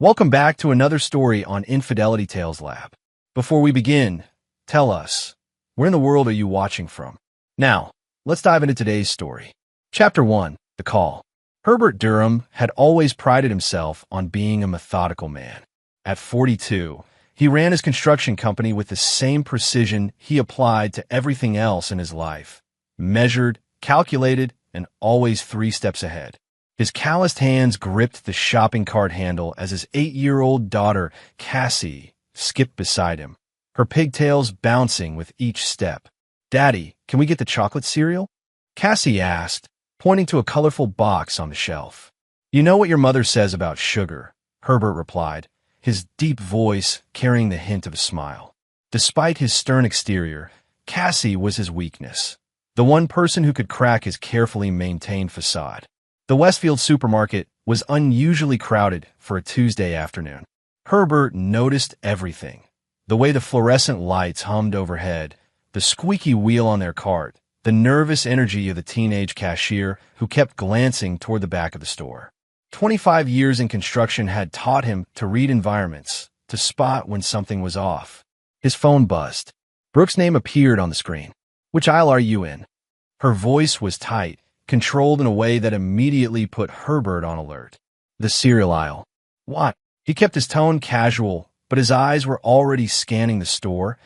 Welcome back to another story on Infidelity Tales Lab. Before we begin, tell us, where in the world are you watching from? Now, let's dive into today's story. Chapter 1, The Call. Herbert Durham had always prided himself on being a methodical man. At 42, he ran his construction company with the same precision he applied to everything else in his life. Measured, calculated, and always 3 steps ahead. His calloused hands gripped the shopping cart handle as his 8-year-old daughter, Cassie, skipped beside him, her pigtails bouncing with each step. "Daddy, can we get the chocolate cereal?" Cassie asked, pointing to a colorful box on the shelf. "You know what your mother says about sugar," Herbert replied, his deep voice carrying the hint of a smile. Despite his stern exterior, Cassie was his weakness, the one person who could crack his carefully maintained facade. The Westfield supermarket was unusually crowded for a Tuesday afternoon. Herbert noticed everything. The way the fluorescent lights hummed overhead, the squeaky wheel on their cart, the nervous energy of the teenage cashier who kept glancing toward the back of the store. 25 years in construction had taught him to read environments, to spot when something was off. His phone buzzed. Brooke's name appeared on the screen. "Which aisle are you in?" Her voice was tight, controlled in a way that immediately put Herbert on alert. "The cereal aisle." "What?" He kept his tone casual, but his eyes were already scanning the store,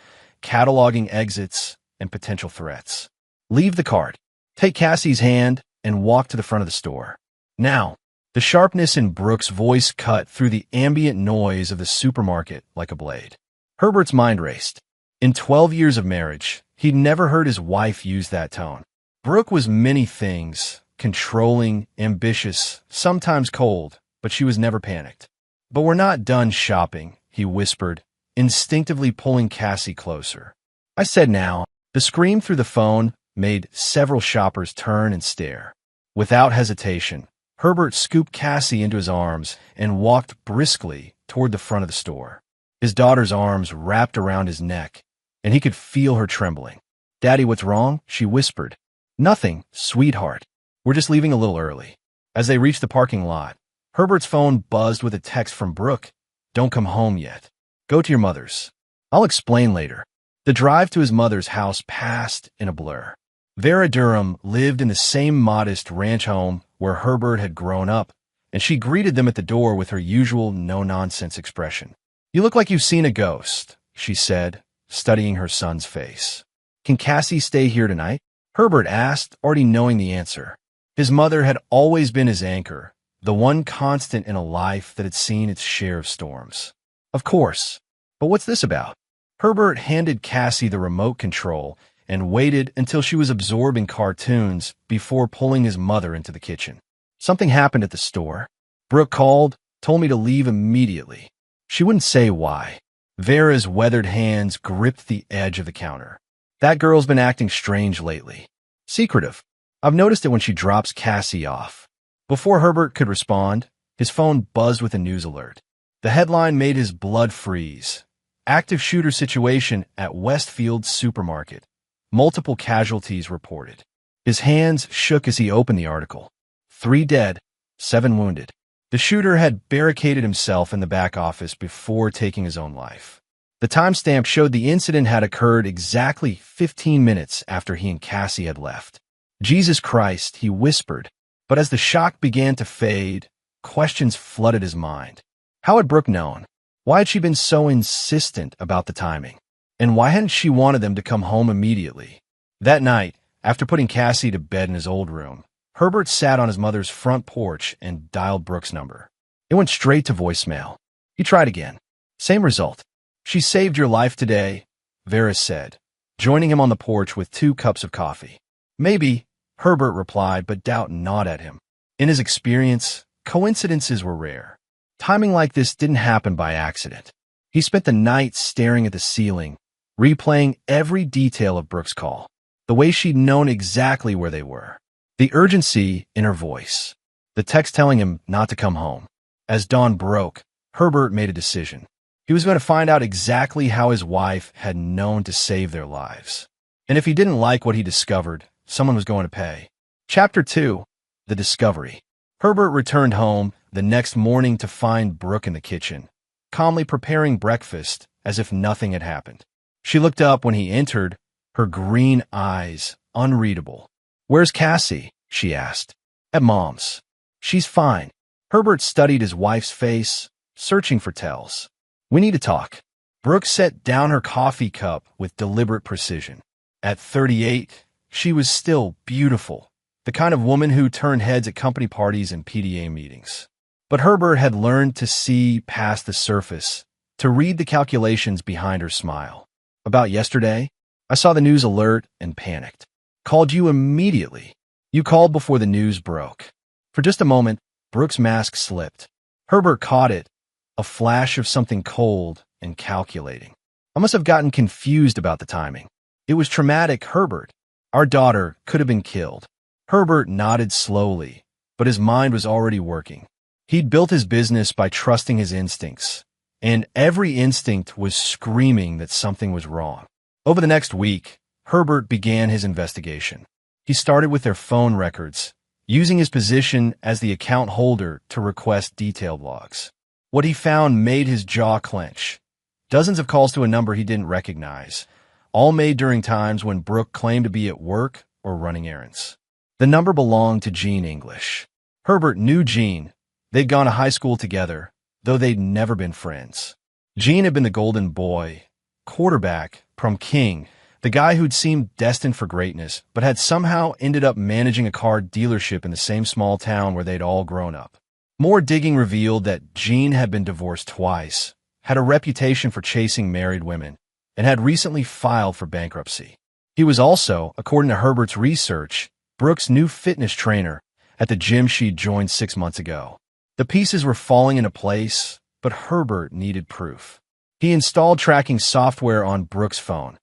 cataloging exits and potential threats. "Leave the cart. Take Cassie's hand and walk to the front of the store. Now." The sharpness in Brooke's voice cut through the ambient noise of the supermarket like a blade. Herbert's mind raced. In 12 years of marriage, he'd never heard his wife use that tone. Brooke was many things, controlling, ambitious, sometimes cold, but she was never panicked. "But we're not done shopping," he whispered, instinctively pulling Cassie closer. "I said now." The scream through the phone made several shoppers turn and stare. Without hesitation, Herbert scooped Cassie into his arms and walked briskly toward the front of the store. His daughter's arms wrapped around his neck, and he could feel her trembling. "Daddy, what's wrong?" she whispered. "Nothing, sweetheart. We're just leaving a little early." As they reached the parking lot, Herbert's phone buzzed with a text from Brooke. "Don't come home yet. Go to your mother's. I'll explain later." The drive to his mother's house passed in a blur. Vera Durham lived in the same modest ranch home where Herbert had grown up, and she greeted them at the door with her usual no-nonsense expression. "You look like you've seen a ghost," she said, studying her son's face. "Can Cassie stay here tonight?" Herbert asked, already knowing the answer. His mother had always been his anchor, the one constant in a life that had seen its share of storms. "Of course. But what's this about?" Herbert handed Cassie the remote control and waited until she was absorbed in cartoons before pulling his mother into the kitchen. "Something happened at the store. Brooke called, told me to leave immediately." She wouldn't say why. Vera's weathered hands gripped the edge of the counter. "That girl's been acting strange lately. Secretive. I've noticed it when she drops Cassie off." Before Herbert could respond, his phone buzzed with a news alert. The headline made his blood freeze. "Active shooter situation at Westfield supermarket. Multiple casualties reported." His hands shook as he opened the article. 3 dead, 7 wounded. The shooter had barricaded himself in the back office before taking his own life. The timestamp showed the incident had occurred exactly 15 minutes after he and Cassie had left. "Jesus Christ," he whispered, but as the shock began to fade, questions flooded his mind. How had Brooke known? Why had she been so insistent about the timing? And why hadn't she wanted them to come home immediately? That night, after putting Cassie to bed in his old room, Herbert sat on his mother's front porch and dialed Brooke's number. It went straight to voicemail. He tried again. Same result. "She saved your life today," Vera said, joining him on the porch with 2 cups of coffee. "Maybe," Herbert replied, but doubt gnawed at him. In his experience, coincidences were rare. Timing like this didn't happen by accident. He spent the night staring at the ceiling, replaying every detail of Brooke's call, the way she'd known exactly where they were, the urgency in her voice, the text telling him not to come home. As dawn broke, Herbert made a decision. He was going to find out exactly how his wife had known to save their lives. And if he didn't like what he discovered, someone was going to pay. Chapter 2, The Discovery. Herbert returned home, the next morning to find Brooke in the kitchen, calmly preparing breakfast as if nothing had happened. She looked up when he entered, her green eyes unreadable. "Where's Cassie?" she asked. "At Mom's. She's fine." Herbert studied his wife's face, searching for tells. "We need to talk." Brooke set down her coffee cup with deliberate precision. At 38, she was still beautiful, the kind of woman who turned heads at company parties and PDA meetings. But Herbert had learned to see past the surface, to read the calculations behind her smile. "About yesterday, I saw the news alert and panicked. Called you immediately. You called before the news broke." For just a moment, Brooke's mask slipped. Herbert caught it, a flash of something cold and calculating. "I must have gotten confused about the timing. It was traumatic, Herbert. Our daughter could have been killed." Herbert nodded slowly, but his mind was already working. He'd built his business by trusting his instincts, and every instinct was screaming that something was wrong. Over the next week, Herbert began his investigation. He started with their phone records, using his position as the account holder to request detailed logs. What he found made his jaw clench. Dozens of calls to a number he didn't recognize, all made during times when Brooke claimed to be at work or running errands. The number belonged to Jean English. Herbert knew Jean. They'd gone to high school together, though they'd never been friends. Jean had been the golden boy, quarterback, prom king, the guy who'd seemed destined for greatness, but had somehow ended up managing a car dealership in the same small town where they'd all grown up. More digging revealed that Jean had been divorced twice, had a reputation for chasing married women, and had recently filed for bankruptcy. He was also, according to Herbert's research, Brooke's new fitness trainer at the gym she'd joined 6 months ago. The pieces were falling into place, but Herbert needed proof. He installed tracking software on Brooke's phone,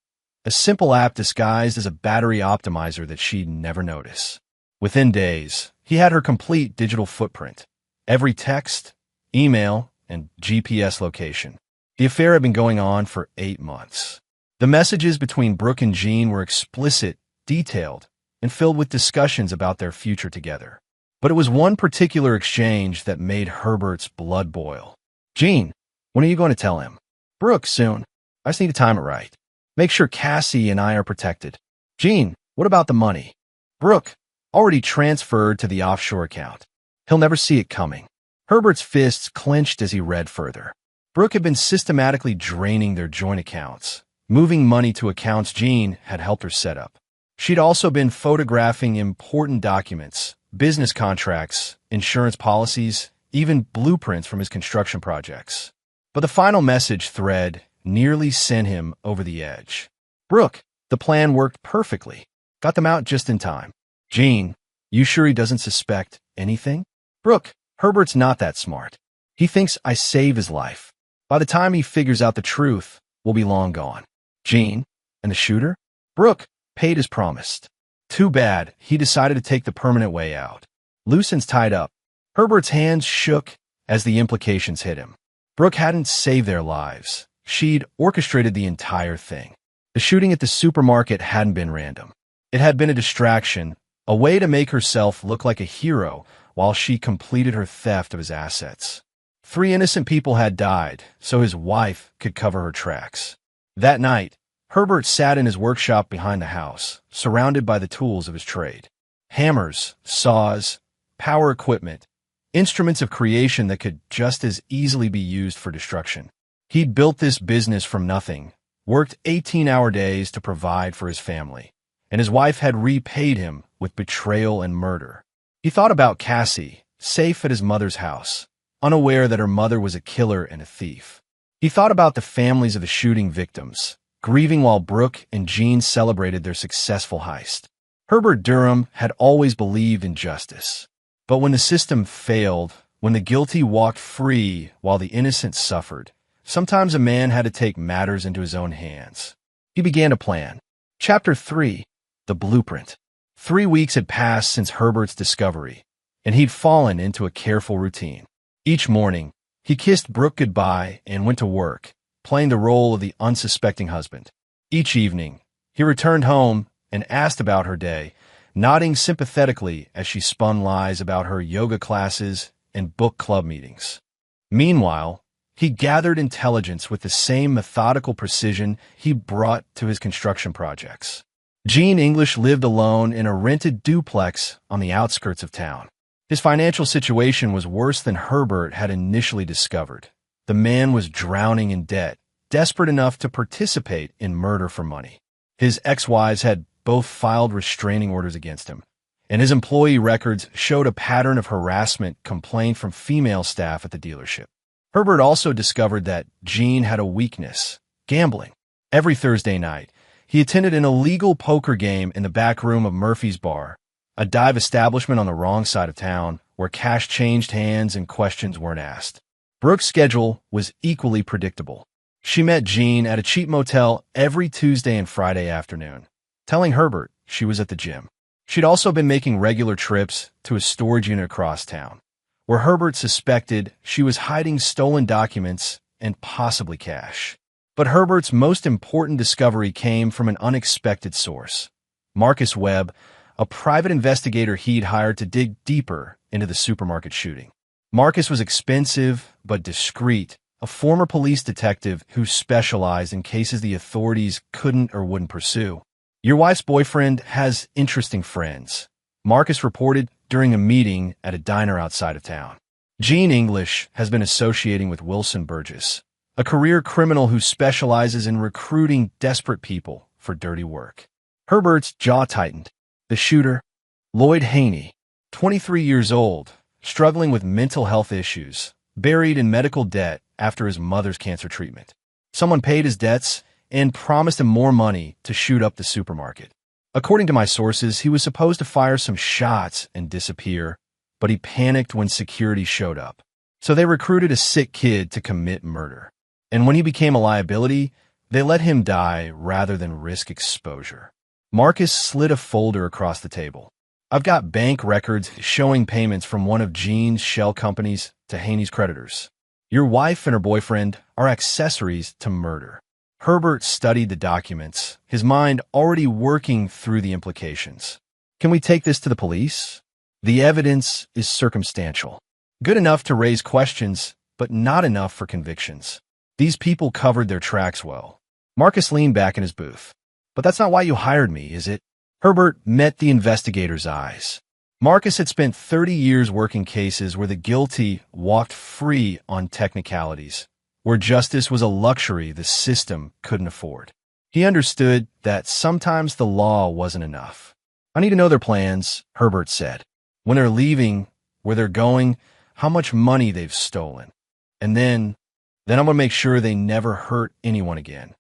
a simple app disguised as a battery optimizer that she'd never notice. Within days, he had her complete digital footprint, every text, email, and GPS location. The affair had been going on for 8 months. The messages between Brooke and Jean were explicit, detailed, and filled with discussions about their future together. But it was one particular exchange that made Herbert's blood boil. "Jean, when are you going to tell him?" "Brooke, soon. I just need to time it right. Make sure Cassie and I are protected." "Jean, what about the money?" "Brooke, already transferred to the offshore account. He'll never see it coming." Herbert's fists clenched as he read further. Brooke had been systematically draining their joint accounts, moving money to accounts Jean had helped her set up. She'd also been photographing important documents, business contracts, insurance policies, even blueprints from his construction projects. But the final message thread nearly sent him over the edge. "Brooke, the plan worked perfectly. Got them out just in time." "Jean, you sure he doesn't suspect anything?" "Brooke, Herbert's not that smart. He thinks I save his life. By the time he figures out the truth, we'll be long gone." "Jean, and the shooter?" "Brooke, paid as promised." Too bad, he decided to take the permanent way out. Loose ends tied up. Herbert's hands shook as the implications hit him. Brooke hadn't saved their lives. She'd orchestrated the entire thing. The shooting at the supermarket hadn't been random. It had been a distraction, a way to make herself look like a hero while she completed her theft of his assets. 3 innocent people had died, so his wife could cover her tracks. That night, Herbert sat in his workshop behind the house, surrounded by the tools of his trade. Hammers, saws, power equipment, instruments of creation that could just as easily be used for destruction. He'd built this business from nothing, worked 18-hour days to provide for his family, and his wife had repaid him with betrayal and murder. He thought about Cassie, safe at his mother's house, unaware that her mother was a killer and a thief. He thought about the families of the shooting victims, grieving while Brooke and Jean celebrated their successful heist. Herbert Durham had always believed in justice. But when the system failed, when the guilty walked free while the innocent suffered, sometimes a man had to take matters into his own hands. He began to plan. Chapter 3. The Blueprint. 3 weeks had passed since Herbert's discovery, and he'd fallen into a careful routine. Each morning, he kissed Brooke goodbye and went to work, playing the role of the unsuspecting husband. Each evening, he returned home and asked about her day, nodding sympathetically as she spun lies about her yoga classes, and book club meetings. Meanwhile, he gathered intelligence with the same methodical precision he brought to his construction projects. Gene English lived alone in a rented duplex on the outskirts of town. His financial situation was worse than Herbert had initially discovered. The man was drowning in debt, desperate enough to participate in murder for money. His ex-wives had both filed restraining orders against him, and his employee records showed a pattern of harassment complained from female staff at the dealership. Herbert also discovered that Gene had a weakness: gambling. Every Thursday night, he attended an illegal poker game in the back room of Murphy's Bar, a dive establishment on the wrong side of town where cash changed hands and questions weren't asked. Brooke's schedule was equally predictable. She met Gene at a cheap motel every Tuesday and Friday afternoon, telling Herbert she was at the gym. She'd also been making regular trips to a storage unit across town, where Herbert suspected she was hiding stolen documents and possibly cash. But Herbert's most important discovery came from an unexpected source: Marcus Webb, a private investigator he'd hired to dig deeper into the supermarket shooting. Marcus was expensive but discreet, a former police detective who specialized in cases the authorities couldn't or wouldn't pursue. "Your wife's boyfriend has interesting friends," Marcus reported during a meeting at a diner outside of town. "Gene English has been associating with Wilson Burgess, a career criminal who specializes in recruiting desperate people for dirty work." Herbert's jaw tightened. The shooter, Lloyd Haney, 23 years old, struggling with mental health issues, buried in medical debt after his mother's cancer treatment. Someone paid his debts and promised him more money to shoot up the supermarket. "According to my sources, he was supposed to fire some shots and disappear, but he panicked when security showed up. So they recruited a sick kid to commit murder. And when he became a liability, they let him die rather than risk exposure." Marcus slid a folder across the table. "I've got bank records showing payments from one of Gene's shell companies to Haney's creditors. Your wife and her boyfriend are accessories to murder." Herbert studied the documents, his mind already working through the implications. "Can we take this to the police? The evidence is circumstantial. Good enough to raise questions, but not enough for convictions. These people covered their tracks well." Marcus leaned back in his booth. "But that's not why you hired me, is it?" Herbert met the investigator's eyes. Marcus had spent 30 years working cases where the guilty walked free on technicalities, where justice was a luxury the system couldn't afford. He understood that sometimes the law wasn't enough. "I need to know their plans," Herbert said. "When they're leaving, where they're going, how much money they've stolen. And then I'm going to make sure they never hurt anyone again."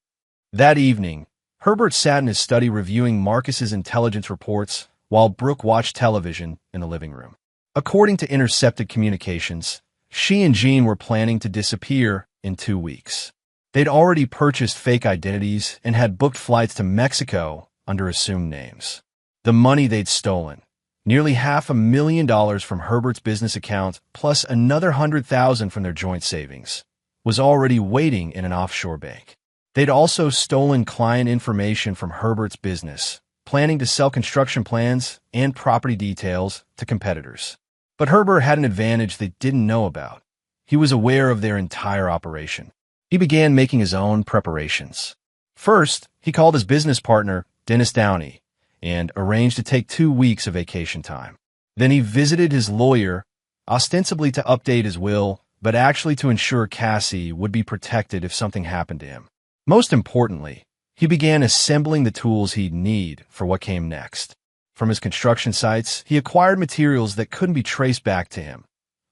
That evening, Herbert sat in his study reviewing Marcus's intelligence reports while Brooke watched television in the living room. According to intercepted communications, she and Gene were planning to disappear in 2 weeks. They'd already purchased fake identities and had booked flights to Mexico under assumed names. The money they'd stolen, nearly $500,000 from Herbert's business account plus another $100,000 from their joint savings, was already waiting in an offshore bank. They'd also stolen client information from Herbert's business, planning to sell construction plans and property details to competitors. But Herbert had an advantage they didn't know about. He was aware of their entire operation. He began making his own preparations. First, he called his business partner, Dennis Downey, and arranged to take 2 weeks of vacation time. Then he visited his lawyer, ostensibly to update his will, but actually to ensure Cassie would be protected if something happened to him. Most importantly, he began assembling the tools he'd need for what came next. From his construction sites, he acquired materials that couldn't be traced back to him: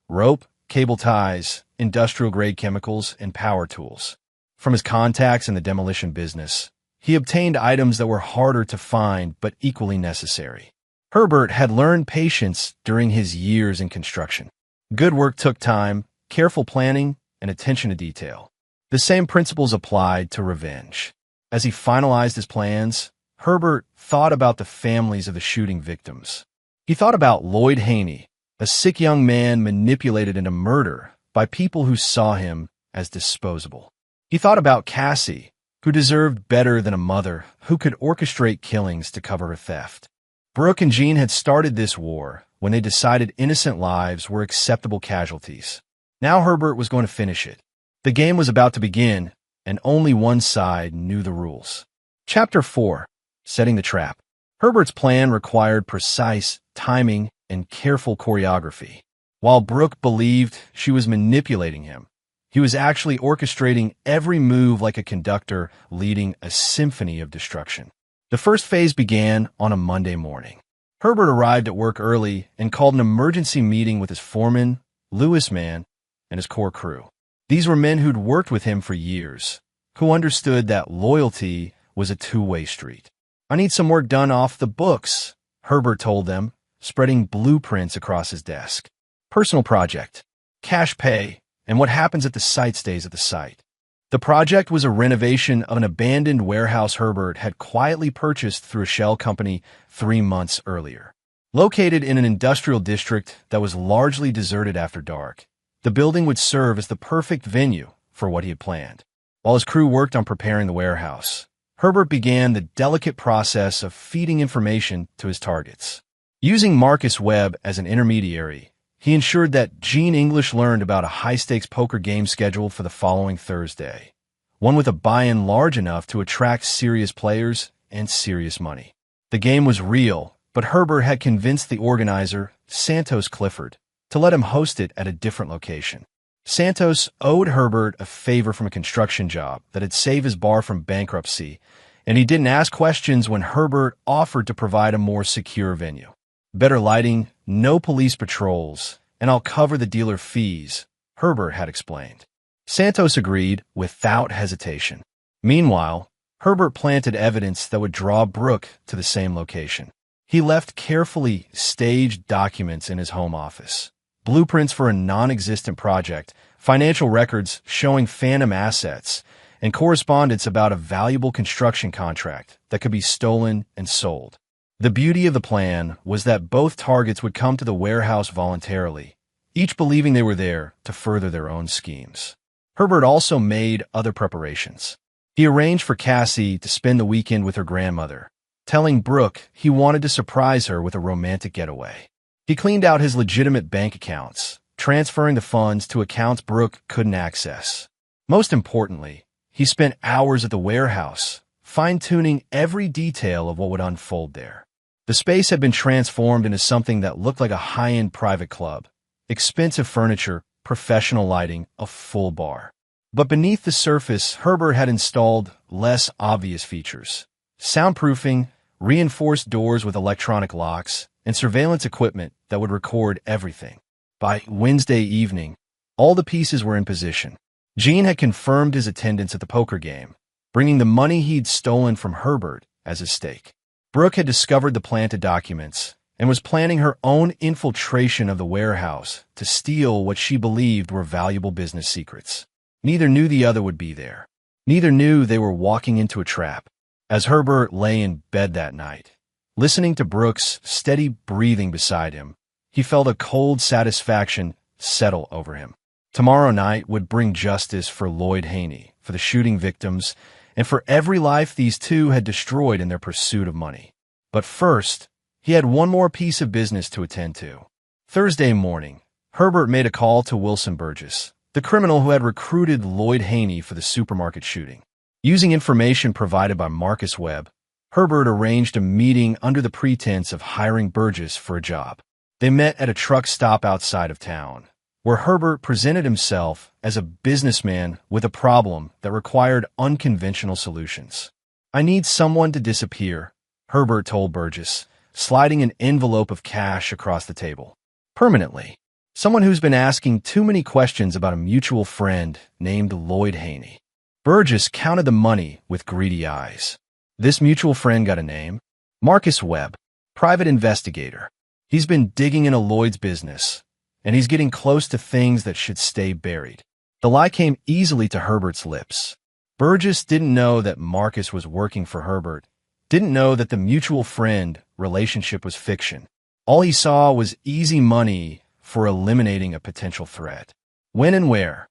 rope, cable ties, industrial-grade chemicals, and power tools. From his contacts in the demolition business, he obtained items that were harder to find but equally necessary. Herbert had learned patience during his years in construction. Good work took time, careful planning, and attention to detail. The same principles applied to revenge. As he finalized his plans, Herbert thought about the families of the shooting victims. He thought about Lloyd Haney, a sick young man manipulated into murder by people who saw him as disposable. He thought about Cassie, who deserved better than a mother who could orchestrate killings to cover her theft. Brooke and Gene had started this war when they decided innocent lives were acceptable casualties. Now Herbert was going to finish it. The game was about to begin, and only one side knew the rules. Chapter 4. Setting the Trap. Herbert's plan required precise timing and careful choreography. While Brooke believed she was manipulating him, he was actually orchestrating every move like a conductor leading a symphony of destruction. The first phase began on a Monday morning. Herbert arrived at work early and called an emergency meeting with his foreman, Lewis Mann, and his core crew. These were men who'd worked with him for years, who understood that loyalty was a two-way street. "I need some work done off the books," Herbert told them, spreading blueprints across his desk. "Personal project, cash pay, and what happens at the site stays at the site." The project was a renovation of an abandoned warehouse Herbert had quietly purchased through a shell company 3 months earlier. Located in an industrial district that was largely deserted after dark, the building would serve as the perfect venue for what he had planned. While his crew worked on preparing the warehouse, Herbert began the delicate process of feeding information to his targets. Using Marcus Webb as an intermediary, he ensured that Gene English learned about a high-stakes poker game scheduled for the following Thursday, one with a buy-in large enough to attract serious players and serious money. The game was real, but Herbert had convinced the organizer, Santos Clifford, to let him host it at a different location. Santos owed Herbert a favor from a construction job that had saved his bar from bankruptcy, and he didn't ask questions when Herbert offered to provide a more secure venue. "Better lighting, no police patrols, and I'll cover the dealer fees," Herbert had explained. Santos agreed without hesitation. Meanwhile, Herbert planted evidence that would draw Brooke to the same location. He left carefully staged documents in his home office, blueprints for a non-existent project, financial records showing phantom assets, and correspondence about a valuable construction contract that could be stolen and sold. The beauty of the plan was that both targets would come to the warehouse voluntarily, each believing they were there to further their own schemes. Herbert also made other preparations. He arranged for Cassie to spend the weekend with her grandmother, telling Brooke he wanted to surprise her with a romantic getaway. He cleaned out his legitimate bank accounts, transferring the funds to accounts Brooke couldn't access. Most importantly, he spent hours at the warehouse, fine-tuning every detail of what would unfold there. The space had been transformed into something that looked like a high-end private club. Expensive furniture, professional lighting, a full bar. But beneath the surface, Herbert had installed less obvious features. Soundproofing, reinforced doors with electronic locks, and surveillance equipment that would record everything. By Wednesday evening, all the pieces were in position. Gene had confirmed his attendance at the poker game, bringing the money he'd stolen from Herbert as his stake. Brooke had discovered the planted documents and was planning her own infiltration of the warehouse to steal what she believed were valuable business secrets. Neither knew the other would be there. Neither knew they were walking into a trap. As Herbert lay in bed that night, listening to Brooke's steady breathing beside him, he felt a cold satisfaction settle over him. Tomorrow night would bring justice for Lloyd Haney, for the shooting victims, and for every life these two had destroyed in their pursuit of money. But first, he had one more piece of business to attend to. Thursday morning, Herbert made a call to Wilson Burgess, the criminal who had recruited Lloyd Haney for the supermarket shooting. Using information provided by Marcus Webb, Herbert arranged a meeting under the pretense of hiring Burgess for a job. They met at a truck stop outside of town, where Herbert presented himself as a businessman with a problem that required unconventional solutions. "I need someone to disappear," Herbert told Burgess, sliding an envelope of cash across the table. "Permanently. Someone who's been asking too many questions about a mutual friend named Lloyd Haney." Burgess counted the money with greedy eyes. This mutual friend got a name: Marcus Webb, private investigator. He's been digging into Lloyd's business, and he's getting close to things that should stay buried. The lie came easily to Herbert's lips. Burgess didn't know that Marcus was working for Herbert, didn't know that the mutual friend relationship was fiction. All he saw was easy money for eliminating a potential threat. When and where?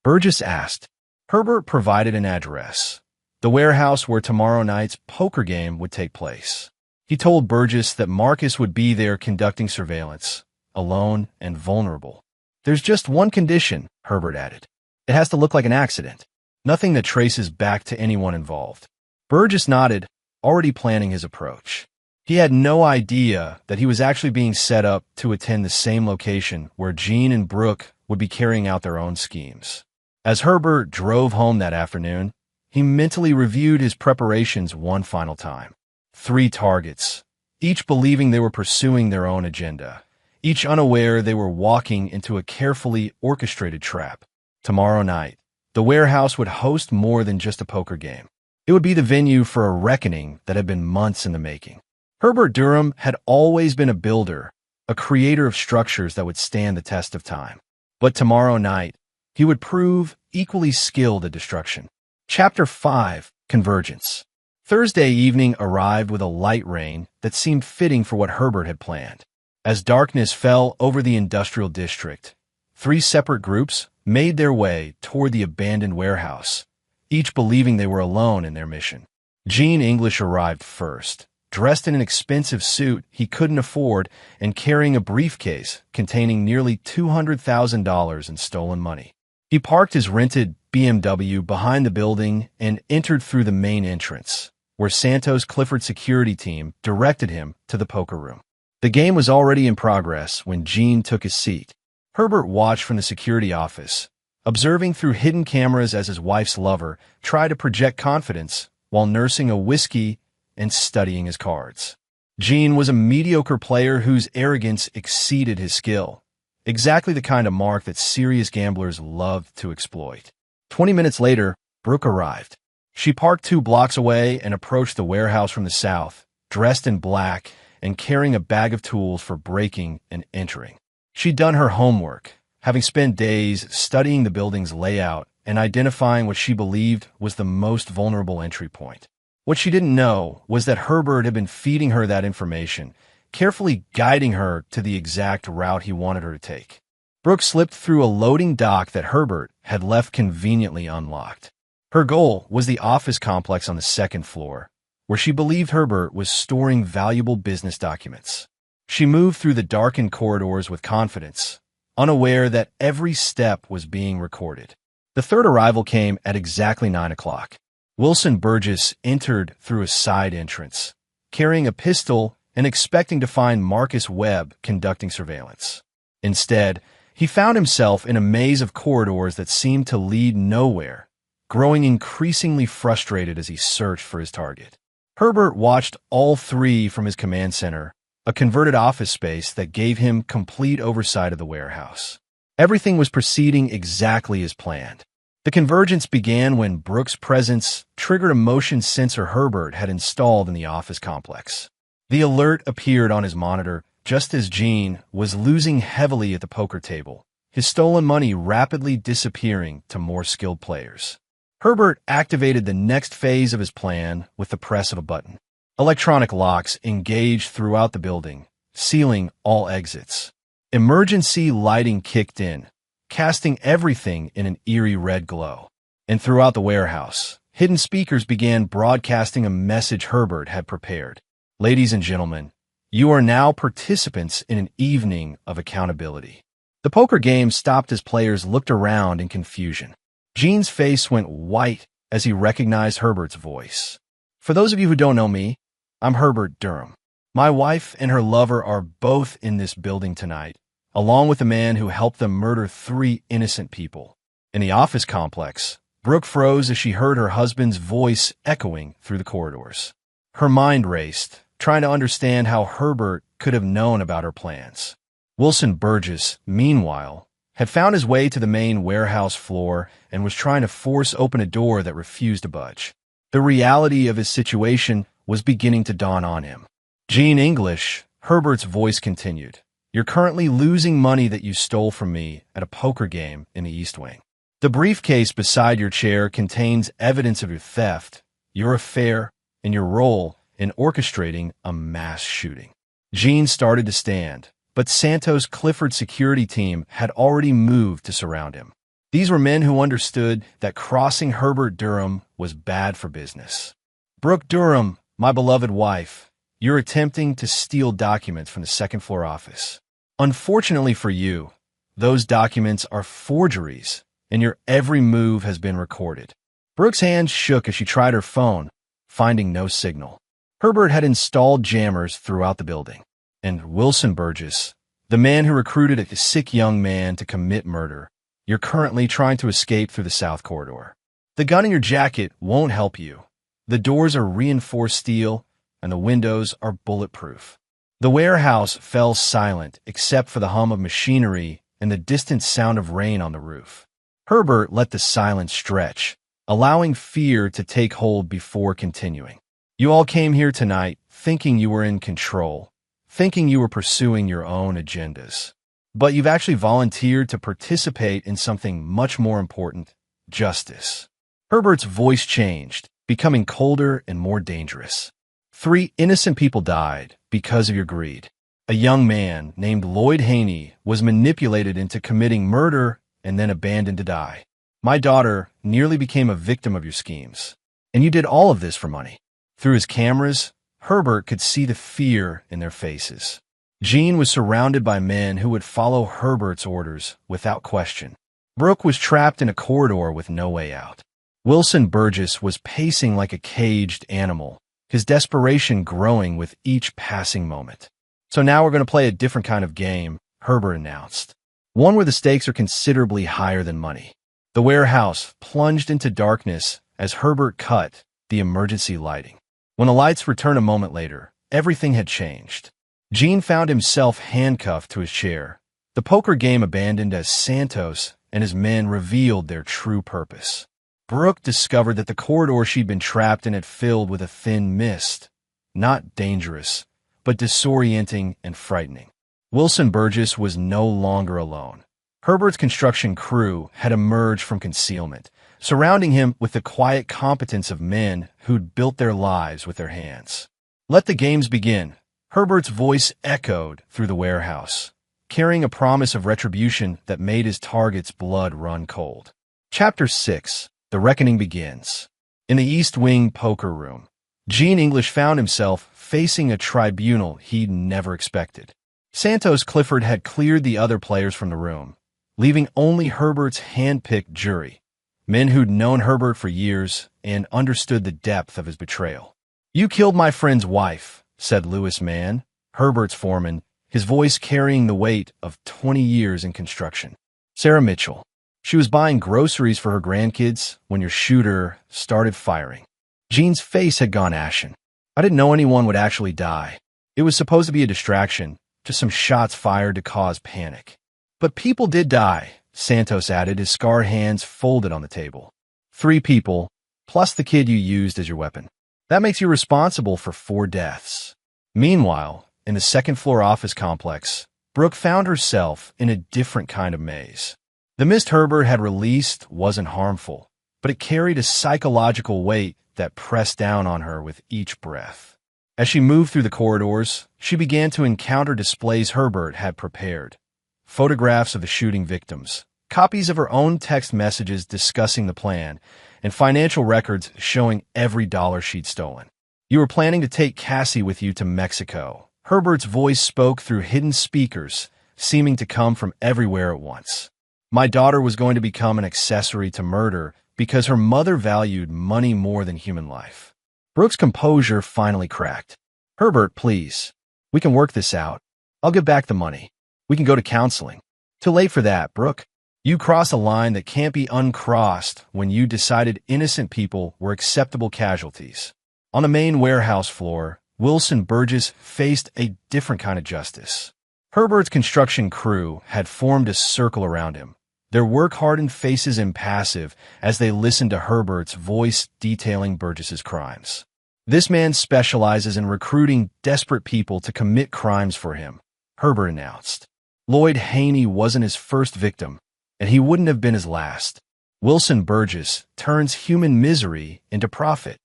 Burgess asked. Herbert provided an address, the warehouse where tomorrow night's poker game would take place. He told Burgess that Marcus would be there conducting surveillance, alone and vulnerable. "There's just one condition," Herbert added. "It has to look like an accident. Nothing that traces back to anyone involved." Burgess nodded, already planning his approach. He had no idea that he was actually being set up to attend the same location where Jean and Brooke would be carrying out their own schemes. As Herbert drove home that afternoon, he mentally reviewed his preparations one final time. 3 targets, each believing they were pursuing their own agenda, each unaware they were walking into a carefully orchestrated trap. Tomorrow night, the warehouse would host more than just a poker game. It would be the venue for a reckoning that had been months in the making. Herbert Durham had always been a builder, a creator of structures that would stand the test of time. But tomorrow night, he would prove equally skilled at destruction. Chapter 5: Convergence. Thursday evening arrived with a light rain that seemed fitting for what Herbert had planned. As darkness fell over the industrial district, 3 separate groups made their way toward the abandoned warehouse, each believing they were alone in their mission. Jean English arrived first, dressed in an expensive suit he couldn't afford and carrying a briefcase containing nearly $200,000 in stolen money. He parked his rented BMW behind the building and entered through the main entrance, where Santos Clifford's security team directed him to the poker room. The game was already in progress when Jean took his seat. Herbert watched from the security office, observing through hidden cameras as his wife's lover tried to project confidence while nursing a whiskey and studying his cards. Jean was a mediocre player whose arrogance exceeded his skill, exactly the kind of mark that serious gamblers loved to exploit. 20 minutes later, Brooke arrived. She parked 2 blocks away and approached the warehouse from the south, dressed in black and carrying a bag of tools for breaking and entering. She'd done her homework, having spent days studying the building's layout and identifying what she believed was the most vulnerable entry point. What she didn't know was that Herbert had been feeding her that information, carefully guiding her to the exact route he wanted her to take. Brooke slipped through a loading dock that Herbert had left conveniently unlocked. Her goal was the office complex on the 2nd floor, where she believed Herbert was storing valuable business documents. She moved through the darkened corridors with confidence, unaware that every step was being recorded. The third arrival came at exactly 9 o'clock. Wilson Burgess entered through a side entrance, carrying a pistol and expecting to find Marcus Webb conducting surveillance. Instead, he found himself in a maze of corridors that seemed to lead nowhere, growing increasingly frustrated as he searched for his target. Herbert watched all 3 from his command center, a converted office space that gave him complete oversight of the warehouse. Everything was proceeding exactly as planned. The convergence began when Brooke's presence triggered a motion sensor Herbert had installed in the office complex. The alert appeared on his monitor just as Jean was losing heavily at the poker table, his stolen money rapidly disappearing to more skilled players. Herbert activated the next phase of his plan with the press of a button. Electronic locks engaged throughout the building, sealing all exits. Emergency lighting kicked in, casting everything in an eerie red glow. And throughout the warehouse, hidden speakers began broadcasting a message Herbert had prepared. "Ladies and gentlemen, you are now participants in an evening of accountability." The poker game stopped as players looked around in confusion. Jean's face went white as he recognized Herbert's voice. "For those of you who don't know me, I'm Herbert Durham. My wife and her lover are both in this building tonight, along with the man who helped them murder 3 innocent people." In the office complex, Brooke froze as she heard her husband's voice echoing through the corridors. Her mind raced, trying to understand how Herbert could have known about her plans. Wilson Burgess, meanwhile, had found his way to the main warehouse floor and was trying to force open a door that refused to budge. The reality of his situation was beginning to dawn on him. "Jean English," Herbert's voice continued, "you're currently losing money that you stole from me at a poker game in the East Wing. The briefcase beside your chair contains evidence of your theft, your affair, and your role in orchestrating a mass shooting." Jean started to stand, but Santos Clifford's security team had already moved to surround him. These were men who understood that crossing Herbert Durham was bad for business. "Brooke Durham, my beloved wife, You're attempting to steal documents from the second-floor office. Unfortunately for you, those documents are forgeries, and your every move has been recorded. Brooke's hands shook as she tried her phone, finding no signal. Herbert had installed jammers throughout the building, and Wilson Burgess, the man who recruited a sick young man to commit murder, you're currently trying to escape through the south corridor. The gun in your jacket won't help you. The doors are reinforced steel, and the windows are bulletproof. The warehouse fell silent except for the hum of machinery and the distant sound of rain on the roof. Herbert let the silence stretch, allowing fear to take hold before continuing. You all came here tonight thinking you were in control, thinking you were pursuing your own agendas. But you've actually volunteered to participate in something much more important: justice. Herbert's voice changed, becoming colder and more dangerous. 3 innocent people died because of your greed. A young man named Lloyd Haney was manipulated into committing murder and then abandoned to die. My daughter nearly became a victim of your schemes. And you did all of this for money. Through his cameras, Herbert could see the fear in their faces. Jean was surrounded by men who would follow Herbert's orders without question. Brooke was trapped in a corridor with no way out. Wilson Burgess was pacing like a caged animal, his desperation growing with each passing moment. So now we're going to play a different kind of game, Herbert announced. One where the stakes are considerably higher than money. The warehouse plunged into darkness as Herbert cut the emergency lighting. When the lights returned a moment later, everything had changed. Jean found himself handcuffed to his chair, the poker game abandoned as Santos and his men revealed their true purpose. Brooke discovered that the corridor she'd been trapped in had filled with a thin mist. Not dangerous, but disorienting and frightening. Wilson Burgess was no longer alone. Herbert's construction crew had emerged from concealment, surrounding him with the quiet competence of men who'd built their lives with their hands. Let the games begin. Herbert's voice echoed through the warehouse, carrying a promise of retribution that made his target's blood run cold. Chapter 6. The Reckoning begins. In the East Wing poker room, Gene English found himself facing a tribunal he'd never expected. Santos Clifford had cleared the other players from the room, leaving only Herbert's hand-picked jury, men who'd known Herbert for years and understood the depth of his betrayal. "You killed my friend's wife," said Lewis Mann, Herbert's foreman, his voice carrying the weight of 20 years in construction. "Sarah Mitchell. She was buying groceries for her grandkids when your shooter started firing." Gene's face had gone ashen. "I didn't know anyone would actually die. It was supposed to be a distraction, just some shots fired to cause panic." "But people did die," Santos added, his scarred hands folded on the table. 3 people, plus the kid you used as your weapon. That makes you responsible for 4 deaths. Meanwhile, in the second-floor office complex, Brooke found herself in a different kind of maze. The mist Herbert had released wasn't harmful, but it carried a psychological weight that pressed down on her with each breath. As she moved through the corridors, she began to encounter displays Herbert had prepared. Photographs of the shooting victims, copies of her own text messages discussing the plan, and financial records showing every dollar she'd stolen. "You were planning to take Cassie with you to Mexico." Herbert's voice spoke through hidden speakers, seeming to come from everywhere at once. "My daughter was going to become an accessory to murder because her mother valued money more than human life." Brooke's composure finally cracked. "Herbert, please. We can work this out. I'll give back the money. We can go to counseling." "Too late for that, Brooke. You crossed a line that can't be uncrossed when you decided innocent people were acceptable casualties." On the main warehouse floor, Wilson Burgess faced a different kind of justice. Herbert's construction crew had formed a circle around him, their work-hardened faces impassive as they listened to Herbert's voice detailing Burgess's crimes. "This man specializes in recruiting desperate people to commit crimes for him," Herbert announced. Lloyd Haney wasn't his first victim, and he wouldn't have been his last. Wilson Burgess turns human misery into profit.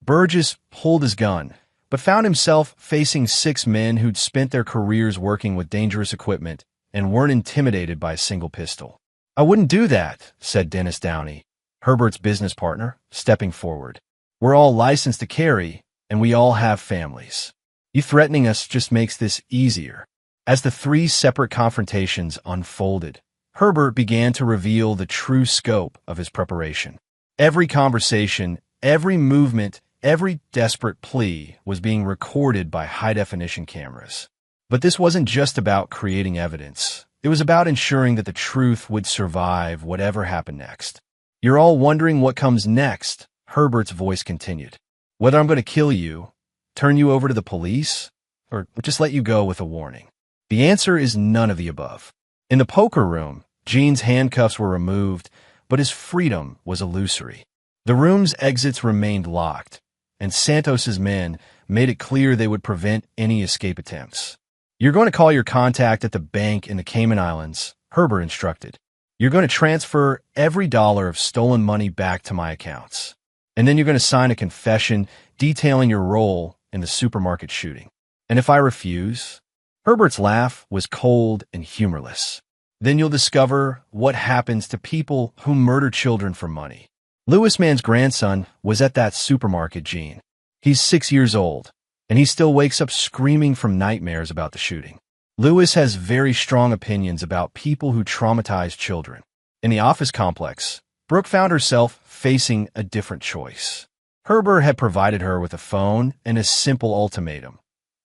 Burgess pulled his gun, but found himself facing 6 men who'd spent their careers working with dangerous equipment and weren't intimidated by a single pistol. "I wouldn't do that," said Dennis Downey, Herbert's business partner, stepping forward. "We're all licensed to carry, and we all have families." You threatening us just makes this easier. As the three separate confrontations unfolded, Herbert began to reveal the true scope of his preparation. Every conversation, every movement, every desperate plea was being recorded by high-definition cameras. But this wasn't just about creating evidence. It was about ensuring that the truth would survive whatever happened next. You're all wondering what comes next, Herbert's voice continued. Whether I'm going to kill you, turn you over to the police, or just let you go with a warning. The answer is none of the above. In the poker room, Gene's handcuffs were removed, but his freedom was illusory. The room's exits remained locked, and Santos's men made it clear they would prevent any escape attempts. You're going to call your contact at the bank in the Cayman Islands, Herbert instructed. You're going to transfer every dollar of stolen money back to my accounts. And then you're going to sign a confession detailing your role in the supermarket shooting. And if I refuse? Herbert's laugh was cold and humorless. Then you'll discover what happens to people who murder children for money. Lewis Mann's grandson was at that supermarket, Gene. He's 6 years old, and he still wakes up screaming from nightmares about the shooting. Lewis has very strong opinions about people who traumatize children. In the office complex, Brooke found herself facing a different choice. Herbert had provided her with a phone and a simple ultimatum.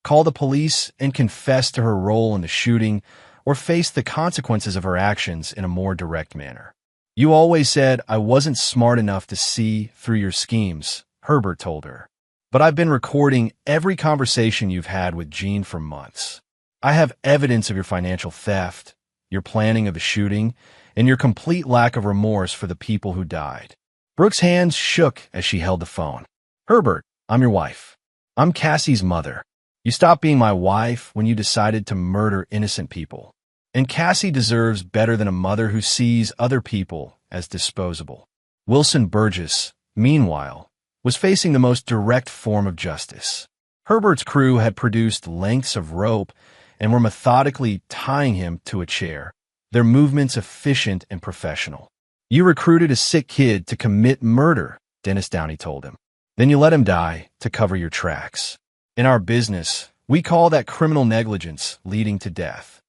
Call the police and confess to her role in the shooting, or face the consequences of her actions in a more direct manner. You always said I wasn't smart enough to see through your schemes, Herbert told her. But I've been recording every conversation you've had with Gene for months. I have evidence of your financial theft, your planning of the shooting, and your complete lack of remorse for the people who died. Brooke's hands shook as she held the phone. Herbert, I'm your wife. I'm Cassie's mother. You stopped being my wife when you decided to murder innocent people. And Cassie deserves better than a mother who sees other people as disposable. Wilson Burgess, meanwhile, was facing the most direct form of justice. Herbert's crew had produced lengths of rope and were methodically tying him to a chair, their movements efficient and professional. You recruited a sick kid to commit murder, Dennis Downey told him. Then you let him die to cover your tracks. In our business, we call that criminal negligence leading to death.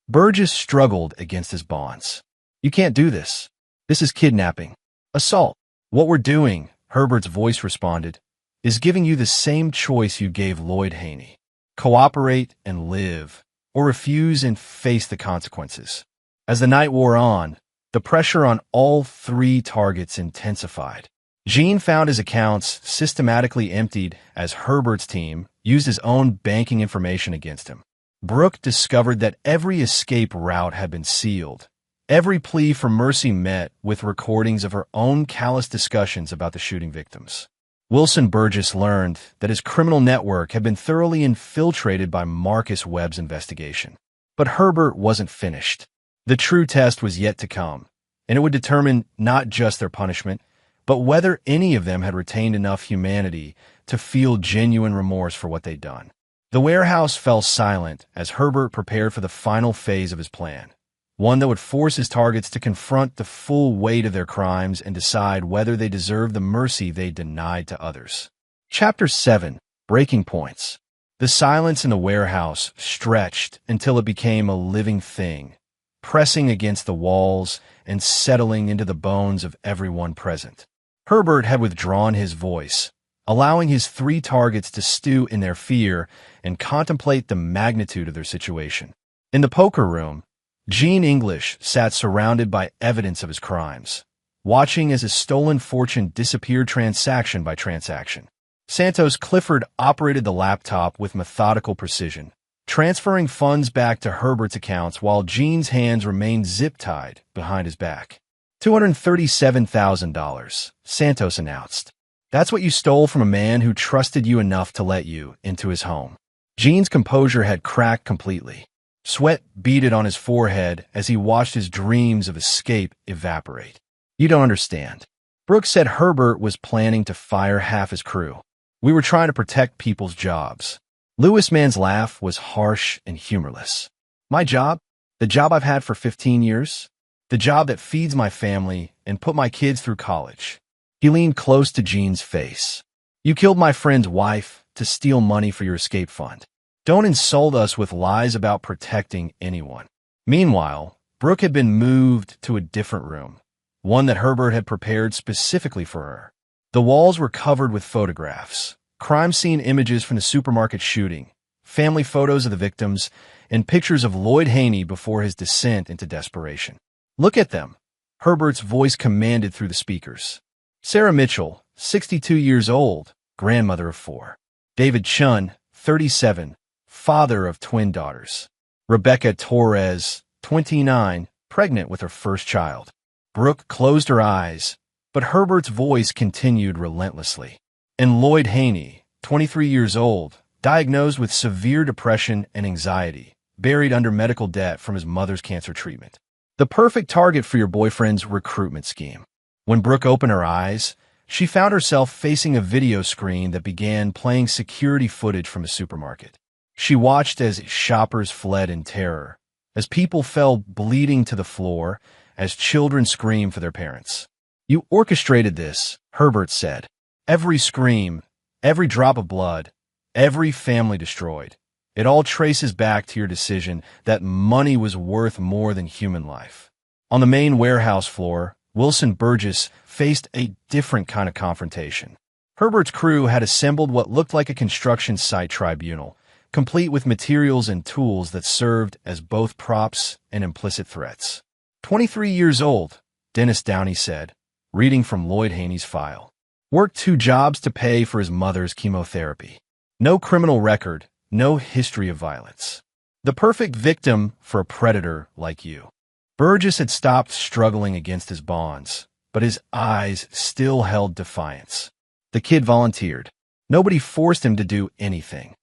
Burgess struggled against his bonds. You can't do this. This is kidnapping. Assault. What we're doing, Herbert's voice responded, is giving you the same choice you gave Lloyd Haney. Cooperate and live, or refuse and face the consequences. As the night wore on, the pressure on all three targets intensified. Gene found his accounts systematically emptied as Herbert's team used his own banking information against him. Brooke discovered that every escape route had been sealed, every plea for mercy met with recordings of her own callous discussions about the shooting victims. Wilson Burgess learned that his criminal network had been thoroughly infiltrated by Marcus Webb's investigation. But Herbert wasn't finished. The true test was yet to come, and it would determine not just their punishment, but whether any of them had retained enough humanity to feel genuine remorse for what they'd done. The warehouse fell silent as Herbert prepared for the final phase of his plan, one that would force his targets to confront the full weight of their crimes and decide whether they deserved the mercy they denied to others. Chapter 7. Breaking Points. The silence in the warehouse stretched until it became a living thing, pressing against the walls and settling into the bones of everyone present. Herbert had withdrawn his voice, allowing his three targets to stew in their fear and contemplate the magnitude of their situation. In the poker room, Gene English sat surrounded by evidence of his crimes, watching as his stolen fortune disappeared transaction by transaction. Santos Clifford operated the laptop with methodical precision, transferring funds back to Herbert's accounts while Gene's hands remained zip-tied behind his back. $237,000, Santos announced. That's what you stole from a man who trusted you enough to let you into his home. Gene's composure had cracked completely. Sweat beaded on his forehead as he watched his dreams of escape evaporate. You don't understand. Brooke said Herbert was planning to fire half his crew. We were trying to protect people's jobs. Lewis Mann's laugh was harsh and humorless. My job? The job I've had for 15 years? The job that feeds my family and put my kids through college. He leaned close to Gene's face. You killed my friend's wife to steal money for your escape fund. Don't insult us with lies about protecting anyone. Meanwhile, Brooke had been moved to a different room, one that Herbert had prepared specifically for her. The walls were covered with photographs, crime scene images from the supermarket shooting, family photos of the victims, and pictures of Lloyd Haney before his descent into desperation. "Look at them," Herbert's voice commanded through the speakers. Sarah Mitchell, 62 years old, grandmother of 4. David Chun, 37, father of twin daughters. Rebecca Torres, 29, pregnant with her first child. Brooke closed her eyes, but Herbert's voice continued relentlessly. And Lloyd Haney, 23 years old, diagnosed with severe depression and anxiety, buried under medical debt from his mother's cancer treatment. The perfect target for your boyfriend's recruitment scheme. When Brooke opened her eyes, she found herself facing a video screen that began playing security footage from a supermarket. She watched as shoppers fled in terror, as people fell bleeding to the floor, as children screamed for their parents. "You orchestrated this," Herbert said. "Every scream, every drop of blood, every family destroyed. It all traces back to your decision that money was worth more than human life." On the main warehouse floor, Wilson Burgess faced a different kind of confrontation. Herbert's crew had assembled what looked like a construction site tribunal, complete with materials and tools that served as both props and implicit threats. 23 years old, Dennis Downey said, reading from Lloyd Haney's file. Worked 2 jobs to pay for his mother's chemotherapy. No criminal record, no history of violence. The perfect victim for a predator like you. Burgess had stopped struggling against his bonds, but his eyes still held defiance. The kid volunteered. Nobody forced him to do anything.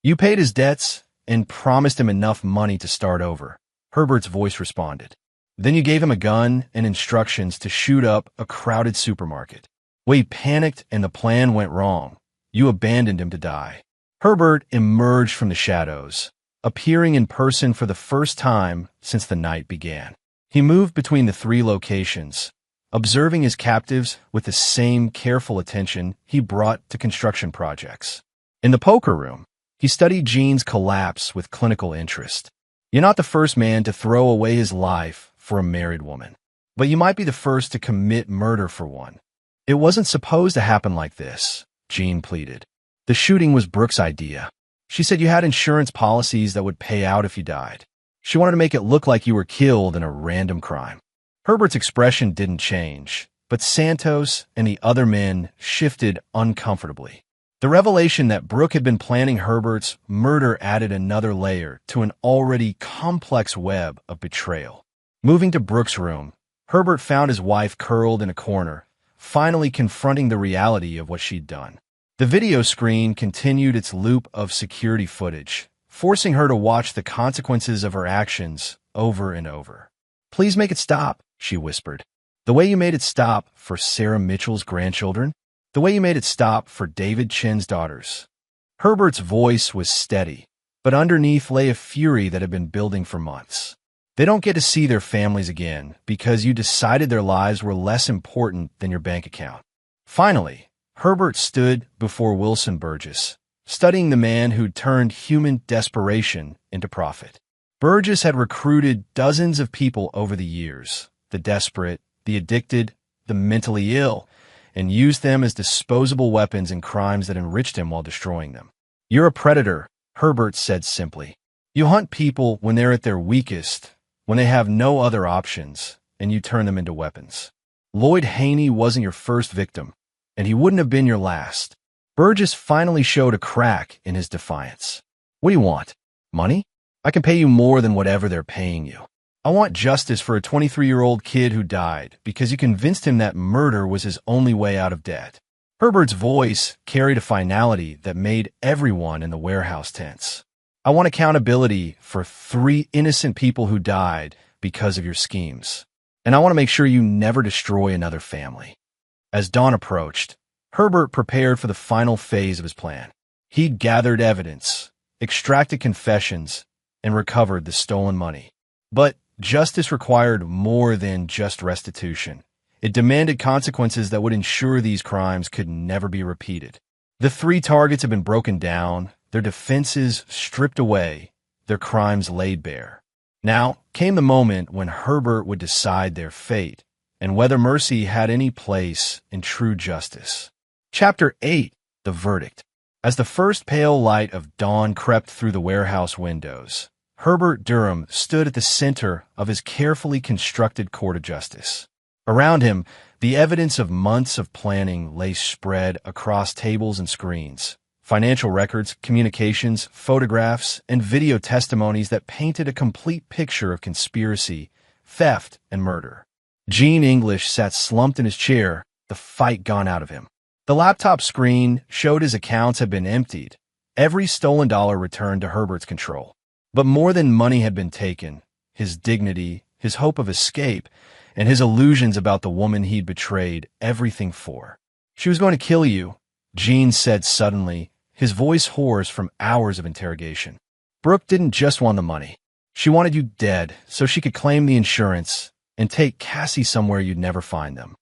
"You paid his debts and promised him enough money to start over," Herbert's voice responded. "Then you gave him a gun and instructions to shoot up a crowded supermarket. Well, he panicked and the plan went wrong. You abandoned him to die." Herbert emerged from the shadows, appearing in person for the first time since the night began. He moved between the 3 locations, observing his captives with the same careful attention he brought to construction projects. In the poker room, he studied Jean's collapse with clinical interest. "You're not the first man to throw away his life for a married woman, but you might be the first to commit murder for one." "It wasn't supposed to happen like this," Jean pleaded. "The shooting was Brooke's idea. She said you had insurance policies that would pay out if you died. She wanted to make it look like you were killed in a random crime." Herbert's expression didn't change, but Santos and the other men shifted uncomfortably. The revelation that Brooke had been planning Herbert's murder added another layer to an already complex web of betrayal. Moving to Brooke's room, Herbert found his wife curled in a corner, finally confronting the reality of what she'd done. The video screen continued its loop of security footage, forcing her to watch the consequences of her actions over and over. "Please make it stop," she whispered. "The way you made it stop for Sarah Mitchell's grandchildren, the way you made it stop for David Chen's daughters." Herbert's voice was steady, but underneath lay a fury that had been building for months. "They don't get to see their families again because you decided their lives were less important than your bank account." Finally, Herbert stood before Wilson Burgess, studying the man who'd turned human desperation into profit. Burgess had recruited dozens of people over the years, the desperate, the addicted, the mentally ill, and used them as disposable weapons in crimes that enriched him while destroying them. "You're a predator," Herbert said simply. "You hunt people when they're at their weakest, when they have no other options, and you turn them into weapons. Lloyd Haney wasn't your first victim, and he wouldn't have been your last." Burgess finally showed a crack in his defiance. "What do you want? Money? I can pay you more than whatever they're paying you. I want justice for a 23-year-old kid who died because you convinced him that murder was his only way out of debt." Herbert's voice carried a finality that made everyone in the warehouse tense. "I want accountability for 3 innocent people who died because of your schemes. And I want to make sure you never destroy another family." As dawn approached, Herbert prepared for the final phase of his plan. He'd gathered evidence, extracted confessions, and recovered the stolen money. But justice required more than just restitution. It demanded consequences that would ensure these crimes could never be repeated. The three targets had been broken down, their defenses stripped away, their crimes laid bare. Now came the moment when Herbert would decide their fate and whether mercy had any place in true justice. Chapter 8. The Verdict. As the first pale light of dawn crept through the warehouse windows, Herbert Durham stood at the center of his carefully constructed court of justice. Around him, the evidence of months of planning lay spread across tables and screens. Financial records, communications, photographs, and video testimonies that painted a complete picture of conspiracy, theft, and murder. Gene English sat slumped in his chair, the fight gone out of him. The laptop screen showed his accounts had been emptied, every stolen dollar returned to Herbert's control. But more than money had been taken, his dignity, his hope of escape, and his illusions about the woman he'd betrayed everything for. "She was going to kill you," Gene said suddenly, his voice hoarse from hours of interrogation. "Brooke didn't just want the money. She wanted you dead so she could claim the insurance and take Cassie somewhere you'd never find them."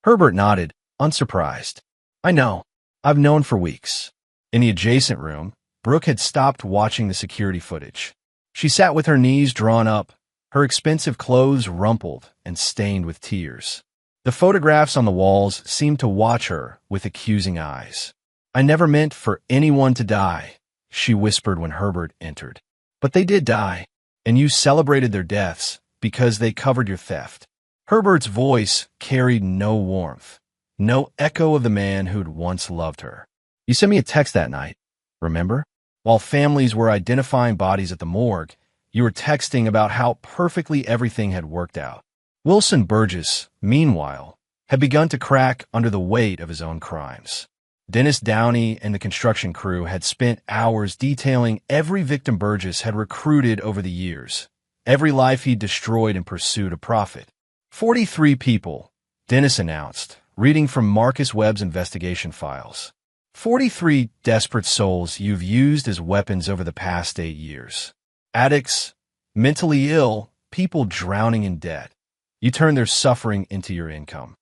Herbert nodded, unsurprised. "I know. I've known for weeks." In the adjacent room, Brooke had stopped watching the security footage. She sat with her knees drawn up, her expensive clothes rumpled and stained with tears. The photographs on the walls seemed to watch her with accusing eyes. "I never meant for anyone to die," she whispered when Herbert entered. "But they did die, and you celebrated their deaths because they covered your theft." Herbert's voice carried no warmth, no echo of the man who'd once loved her. "You sent me a text that night, remember? While families were identifying bodies at the morgue, you were texting about how perfectly everything had worked out." Wilson Burgess, meanwhile, had begun to crack under the weight of his own crimes. Dennis Downey and the construction crew had spent hours detailing every victim Burgess had recruited over the years, every life he'd destroyed in pursuit of profit. 43 people, Dennis announced, reading from Marcus Webb's investigation files. 43 desperate souls you've used as weapons over the past 8 years. Addicts, mentally ill, people drowning in debt. You turn their suffering into your income.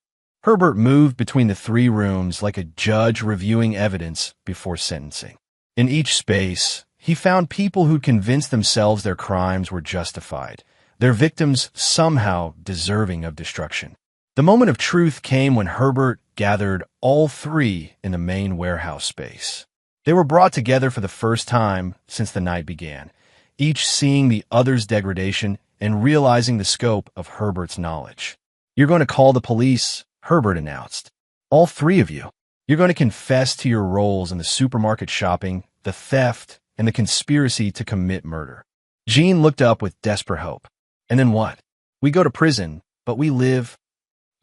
Herbert moved between the three rooms like a judge reviewing evidence before sentencing. In each space, he found people who'd convinced themselves their crimes were justified, their victims somehow deserving of destruction. The moment of truth came when Herbert gathered all three in the main warehouse space. They were brought together for the first time since the night began, each seeing the other's degradation and realizing the scope of Herbert's knowledge. "You're going to call the police," Herbert announced. "All three of you. You're going to confess to your roles in the supermarket shopping, the theft, and the conspiracy to commit murder." Gene looked up with desperate hope. "And then what? We go to prison, but we live?"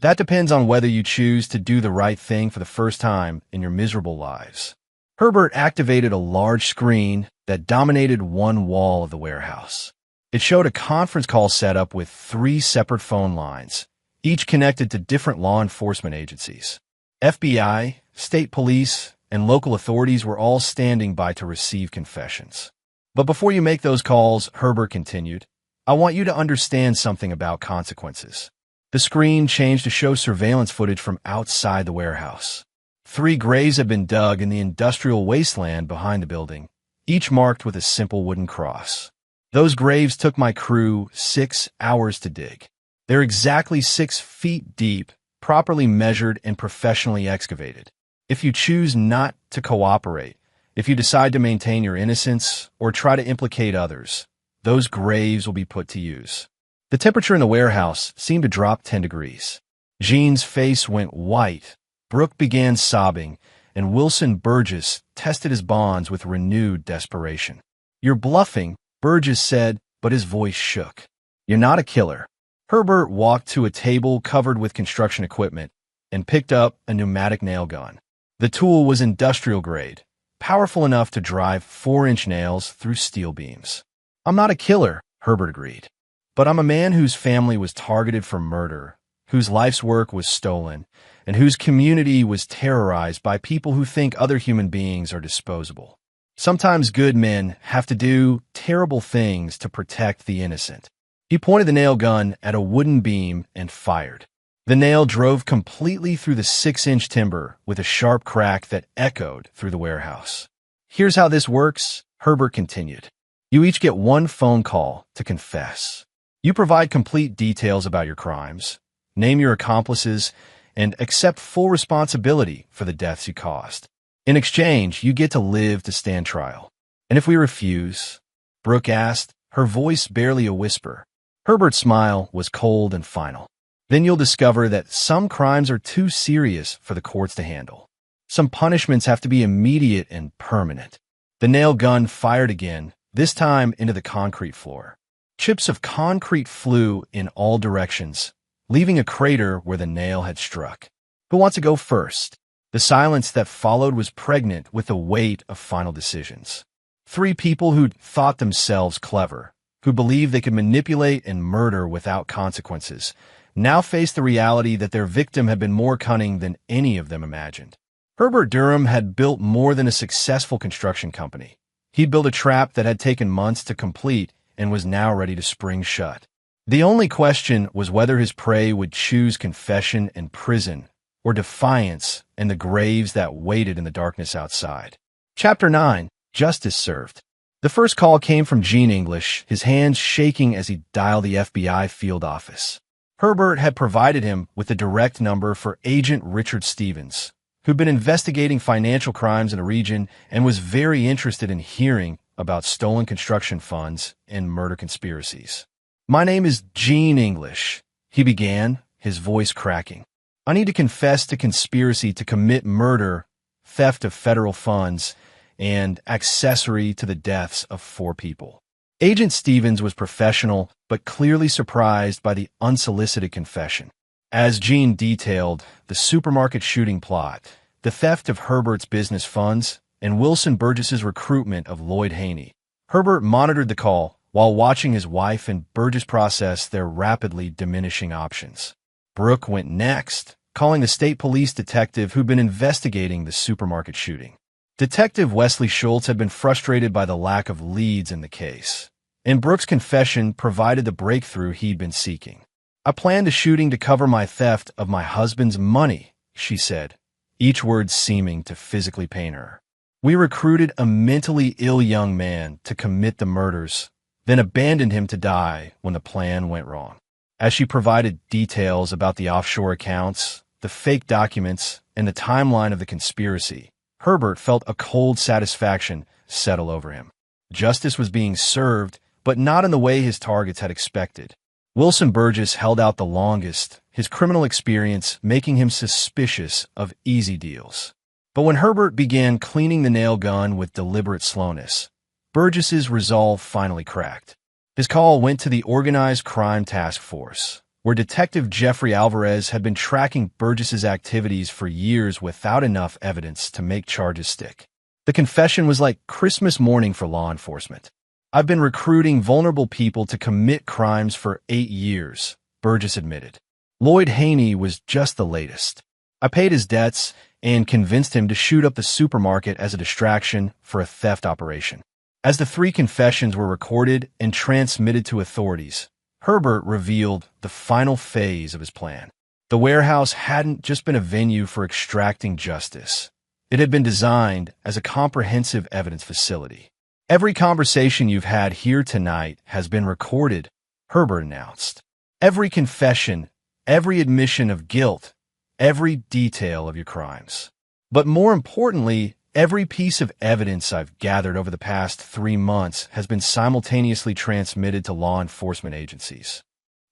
"That depends on whether you choose to do the right thing for the first time in your miserable lives." Herbert activated a large screen that dominated one wall of the warehouse. It showed a conference call setup with 3 separate phone lines, each connected to different law enforcement agencies. FBI, state police, and local authorities were all standing by to receive confessions. "But before you make those calls," Herbert continued, "I want you to understand something about consequences." The screen changed to show surveillance footage from outside the warehouse. 3 graves had been dug in the industrial wasteland behind the building, each marked with a simple wooden cross. "Those graves took my crew 6 hours to dig. They're exactly 6 feet deep, properly measured and professionally excavated. If you choose not to cooperate, if you decide to maintain your innocence or try to implicate others, those graves will be put to use." The temperature in the warehouse seemed to drop 10 degrees. Gene's face went white, Brooke began sobbing, and Wilson Burgess tested his bonds with renewed desperation. "You're bluffing," Burgess said, but his voice shook. "You're not a killer." Herbert walked to a table covered with construction equipment and picked up a pneumatic nail gun. The tool was industrial grade, powerful enough to drive 4-inch nails through steel beams. "I'm not a killer," Herbert agreed. "But I'm a man whose family was targeted for murder, whose life's work was stolen, and whose community was terrorized by people who think other human beings are disposable. Sometimes good men have to do terrible things to protect the innocent." He pointed the nail gun at a wooden beam and fired. The nail drove completely through the 6-inch timber with a sharp crack that echoed through the warehouse. Here's how this works, Herbert continued. You each get one phone call to confess. You provide complete details about your crimes, name your accomplices, and accept full responsibility for the deaths you caused. In exchange, you get to live to stand trial. And if we refuse? Brooke asked, her voice barely a whisper. Herbert's smile was cold and final. Then you'll discover that some crimes are too serious for the courts to handle. Some punishments have to be immediate and permanent. The nail gun fired again, this time into the concrete floor. Chips of concrete flew in all directions, leaving a crater where the nail had struck. Who wants to go first? The silence that followed was pregnant with the weight of final decisions. 3 people who'd thought themselves clever, who believed they could manipulate and murder without consequences, now faced the reality that their victim had been more cunning than any of them imagined. Herbert Durham had built more than a successful construction company. He'd built a trap that had taken months to complete and was now ready to spring shut. The only question was whether his prey would choose confession and prison, or defiance and the graves that waited in the darkness outside. Chapter 9. Justice Served. The first call came from Gene English, his hands shaking as he dialed the FBI field office. Herbert had provided him with the direct number for Agent Richard Stevens, who'd been investigating financial crimes in the region and was very interested in hearing about stolen construction funds and murder conspiracies. My name is Gene English, he began, his voice cracking. I need to confess to conspiracy to commit murder, theft of federal funds, and accessory to the deaths of 4 people. Agent Stevens was professional, but clearly surprised by the unsolicited confession. As Gene detailed, the supermarket shooting plot, the theft of Herbert's business funds, and Wilson Burgess's recruitment of Lloyd Haney. Herbert monitored the call while watching his wife and Burgess process their rapidly diminishing options. Brooke went next, calling the state police detective who'd been investigating the supermarket shooting. Detective Wesley Schultz had been frustrated by the lack of leads in the case, and Brooke's confession provided the breakthrough he'd been seeking. I planned the shooting to cover my theft of my husband's money, she said, each word seeming to physically pain her. We recruited a mentally ill young man to commit the murders, then abandoned him to die when the plan went wrong. As she provided details about the offshore accounts, the fake documents, and the timeline of the conspiracy, Herbert felt a cold satisfaction settle over him. Justice was being served, but not in the way his targets had expected. Wilson Burgess held out the longest, his criminal experience making him suspicious of easy deals. But when Herbert began cleaning the nail gun with deliberate slowness, Burgess's resolve finally cracked. His call went to the Organized Crime Task Force, where Detective Jeffrey Alvarez had been tracking Burgess's activities for years without enough evidence to make charges stick. The confession was like Christmas morning for law enforcement. I've been recruiting vulnerable people to commit crimes for 8 years, Burgess admitted. Lloyd Haney was just the latest. I paid his debts and convinced him to shoot up the supermarket as a distraction for a theft operation. As the 3 confessions were recorded and transmitted to authorities, Herbert revealed the final phase of his plan. The warehouse hadn't just been a venue for extracting justice. It had been designed as a comprehensive evidence facility. Every conversation you've had here tonight has been recorded, Herbert announced. Every confession, every admission of guilt, every detail of your crimes. But more importantly, every piece of evidence I've gathered over the past 3 months has been simultaneously transmitted to law enforcement agencies.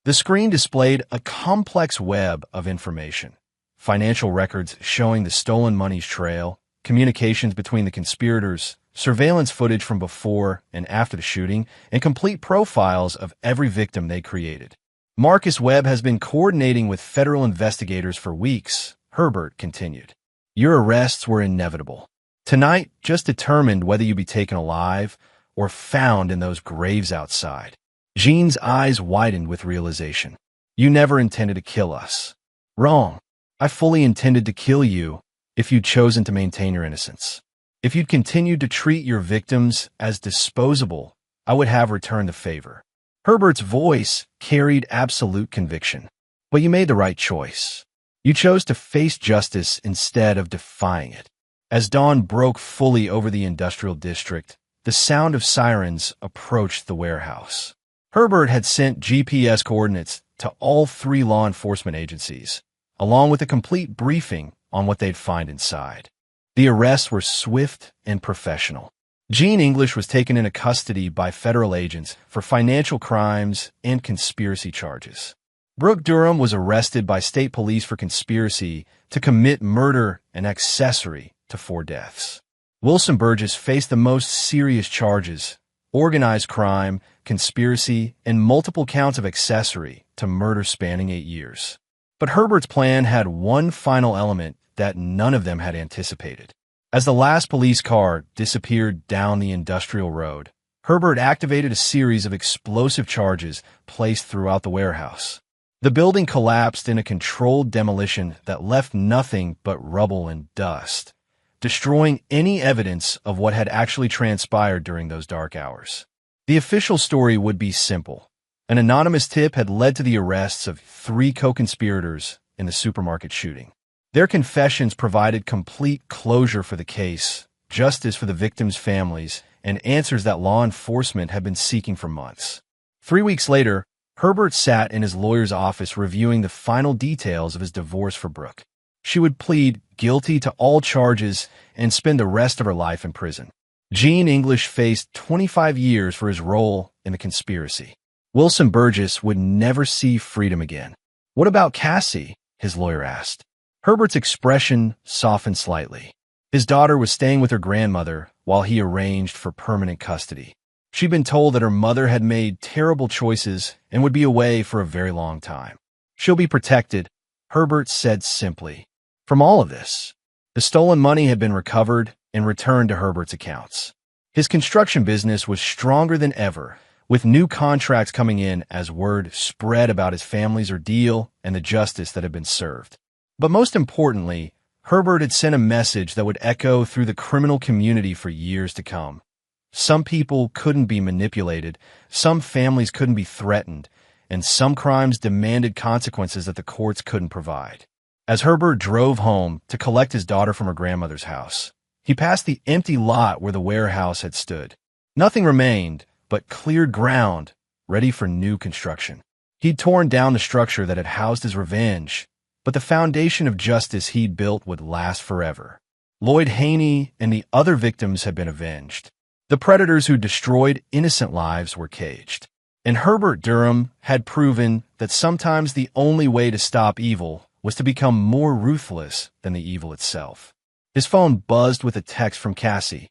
The screen displayed a complex web of information. Financial records showing the stolen money's trail, communications between the conspirators, surveillance footage from before and after the shooting, and complete profiles of every victim they created. Marcus Webb has been coordinating with federal investigators for weeks, Herbert continued. Your arrests were inevitable. Tonight just determined whether you'd be taken alive or found in those graves outside. Gene's eyes widened with realization. You never intended to kill us. Wrong. I fully intended to kill you if you'd chosen to maintain your innocence. If you'd continued to treat your victims as disposable, I would have returned the favor. Herbert's voice carried absolute conviction. But you made the right choice. You chose to face justice instead of defying it. As dawn broke fully over the industrial district, the sound of sirens approached the warehouse. Herbert had sent GPS coordinates to all 3 law enforcement agencies, along with a complete briefing on what they'd find inside. The arrests were swift and professional. Gene English was taken into custody by federal agents for financial crimes and conspiracy charges. Brooke Durham was arrested by state police for conspiracy to commit murder and accessory to 4 deaths. Wilson Burgess faced the most serious charges: organized crime, conspiracy, and multiple counts of accessory to murder spanning 8 years. But Herbert's plan had one final element that none of them had anticipated. As the last police car disappeared down the industrial road, Herbert activated a series of explosive charges placed throughout the warehouse. The building collapsed in a controlled demolition that left nothing but rubble and dust, destroying any evidence of what had actually transpired during those dark hours. The official story would be simple. An anonymous tip had led to the arrests of 3 co-conspirators in the supermarket shooting. Their confessions provided complete closure for the case, justice for the victims' families, and answers that law enforcement had been seeking for months. 3 weeks later, Herbert sat in his lawyer's office reviewing the final details of his divorce for Brooke. She would plead guilty to all charges and spend the rest of her life in prison. Gene English faced 25 years for his role in the conspiracy. Wilson Burgess would never see freedom again. What about Cassie? His lawyer asked. Herbert's expression softened slightly. His daughter was staying with her grandmother while he arranged for permanent custody. She'd been told that her mother had made terrible choices and would be away for a very long time. She'll be protected, Herbert said simply. From all of this, the stolen money had been recovered and returned to Herbert's accounts. His construction business was stronger than ever, with new contracts coming in as word spread about his family's ordeal and the justice that had been served. But most importantly, Herbert had sent a message that would echo through the criminal community for years to come. Some people couldn't be manipulated, some families couldn't be threatened, and some crimes demanded consequences that the courts couldn't provide. As Herbert drove home to collect his daughter from her grandmother's house, he passed the empty lot where the warehouse had stood. Nothing remained but cleared ground, ready for new construction. He'd torn down the structure that had housed his revenge, but the foundation of justice he'd built would last forever. Lloyd Haney and the other victims had been avenged. The predators who destroyed innocent lives were caged. And Herbert Durham had proven that sometimes the only way to stop evil was to become more ruthless than the evil itself. His phone buzzed with a text from Cassie.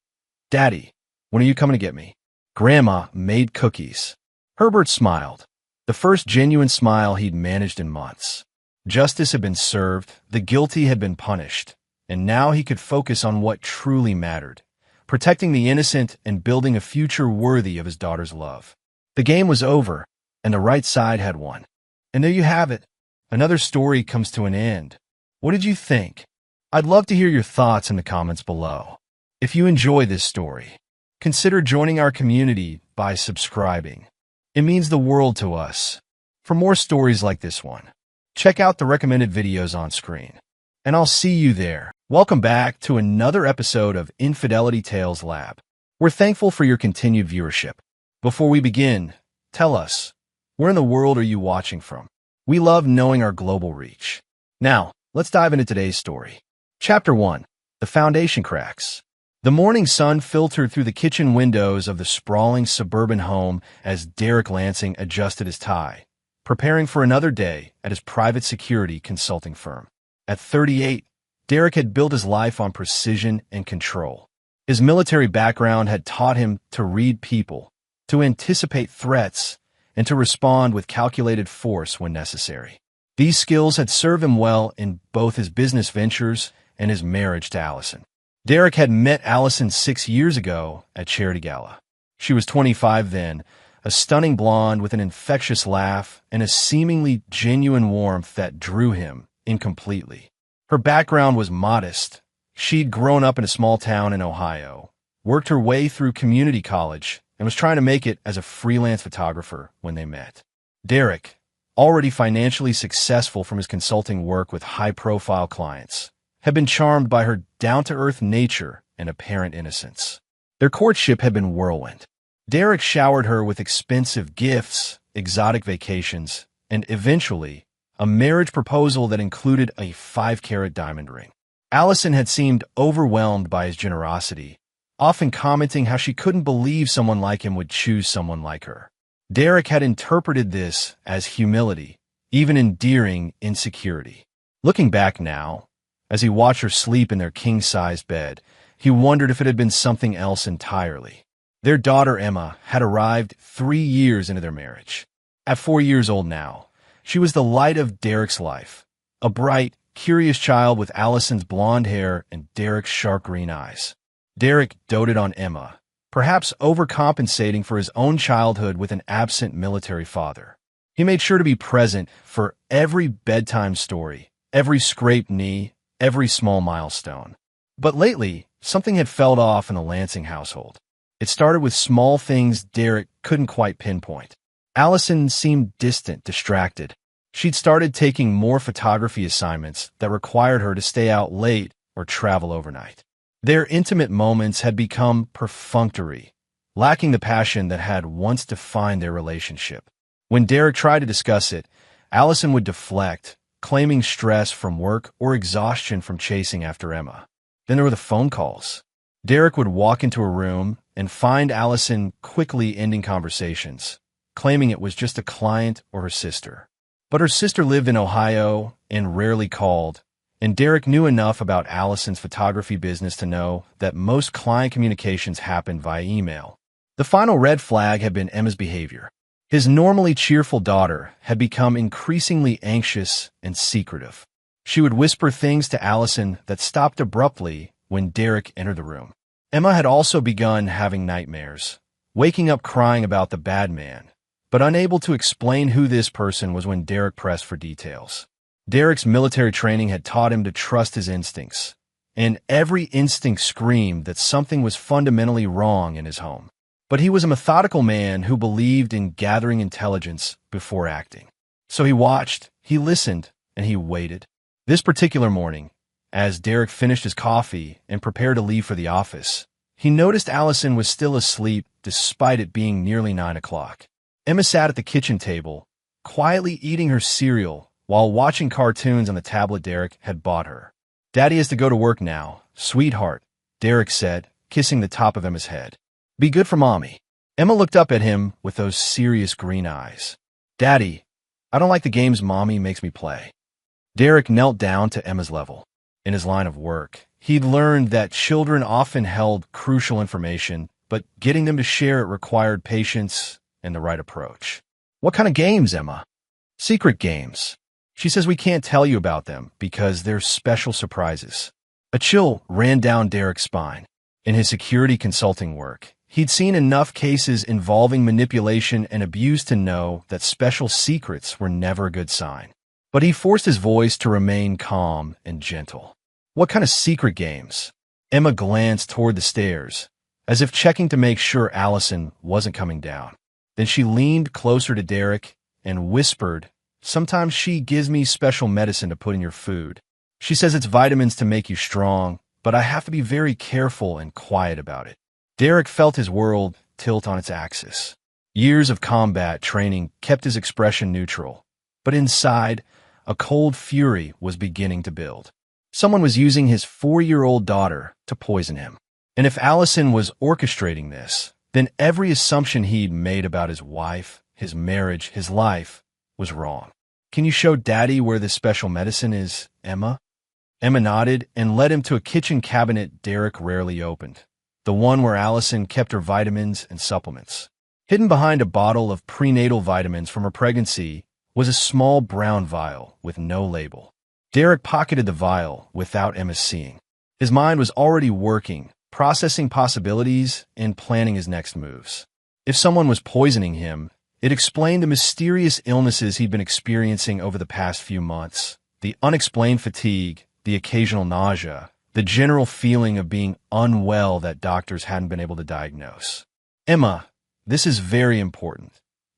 "Daddy, when are you coming to get me? Grandma made cookies." Herbert smiled, the first genuine smile he'd managed in months. Justice had been served, the guilty had been punished, and now he could focus on what truly mattered, protecting the innocent and building a future worthy of his daughter's love. The game was over, and the right side had won. And there you have it. Another story comes to an end. What did you think? I'd love to hear your thoughts in the comments below. If you enjoy this story, consider joining our community by subscribing. It means the world to us. For more stories like this one, check out the recommended videos on screen. And I'll see you there. Welcome back to another episode of Infidelity Tales Lab. We're thankful for your continued viewership. Before we begin, tell us, where in the world are you watching from? We love knowing our global reach. Now, let's dive into today's story. Chapter 1. The Foundation Cracks. The morning sun filtered through the kitchen windows of the sprawling suburban home as Derek Lansing adjusted his tie, preparing for another day at his private security consulting firm. At 38, Derek had built his life on precision and control. His military background had taught him to read people, to anticipate threats, and to respond with calculated force when necessary. These skills had served him well in both his business ventures and his marriage to Allison. Derek had met Allison 6 years ago at Charity Gala. She was 25 then, a stunning blonde with an infectious laugh and a seemingly genuine warmth that drew him in completely. Her background was modest. She'd grown up in a small town in Ohio, worked her way through community college, and was trying to make it as a freelance photographer when they met. Derek, already financially successful from his consulting work with high-profile clients, had been charmed by her down-to-earth nature and apparent innocence. Their courtship had been whirlwind. Derek showered her with expensive gifts, exotic vacations, and eventually, a marriage proposal that included a 5-carat diamond ring. Allison had seemed overwhelmed by his generosity, often commenting how she couldn't believe someone like him would choose someone like her. Derek had interpreted this as humility, even endearing insecurity. Looking back now, as he watched her sleep in their king-sized bed, he wondered if it had been something else entirely. Their daughter Emma had arrived 3 years into their marriage. At 4 years old now, she was the light of Derek's life, a bright, curious child with Allison's blonde hair and Derek's sharp green eyes. Derek doted on Emma, perhaps overcompensating for his own childhood with an absent military father. He made sure to be present for every bedtime story, every scraped knee, every small milestone. But lately, something had fell off in the Lansing household. It started with small things Derek couldn't quite pinpoint. Allison seemed distant, distracted. She'd started taking more photography assignments that required her to stay out late or travel overnight. Their intimate moments had become perfunctory, lacking the passion that had once defined their relationship. When Derek tried to discuss it, Allison would deflect, claiming stress from work or exhaustion from chasing after Emma. Then there were the phone calls. Derek would walk into a room and find Allison quickly ending conversations, claiming it was just a client or her sister. But her sister lived in Ohio and rarely called, and Derek knew enough about Allison's photography business to know that most client communications happened via email. The final red flag had been Emma's behavior. His normally cheerful daughter had become increasingly anxious and secretive. She would whisper things to Allison that stopped abruptly when Derek entered the room. Emma had also begun having nightmares, waking up crying about the bad man, but unable to explain who this person was when Derek pressed for details. Derek's military training had taught him to trust his instincts, and every instinct screamed that something was fundamentally wrong in his home. But he was a methodical man who believed in gathering intelligence before acting. So he watched, he listened, and he waited. This particular morning, as Derek finished his coffee and prepared to leave for the office, he noticed Allison was still asleep despite it being nearly 9 o'clock. Emma sat at the kitchen table, quietly eating her cereal while watching cartoons on the tablet Derek had bought her. "Daddy has to go to work now, sweetheart," Derek said, kissing the top of Emma's head. "Be good for Mommy." Emma looked up at him with those serious green eyes. "Daddy, I don't like the games Mommy makes me play." Derek knelt down to Emma's level. In his line of work, he'd learned that children often held crucial information, but getting them to share it required patience and the right approach. "What kind of games, Emma?" "Secret games. She says we can't tell you about them because they're special surprises." A chill ran down Derek's spine. In his security consulting work, he'd seen enough cases involving manipulation and abuse to know that special secrets were never a good sign. But he forced his voice to remain calm and gentle. "What kind of secret games?" Emma glanced toward the stairs, as if checking to make sure Allison wasn't coming down. Then she leaned closer to Derek and whispered, "Sometimes she gives me special medicine to put in your food. She says it's vitamins to make you strong, but I have to be very careful and quiet about it." Derek felt his world tilt on its axis. Years of combat training kept his expression neutral, but inside, a cold fury was beginning to build. Someone was using his 4-year-old daughter to poison him. And if Allison was orchestrating this, then every assumption he'd made about his wife, his marriage, his life, was wrong. "Can you show Daddy where this special medicine is, Emma?" Emma nodded and led him to a kitchen cabinet Derek rarely opened, the one where Allison kept her vitamins and supplements. Hidden behind a bottle of prenatal vitamins from her pregnancy was a small brown vial with no label. Derek pocketed the vial without Emma seeing. His mind was already working, processing possibilities and planning his next moves. If someone was poisoning him, it explained the mysterious illnesses he'd been experiencing over the past few months, the unexplained fatigue, the occasional nausea, the general feeling of being unwell that doctors hadn't been able to diagnose. "Emma, this is very important,"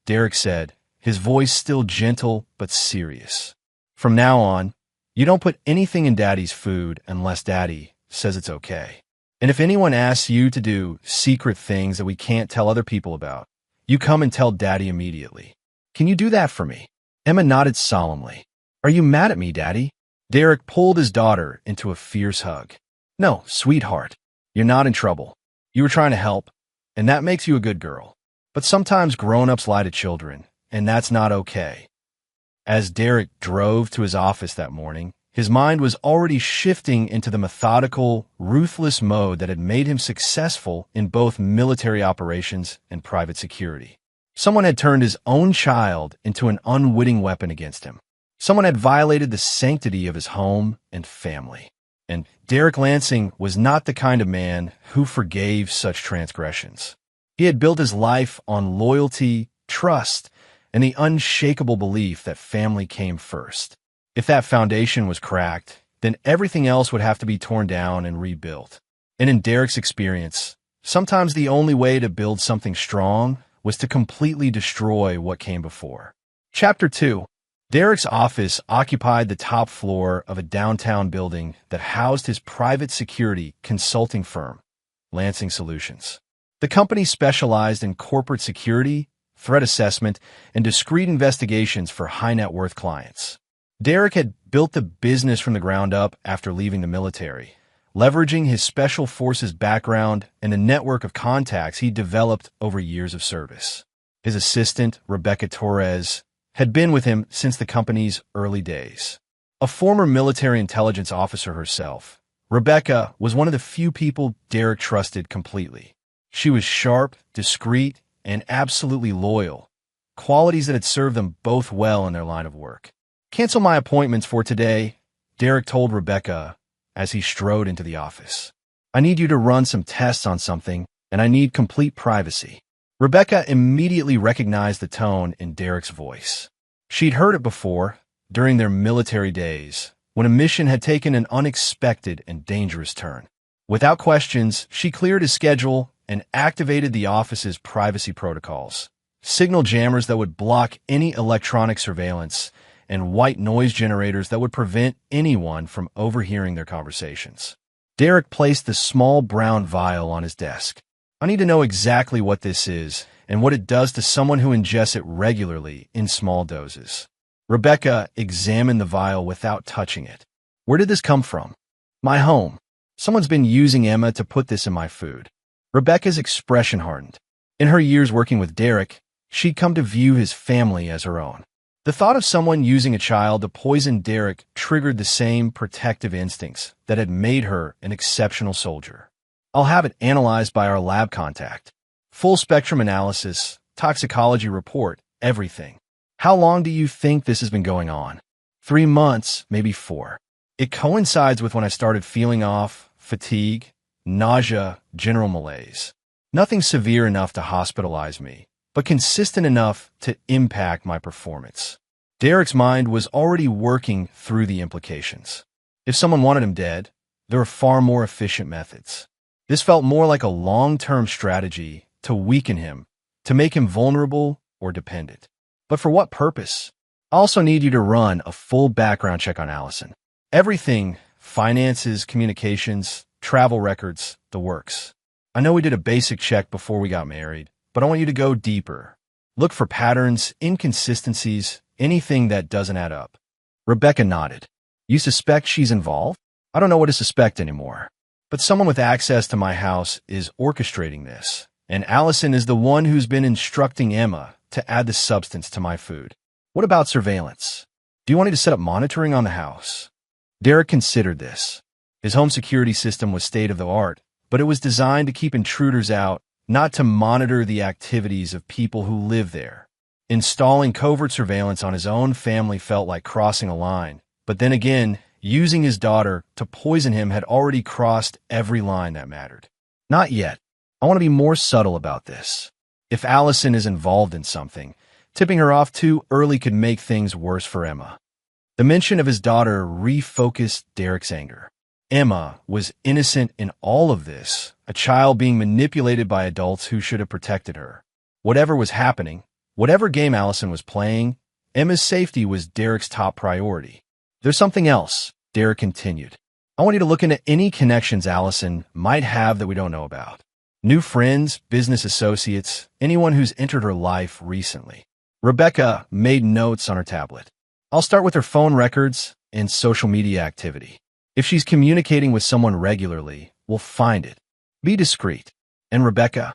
Derek said, his voice still gentle but serious. "From now on, you don't put anything in Daddy's food unless Daddy says it's okay. And if anyone asks you to do secret things that we can't tell other people about, you come and tell Daddy immediately. Can you do that for me?" Emma nodded solemnly. "Are you mad at me, Daddy?" Derek pulled his daughter into a fierce hug. "No, sweetheart. You're not in trouble. You were trying to help, and that makes you a good girl. But sometimes grown-ups lie to children, and that's not okay." As Derek drove to his office that morning, his mind was already shifting into the methodical, ruthless mode that had made him successful in both military operations and private security. Someone had turned his own child into an unwitting weapon against him. Someone had violated the sanctity of his home and family. And Derek Lansing was not the kind of man who forgave such transgressions. He had built his life on loyalty, trust, and the unshakable belief that family came first. If that foundation was cracked, then everything else would have to be torn down and rebuilt. And in Derek's experience, sometimes the only way to build something strong was to completely destroy what came before. Chapter 2. Derek's office occupied the top floor of a downtown building that housed his private security consulting firm, Lansing Solutions. The company specialized in corporate security, threat assessment, and discrete investigations for high-net-worth clients. Derek had built the business from the ground up after leaving the military, leveraging his special forces background and the network of contacts he developed over years of service. His assistant, Rebecca Torres, had been with him since the company's early days. A former military intelligence officer herself, Rebecca was one of the few people Derek trusted completely. She was sharp, discreet, and absolutely loyal, qualities that had served them both well in their line of work. "Cancel my appointments for today," Derek told Rebecca as he strode into the office. "I need you to run some tests on something, and I need complete privacy." Rebecca immediately recognized the tone in Derek's voice. She'd heard it before, during their military days, when a mission had taken an unexpected and dangerous turn. Without questions, she cleared his schedule and activated the office's privacy protocols, signal jammers that would block any electronic surveillance, and white noise generators that would prevent anyone from overhearing their conversations. Derek placed the small brown vial on his desk. "I need to know exactly what this is and what it does to someone who ingests it regularly in small doses." Rebecca examined the vial without touching it. "Where did this come from?" "My home. Someone's been using Emma to put this in my food." Rebecca's expression hardened. In her years working with Derek, she'd come to view his family as her own. The thought of someone using a child to poison Derek triggered the same protective instincts that had made her an exceptional soldier. "I'll have it analyzed by our lab contact. Full spectrum analysis, toxicology report, everything." "How long do you think this has been going on?" 3 months, maybe 4. "It coincides with when I started feeling off, fatigue, nausea, general malaise. Nothing severe enough to hospitalize me, but consistent enough to impact my performance." Derek's mind was already working through the implications. If someone wanted him dead, there were far more efficient methods. This felt more like a long-term strategy to weaken him, to make him vulnerable or dependent. But for what purpose? "I also need you to run a full background check on Allison. Everything, finances, communications, travel records, the works. I know we did a basic check before we got married, but I want you to go deeper. Look for patterns, inconsistencies, anything that doesn't add up." Rebecca nodded. "You suspect she's involved?" "I don't know what to suspect anymore. But someone with access to my house is orchestrating this, and Allison is the one who's been instructing Emma to add the substance to my food." "What about surveillance? Do you want me to set up monitoring on the house?" Derek considered this. His home security system was state-of-the-art, but it was designed to keep intruders out, not to monitor the activities of people who live there. Installing covert surveillance on his own family felt like crossing a line, but then again, using his daughter to poison him had already crossed every line that mattered. "Not yet. I want to be more subtle about this. If Allison is involved in something, tipping her off too early could make things worse for Emma." The mention of his daughter refocused Derek's anger. Emma was innocent in all of this, a child being manipulated by adults who should have protected her. Whatever was happening, Whatever game Allison was playing, Emma's safety was Derek's top priority. There's something else, Derek continued. I want you to look into any connections Allison might have that we don't know about. New friends, business associates, anyone who's entered her life recently. Rebecca made notes on her tablet. I'll start with her phone records and social media activity. If she's communicating with someone regularly, we'll find it. Be discreet. And Rebecca,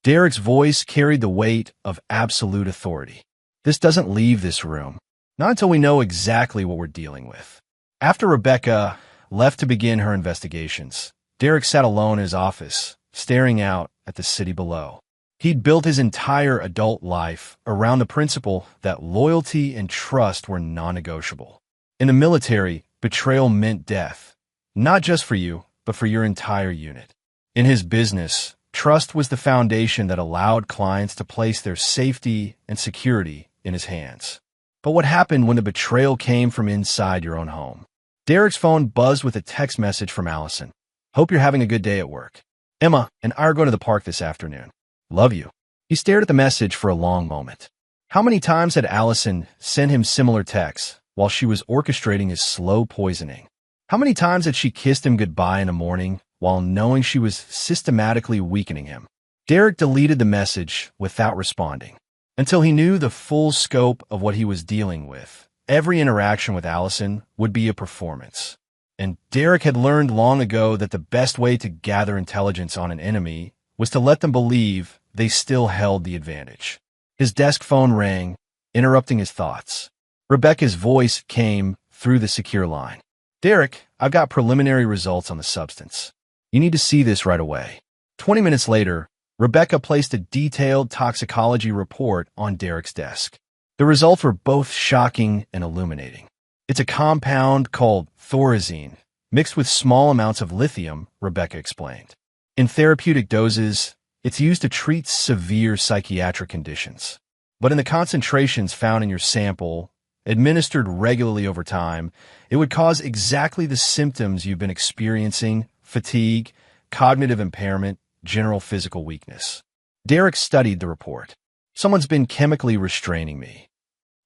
Derek's voice carried the weight of absolute authority. This doesn't leave this room. Not until we know exactly what we're dealing with. After Rebecca left to begin her investigations, Derek sat alone in his office, staring out at the city below. He'd built his entire adult life around the principle that loyalty and trust were non-negotiable. In the military, betrayal meant death, not just for you, but for your entire unit. In his business, trust was the foundation that allowed clients to place their safety and security in his hands. But what happened when the betrayal came from inside your own home? Derek's phone buzzed with a text message from Allison. Hope you're having a good day at work. Emma and I are going to the park this afternoon. Love you. He stared at the message for a long moment. How many times had Allison sent him similar texts while she was orchestrating his slow poisoning? How many times had she kissed him goodbye in the morning while knowing she was systematically weakening him? Derek deleted the message without responding. Until he knew the full scope of what he was dealing with, every interaction with Allison would be a performance. And Derek had learned long ago that the best way to gather intelligence on an enemy was to let them believe they still held the advantage. His desk phone rang, interrupting his thoughts. Rebecca's voice came through the secure line. Derek, I've got preliminary results on the substance. You need to see this right away. 20 minutes later, Rebecca placed a detailed toxicology report on Derek's desk. The results were both shocking and illuminating. It's a compound called thorazine, mixed with small amounts of lithium, Rebecca explained. In therapeutic doses, it's used to treat severe psychiatric conditions. But in the concentrations found in your sample, administered regularly over time, it would cause exactly the symptoms you've been experiencing: fatigue, cognitive impairment, general physical weakness. Derek studied the report. Someone's been chemically restraining me.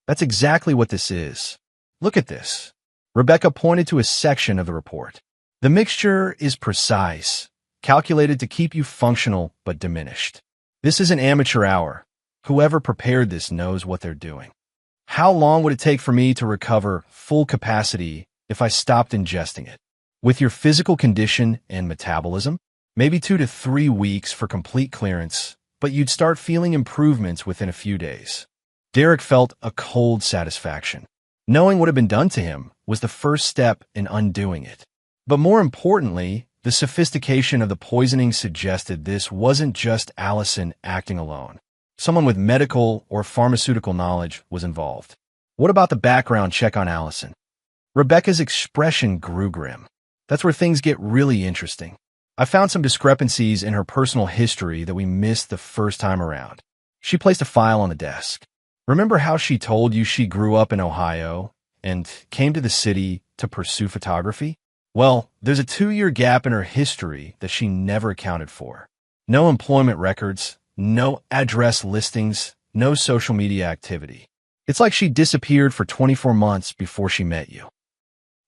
That's exactly what this is. Look at this. Rebecca pointed to a section of the report. The mixture is precise, calculated to keep you functional but diminished. This is an amateur hour. Whoever prepared this knows what they're doing. How long would it take for me to recover full capacity if I stopped ingesting it? With your physical condition and metabolism, maybe 2 to 3 weeks for complete clearance, but you'd start feeling improvements within a few days. Derek felt a cold satisfaction. Knowing what had been done to him was the first step in undoing it. But more importantly, the sophistication of the poisoning suggested this wasn't just Allison acting alone. Someone with medical or pharmaceutical knowledge was involved. What about the background check on Allison? Rebecca's expression grew grim. That's where things get really interesting. I found some discrepancies in her personal history that we missed the first time around. She placed a file on the desk. Remember how she told you she grew up in Ohio and came to the city to pursue photography? Well, there's a 2-year gap in her history that she never accounted for. No employment records, no address listings, no social media activity. It's like she disappeared for 24 months before she met you.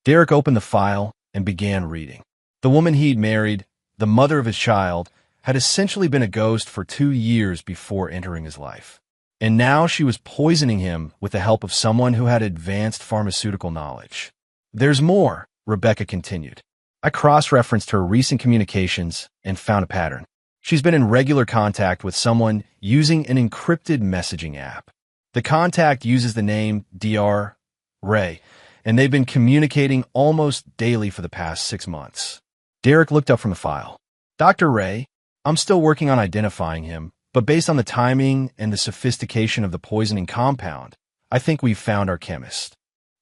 Derek opened the file and began reading. The woman he'd married, the mother of his child, had essentially been a ghost for 2 years before entering his life. And now she was poisoning him with the help of someone who had advanced pharmaceutical knowledge. There's more, Rebecca continued. I cross-referenced her recent communications and found a pattern. She's been in regular contact with someone using an encrypted messaging app. The contact uses the name Dr. Ray, and they've been communicating almost daily for the past 6 months. Derek looked up from the file. Dr. Ray, I'm still working on identifying him, but based on the timing and the sophistication of the poisoning compound, I think we've found our chemist.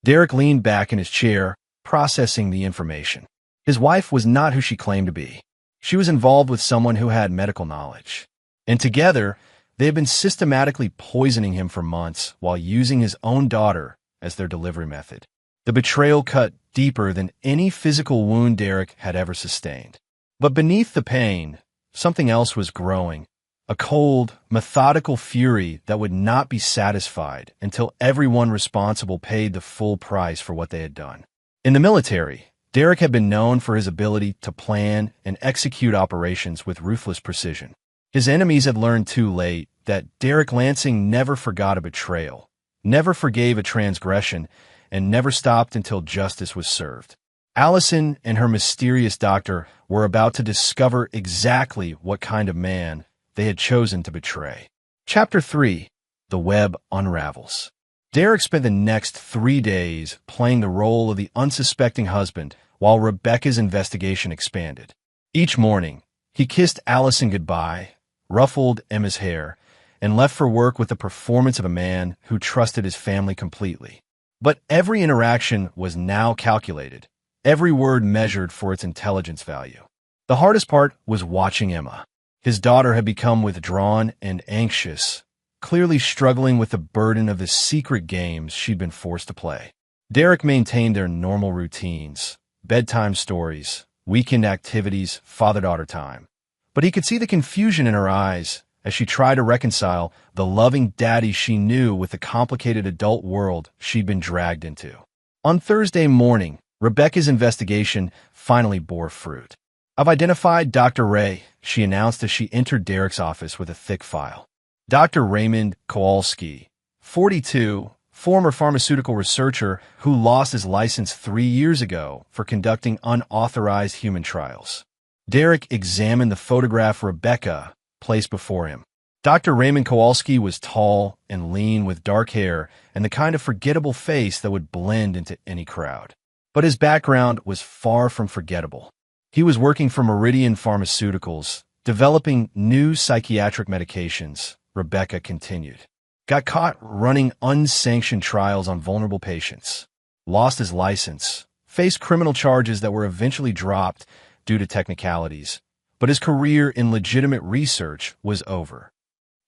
Derek leaned back in his chair, processing the information. His wife was not who she claimed to be. She was involved with someone who had medical knowledge. And together, they had been systematically poisoning him for months while using his own daughter as their delivery method. The betrayal cut deeper than any physical wound Derek had ever sustained. But beneath the pain, something else was growing, a cold, methodical fury that would not be satisfied until everyone responsible paid the full price for what they had done. In the military, Derek had been known for his ability to plan and execute operations with ruthless precision. His enemies had learned too late that Derek Lansing never forgot a betrayal, never forgave a transgression, and never stopped until justice was served. Allison and her mysterious doctor were about to discover exactly what kind of man they had chosen to betray. Chapter 3. The Web Unravels. Derek spent the next 3 days playing the role of the unsuspecting husband while Rebecca's investigation expanded. Each morning, he kissed Allison goodbye, ruffled Emma's hair, and left for work with the performance of a man who trusted his family completely. But every interaction was now calculated, every word measured for its intelligence value. The hardest part was watching Emma. His daughter had become withdrawn and anxious, clearly struggling with the burden of the secret games she'd been forced to play. Derek maintained their normal routines, bedtime stories, weekend activities, father-daughter time. But he could see the confusion in her eyes as she tried to reconcile the loving daddy she knew with the complicated adult world she'd been dragged into. On Thursday morning, Rebecca's investigation finally bore fruit. "I've identified Dr. Ray," she announced as she entered Derek's office with a thick file. Dr. Raymond Kowalski, 42, former pharmaceutical researcher who lost his license 3 years ago for conducting unauthorized human trials. Derek examined the photograph Rebecca placed before him. Dr. Raymond Kowalski was tall and lean with dark hair and the kind of forgettable face that would blend into any crowd. But his background was far from forgettable. He was working for Meridian Pharmaceuticals, developing new psychiatric medications, Rebecca continued. Got caught running unsanctioned trials on vulnerable patients. Lost his license. Faced criminal charges that were eventually dropped due to technicalities. But his career in legitimate research was over.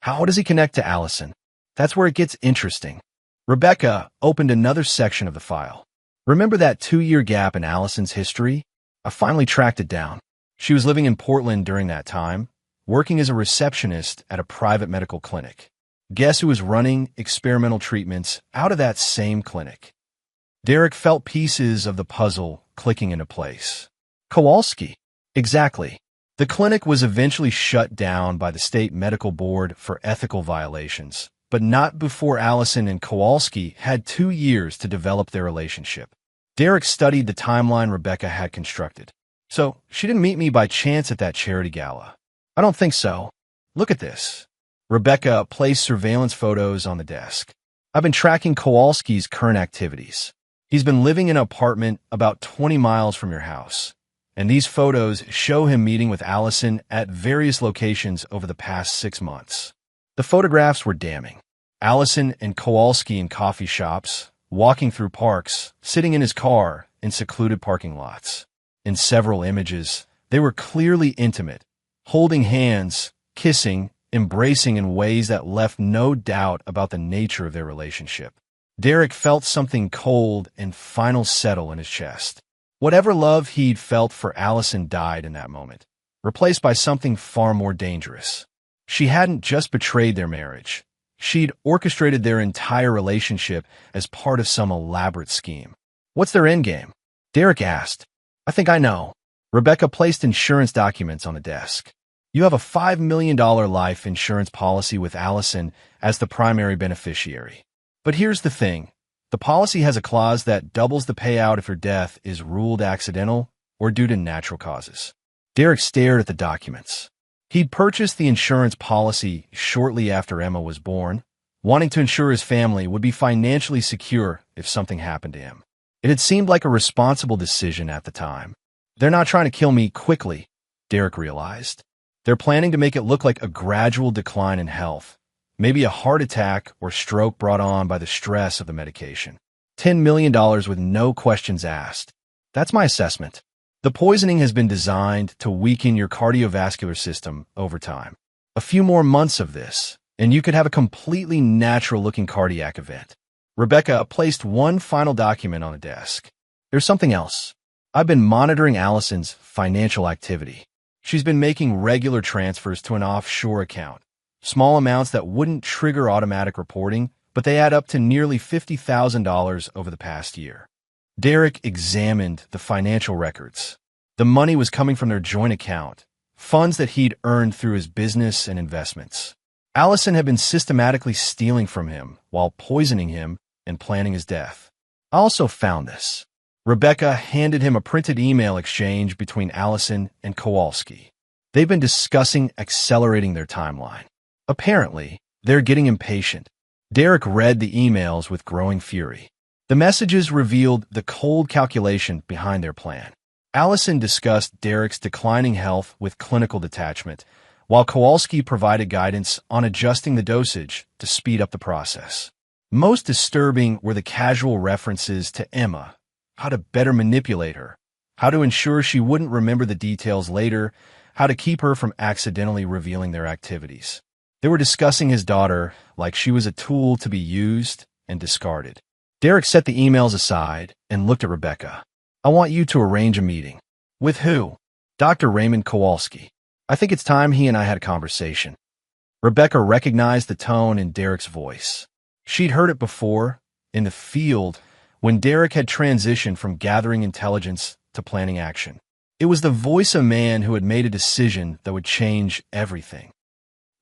How does he connect to Allison? That's where it gets interesting. Rebecca opened another section of the file. Remember that 2-year gap in Allison's history? I finally tracked it down. She was living in Portland during that time, working as a receptionist at a private medical clinic. Guess who was running experimental treatments out of that same clinic? Derek felt pieces of the puzzle clicking into place. Kowalski. Exactly. The clinic was eventually shut down by the state medical board for ethical violations, but not before Allison and Kowalski had 2 years to develop their relationship. Derek studied the timeline Rebecca had constructed. So, she didn't meet me by chance at that charity gala. I don't think so. Look at this. Rebecca placed surveillance photos on the desk. I've been tracking Kowalski's current activities. He's been living in an apartment about 20 miles from your house. And these photos show him meeting with Allison at various locations over the past 6 months. The photographs were damning. Allison and Kowalski in coffee shops, walking through parks, sitting in his car in secluded parking lots. In several images, they were clearly intimate, holding hands, kissing, embracing in ways that left no doubt about the nature of their relationship. Derek felt something cold and final settle in his chest. Whatever love he'd felt for Allison died in that moment, replaced by something far more dangerous. She hadn't just betrayed their marriage. She'd orchestrated their entire relationship as part of some elaborate scheme. What's their endgame? Derek asked. I think I know. Rebecca placed insurance documents on the desk. You have a $5 million life insurance policy with Allison as the primary beneficiary. But here's the thing. The policy has a clause that doubles the payout if your death is ruled accidental or due to natural causes. Derek stared at the documents. He'd purchased the insurance policy shortly after Emma was born, wanting to ensure his family would be financially secure if something happened to him. It had seemed like a responsible decision at the time. They're not trying to kill me quickly, Derek realized. They're planning to make it look like a gradual decline in health, maybe a heart attack or stroke brought on by the stress of the medication. $10 million with no questions asked. That's my assessment. The poisoning has been designed to weaken your cardiovascular system over time. A few more months of this, and you could have a completely natural-looking cardiac event. Rebecca placed one final document on the desk. There's something else. I've been monitoring Allison's financial activity. She's been making regular transfers to an offshore account, Small amounts that wouldn't trigger automatic reporting, but they add up to nearly $50,000 over the past year. Derek examined the financial records. The money was coming from their joint account, funds that he'd earned through his business and investments. Allison had been systematically stealing from him while poisoning him and planning his death. I also found this. Rebecca handed him a printed email exchange between Allison and Kowalski. They've been discussing accelerating their timeline. Apparently, they're getting impatient. Derek read the emails with growing fury. The messages revealed the cold calculation behind their plan. Allison discussed Derek's declining health with clinical detachment, while Kowalski provided guidance on adjusting the dosage to speed up the process. Most disturbing were the casual references to Emma, how to better manipulate her, how to ensure she wouldn't remember the details later, how to keep her from accidentally revealing their activities. They were discussing his daughter like she was a tool to be used and discarded. Derek set the emails aside and looked at Rebecca. I want you to arrange a meeting. With who? Dr. Raymond Kowalski. I think it's time he and I had a conversation. Rebecca recognized the tone in Derek's voice. She'd heard it before, in the field, when Derek had transitioned from gathering intelligence to planning action. It was the voice of a man who had made a decision that would change everything.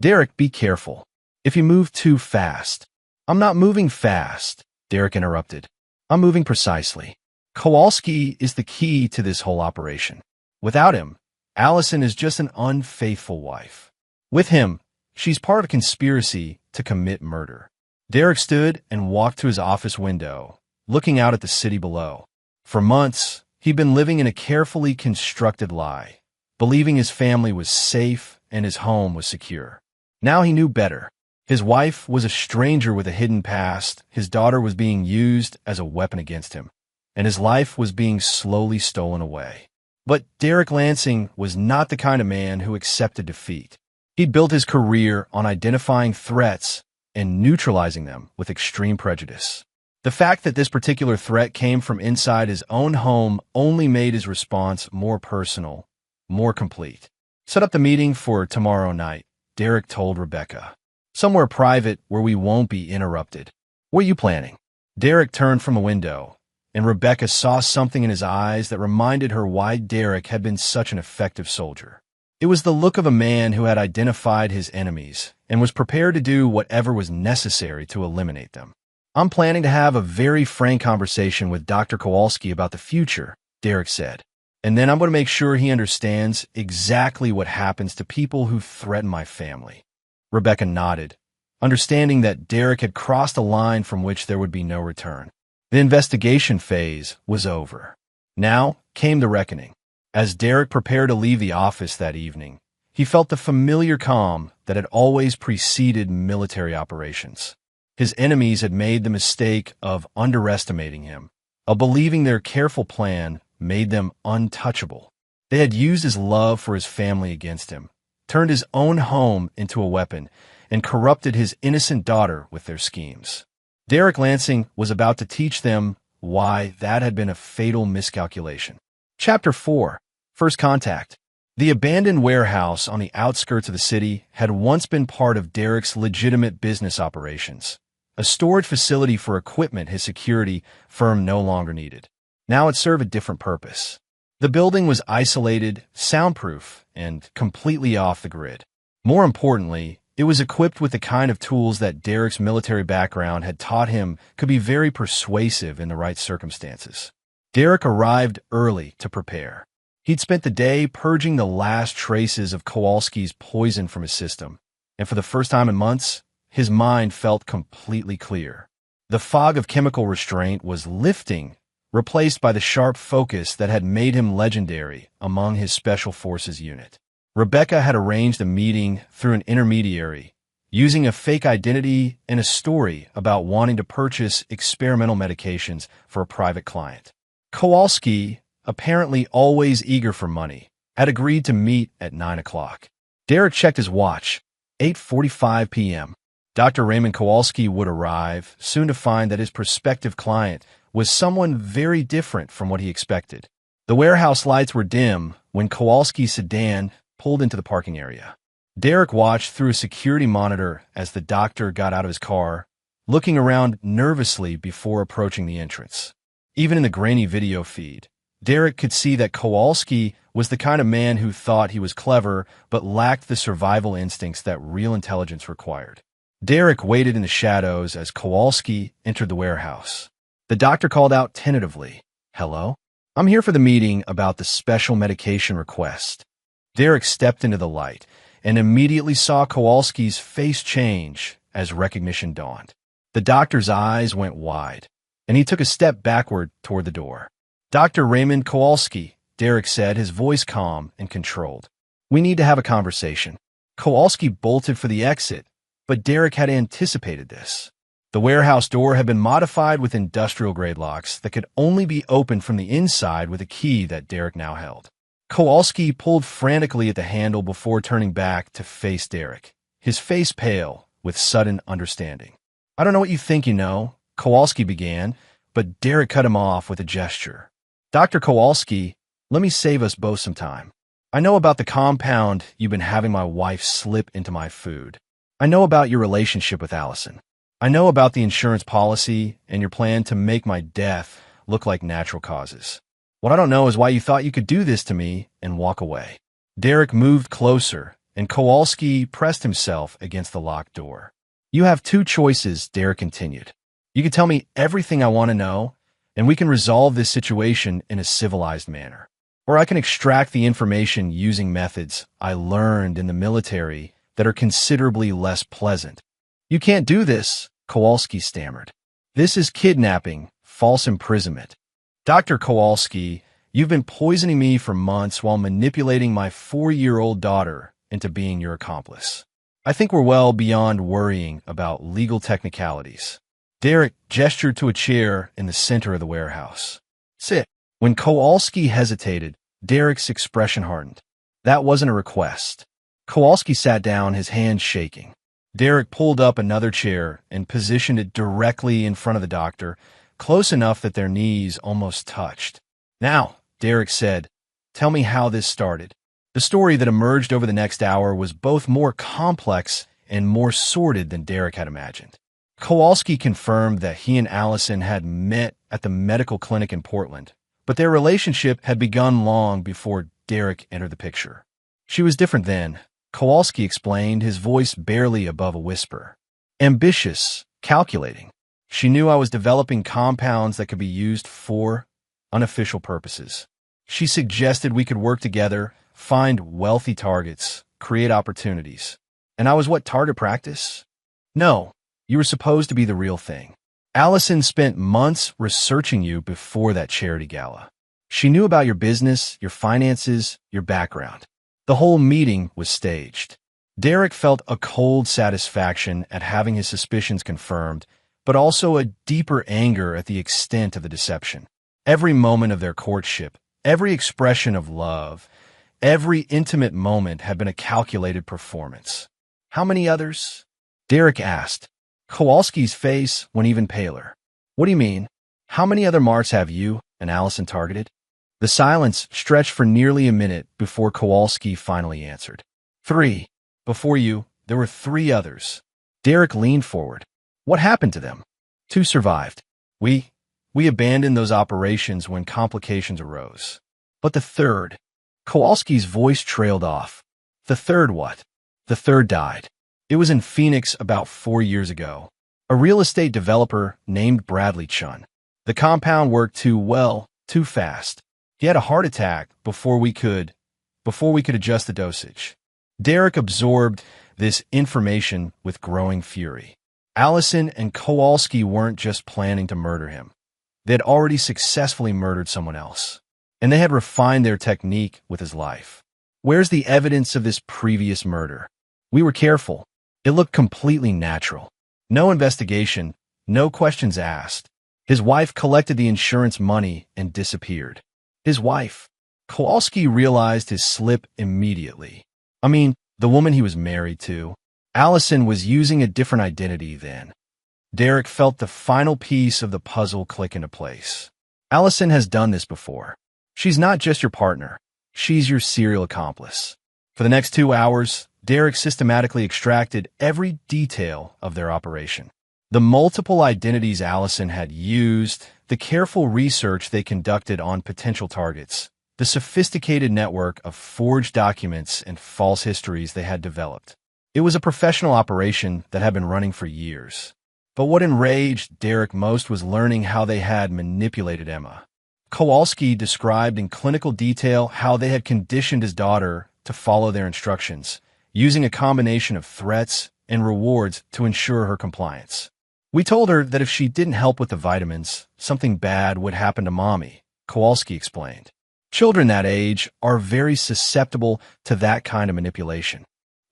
Derek, be careful. If you move too fast. I'm not moving fast, Derek interrupted. I'm moving precisely. Kowalski is the key to this whole operation. Without him, Allison is just an unfaithful wife. With him, she's part of a conspiracy to commit murder. Derek stood and walked to his office window, looking out at the city below. For months, he'd been living in a carefully constructed lie, believing his family was safe and his home was secure. Now he knew better. His wife was a stranger with a hidden past, his daughter was being used as a weapon against him, and his life was being slowly stolen away. But Derek Lansing was not the kind of man who accepted defeat. He'd built his career on identifying threats and neutralizing them with extreme prejudice. The fact that this particular threat came from inside his own home only made his response more personal, more complete. Set up the meeting for tomorrow night, Derek told Rebecca. Somewhere private where we won't be interrupted. What are you planning? Derek turned from a window, and Rebecca saw something in his eyes that reminded her why Derek had been such an effective soldier. It was the look of a man who had identified his enemies and was prepared to do whatever was necessary to eliminate them. I'm planning to have a very frank conversation with Dr. Kowalski about the future, Derek said. And then I'm going to make sure he understands exactly what happens to people who threaten my family. Rebecca nodded, understanding that Derek had crossed a line from which there would be no return. The investigation phase was over. Now came the reckoning. As Derek prepared to leave the office that evening, he felt the familiar calm that had always preceded military operations. His enemies had made the mistake of underestimating him, of believing their careful plan made them untouchable. They had used his love for his family against him, turned his own home into a weapon, and corrupted his innocent daughter with their schemes. Derek Lansing was about to teach them why that had been a fatal miscalculation. Chapter 4. First Contact. The abandoned warehouse on the outskirts of the city had once been part of Derek's legitimate business operations, a storage facility for equipment his security firm no longer needed. Now it served a different purpose. The building was isolated, soundproof, and completely off the grid. More importantly, it was equipped with the kind of tools that Derek's military background had taught him could be very persuasive in the right circumstances. Derek arrived early to prepare. He'd spent the day purging the last traces of Kowalski's poison from his system, and for the first time in months, his mind felt completely clear. The fog of chemical restraint was lifting, replaced by the sharp focus that had made him legendary among his Special Forces unit. Rebecca had arranged a meeting through an intermediary, using a fake identity and a story about wanting to purchase experimental medications for a private client. Kowalski, apparently always eager for money, had agreed to meet at 9 o'clock. Derek checked his watch. 8:45 p.m. Dr. Raymond Kowalski would arrive, soon to find that his prospective client was someone very different from what he expected. The warehouse lights were dim when Kowalski's sedan pulled into the parking area. Derek watched through a security monitor as the doctor got out of his car, looking around nervously before approaching the entrance. Even in the grainy video feed, Derek could see that Kowalski was the kind of man who thought he was clever but lacked the survival instincts that real intelligence required. Derek waited in the shadows as Kowalski entered the warehouse. The doctor called out tentatively, "Hello? I'm here for the meeting about the special medication request." Derek stepped into the light and immediately saw Kowalski's face change as recognition dawned. The doctor's eyes went wide, and he took a step backward toward the door. "Dr. Raymond Kowalski," Derek said, his voice calm and controlled. "We need to have a conversation." Kowalski bolted for the exit, but Derek had anticipated this. The warehouse door had been modified with industrial-grade locks that could only be opened from the inside with a key that Derek now held. Kowalski pulled frantically at the handle before turning back to face Derek, his face pale with sudden understanding. "I don't know what you think you know," Kowalski began, but Derek cut him off with a gesture. "Dr. Kowalski, let me save us both some time. I know about the compound you've been having my wife slip into my food. I know about your relationship with Allison. I know about the insurance policy and your plan to make my death look like natural causes. What I don't know is why you thought you could do this to me and walk away." Derek moved closer, and Kowalski pressed himself against the locked door. "You have two choices," Derek continued. "You can tell me everything I want to know, and we can resolve this situation in a civilized manner. Or I can extract the information using methods I learned in the military that are considerably less pleasant." "You can't do this," Kowalski stammered. "This is kidnapping, false imprisonment. Dr. Kowalski, you've been poisoning me for months while manipulating my 4-year-old daughter into being your accomplice. I think we're well beyond worrying about legal technicalities." Derek gestured to a chair in the center of the warehouse. "Sit." When Kowalski hesitated, Derek's expression hardened. That wasn't a request. Kowalski sat down, his hands shaking. Derek pulled up another chair and positioned it directly in front of the doctor, close enough that their knees almost touched. "Now," Derek said, "tell me how this started." The story that emerged over the next hour was both more complex and more sordid than Derek had imagined. Kowalski confirmed that he and Allison had met at the medical clinic in Portland, but their relationship had begun long before Derek entered the picture. "She was different then," Kowalski explained, his voice barely above a whisper. "Ambitious, calculating. She knew I was developing compounds that could be used for unofficial purposes. She suggested we could work together, find wealthy targets, create opportunities. And I was what, target practice? No, you were supposed to be the real thing. Allison spent months researching you before that charity gala. She knew about your business, your finances, your background. The whole meeting was staged." Derek felt a cold satisfaction at having his suspicions confirmed, but also a deeper anger at the extent of the deception. Every moment of their courtship, every expression of love, every intimate moment had been a calculated performance. "How many others?" Derek asked. Kowalski's face went even paler. "What do you mean? How many other marks have you and Allison targeted?" The silence stretched for nearly a minute before Kowalski finally answered. "3. Before you, there were 3 others." Derek leaned forward. "What happened to them?" "2 survived. We abandoned those operations when complications arose." "But the 3rd?" Kowalski's voice trailed off. "The 3rd what?" "The 3rd died. It was in Phoenix about 4 years ago. A real estate developer named Bradley Chun. The compound worked too fast. He had a heart attack before we could adjust the dosage." Derek absorbed this information with growing fury. Allison and Kowalski weren't just planning to murder him. They had already successfully murdered someone else, and they had refined their technique with his life. "Where's the evidence of this previous murder?" "We were careful. It looked completely natural. No investigation, no questions asked. His wife collected the insurance money and disappeared." "His wife?" Kowalski realized his slip immediately. I mean, the woman he was married to. Allison was using a different identity then. Derek felt the final piece of the puzzle click into place. Allison has done this before. She's not just your partner. She's your serial accomplice. For the next 2 hours, Derek systematically extracted every detail of their operation. The multiple identities Allison had used, the careful research they conducted on potential targets, the sophisticated network of forged documents and false histories they had developed. It was a professional operation that had been running for years. But what enraged Derek most was learning how they had manipulated Emma. Kowalski described in clinical detail how they had conditioned his daughter to follow their instructions, using a combination of threats and rewards to ensure her compliance. "We told her that if she didn't help with the vitamins, something bad would happen to Mommy," Kowalski explained. Children that age are very susceptible to that kind of manipulation.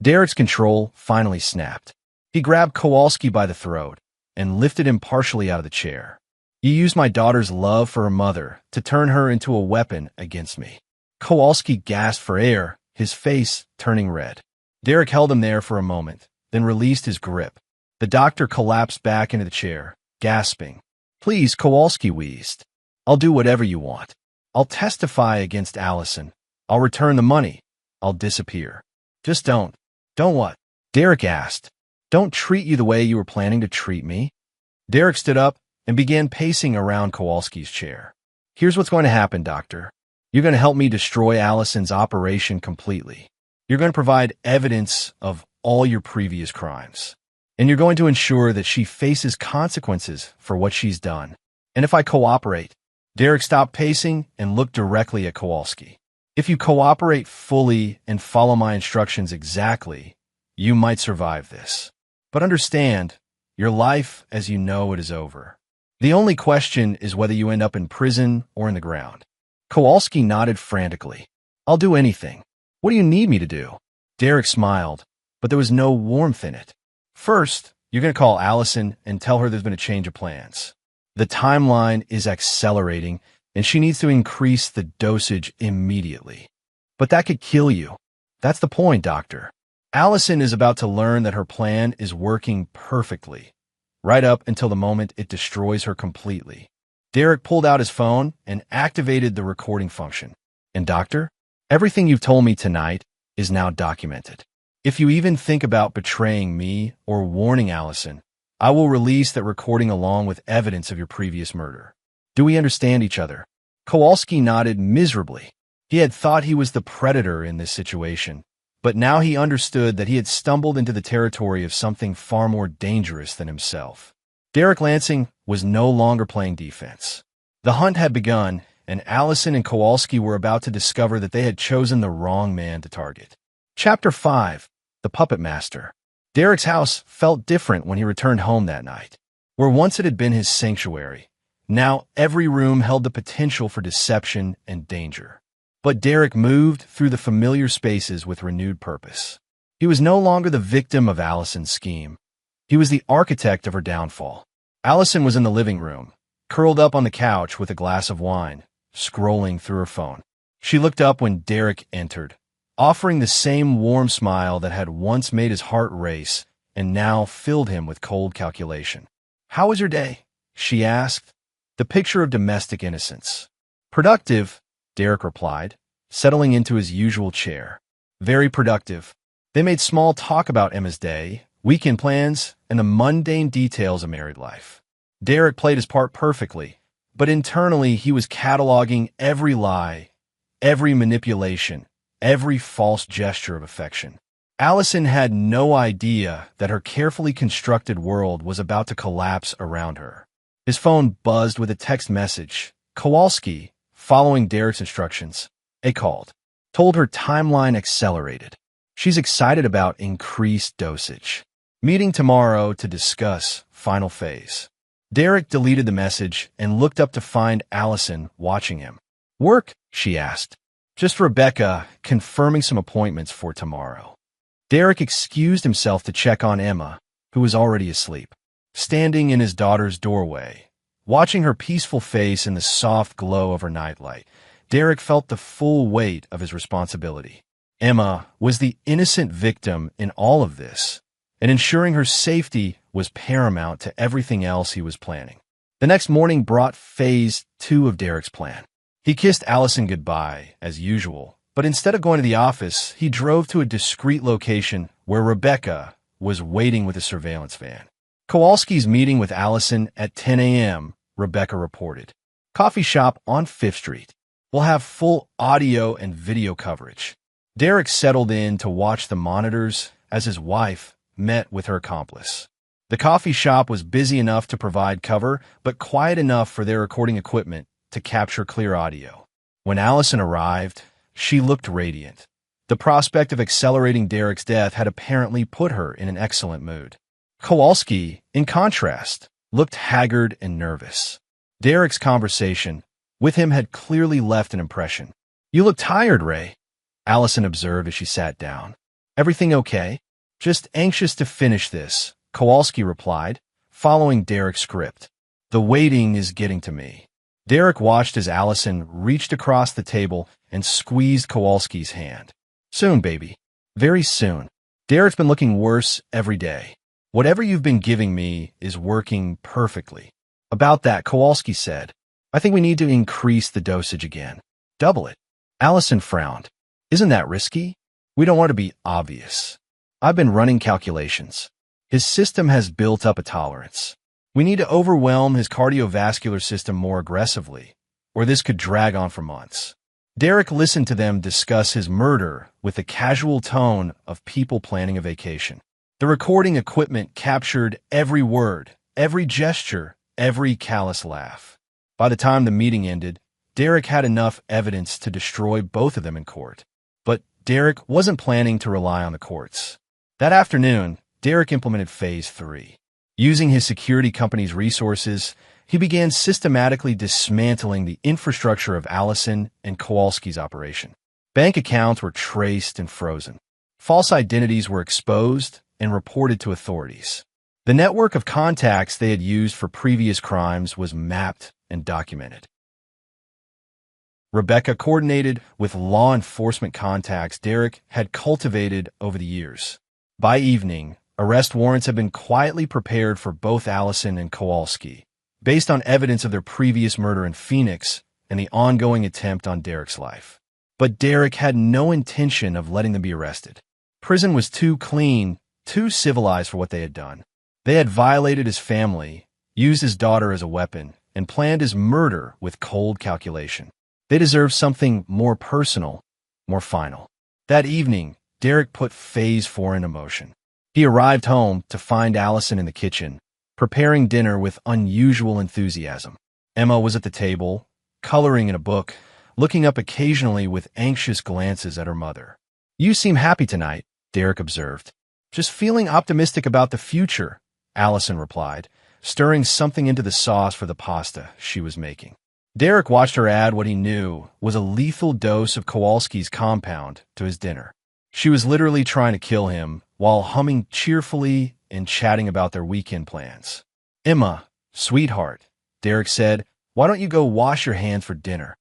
Derek's control finally snapped. He grabbed Kowalski by the throat and lifted him partially out of the chair. "You used my daughter's love for her mother to turn her into a weapon against me." Kowalski gasped for air, his face turning red. Derek held him there for a moment, then released his grip. The doctor collapsed back into the chair, gasping. "Please," Kowalski wheezed. "I'll do whatever you want. I'll testify against Allison. I'll return the money. I'll disappear. Just don't." "Don't what?" Derek asked. "Don't treat you the way you were planning to treat me." Derek stood up and began pacing around Kowalski's chair. "Here's what's going to happen, doctor. You're going to help me destroy Allison's operation completely. You're going to provide evidence of all your previous crimes. And you're going to ensure that she faces consequences for what she's done. And if I cooperate..." Derek stopped pacing and looked directly at Kowalski. "If you cooperate fully and follow my instructions exactly, you might survive this. But understand, your life as you know it is over. The only question is whether you end up in prison or in the ground." Kowalski nodded frantically. "I'll do anything. What do you need me to do?" Derek smiled, but there was no warmth in it. "First, you're going to call Allison and tell her there's been a change of plans. The timeline is accelerating, and she needs to increase the dosage immediately. But that could kill you. That's the point, doctor. Allison is about to learn that her plan is working perfectly, right up until the moment it destroys her completely." Derek pulled out his phone and activated the recording function. "And doctor, everything you've told me tonight is now documented. If you even think about betraying me or warning Allison, I will release that recording along with evidence of your previous murder. Do we understand each other?" Kowalski nodded miserably. He had thought he was the predator in this situation, but now he understood that he had stumbled into the territory of something far more dangerous than himself. Derek Lansing was no longer playing defense. The hunt had begun, and Allison and Kowalski were about to discover that they had chosen the wrong man to target. Chapter 5. The Puppet Master. Derek's house felt different when he returned home that night. Where once it had been his sanctuary, now every room held the potential for deception and danger. But Derek moved through the familiar spaces with renewed purpose. He was no longer the victim of Allison's scheme. He was the architect of her downfall. Allison was in the living room, curled up on the couch with a glass of wine, scrolling through her phone. She looked up when Derek entered, offering the same warm smile that had once made his heart race and now filled him with cold calculation. "How was your day?" she asked, the picture of domestic innocence. "Productive," Derek replied, settling into his usual chair. "Very productive." They made small talk about Emma's day, weekend plans, and the mundane details of married life. Derek played his part perfectly, but internally he was cataloging every lie, every manipulation, every false gesture of affection. Allison had no idea that her carefully constructed world was about to collapse around her. His phone buzzed with a text message. Kowalski, following Derek's instructions, called, told her timeline accelerated. She's excited about increased dosage. Meeting tomorrow to discuss final phase. Derek deleted the message and looked up to find Allison watching him. "Work?" she asked. "Just Rebecca, confirming some appointments for tomorrow." Derek excused himself to check on Emma, who was already asleep. Standing in his daughter's doorway, watching her peaceful face in the soft glow of her nightlight, Derek felt the full weight of his responsibility. Emma was the innocent victim in all of this, and ensuring her safety was paramount to everything else he was planning. The next morning brought phase 2 of Derek's plan. He kissed Allison goodbye, as usual, but But instead of going to the office, he drove to a discreet location where Rebecca was waiting with a surveillance van. Kowalski's meeting with Allison at 10 a.m., Rebecca reported. Coffee shop on 5th Street. We'll have full audio and video coverage. Derek settled in to watch the monitors as his wife met with her accomplice. The coffee shop was busy enough to provide cover, but quiet enough for their recording equipment to capture clear audio. When Allison arrived, she looked radiant. The prospect of accelerating Derek's death had apparently put her in an excellent mood. Kowalski, in contrast, looked haggard and nervous. Derek's conversation with him had clearly left an impression. "You look tired, Ray," Allison observed as she sat down. "Everything okay?" "Just anxious to finish this," Kowalski replied, following Derek's script. "The waiting is getting to me." Derek watched as Allison reached across the table and squeezed Kowalski's hand. "Soon, baby. Very soon. Derek's been looking worse every day. Whatever you've been giving me is working perfectly." About that, Kowalski said, "I think we need to increase the dosage again. Double it." Allison frowned. "Isn't that risky? We don't want to be obvious. I've been running calculations. His system has built up a tolerance. We need to overwhelm his cardiovascular system more aggressively, or this could drag on for months." Derek listened to them discuss his murder with the casual tone of people planning a vacation. The recording equipment captured every word, every gesture, every callous laugh. By the time the meeting ended, Derek had enough evidence to destroy both of them in court. But Derek wasn't planning to rely on the courts. That afternoon, Derek implemented Phase 3. Using his security company's resources, he began systematically dismantling the infrastructure of Allison and Kowalski's operation. Bank accounts were traced and frozen. False identities were exposed and reported to authorities. The network of contacts they had used for previous crimes was mapped and documented. Rebecca coordinated with law enforcement contacts Derek had cultivated over the years. By evening, arrest warrants had been quietly prepared for both Allison and Kowalski, based on evidence of their previous murder in Phoenix and the ongoing attempt on Derek's life. But Derek had no intention of letting them be arrested. Prison was too clean, too civilized for what they had done. They had violated his family, used his daughter as a weapon, and planned his murder with cold calculation. They deserved something more personal, more final. That evening, Derek put Phase 4 into motion. He arrived home to find Allison in the kitchen, preparing dinner with unusual enthusiasm. Emma was at the table, coloring in a book, looking up occasionally with anxious glances at her mother. "You seem happy tonight," Derek observed. "Just feeling optimistic about the future," Allison replied, stirring something into the sauce for the pasta she was making. Derek watched her add what he knew was a lethal dose of Kowalski's compound to his dinner. She was literally trying to kill him while humming cheerfully and chatting about their weekend plans. "Emma, sweetheart," Derek said, "why don't you go wash your hands for dinner?"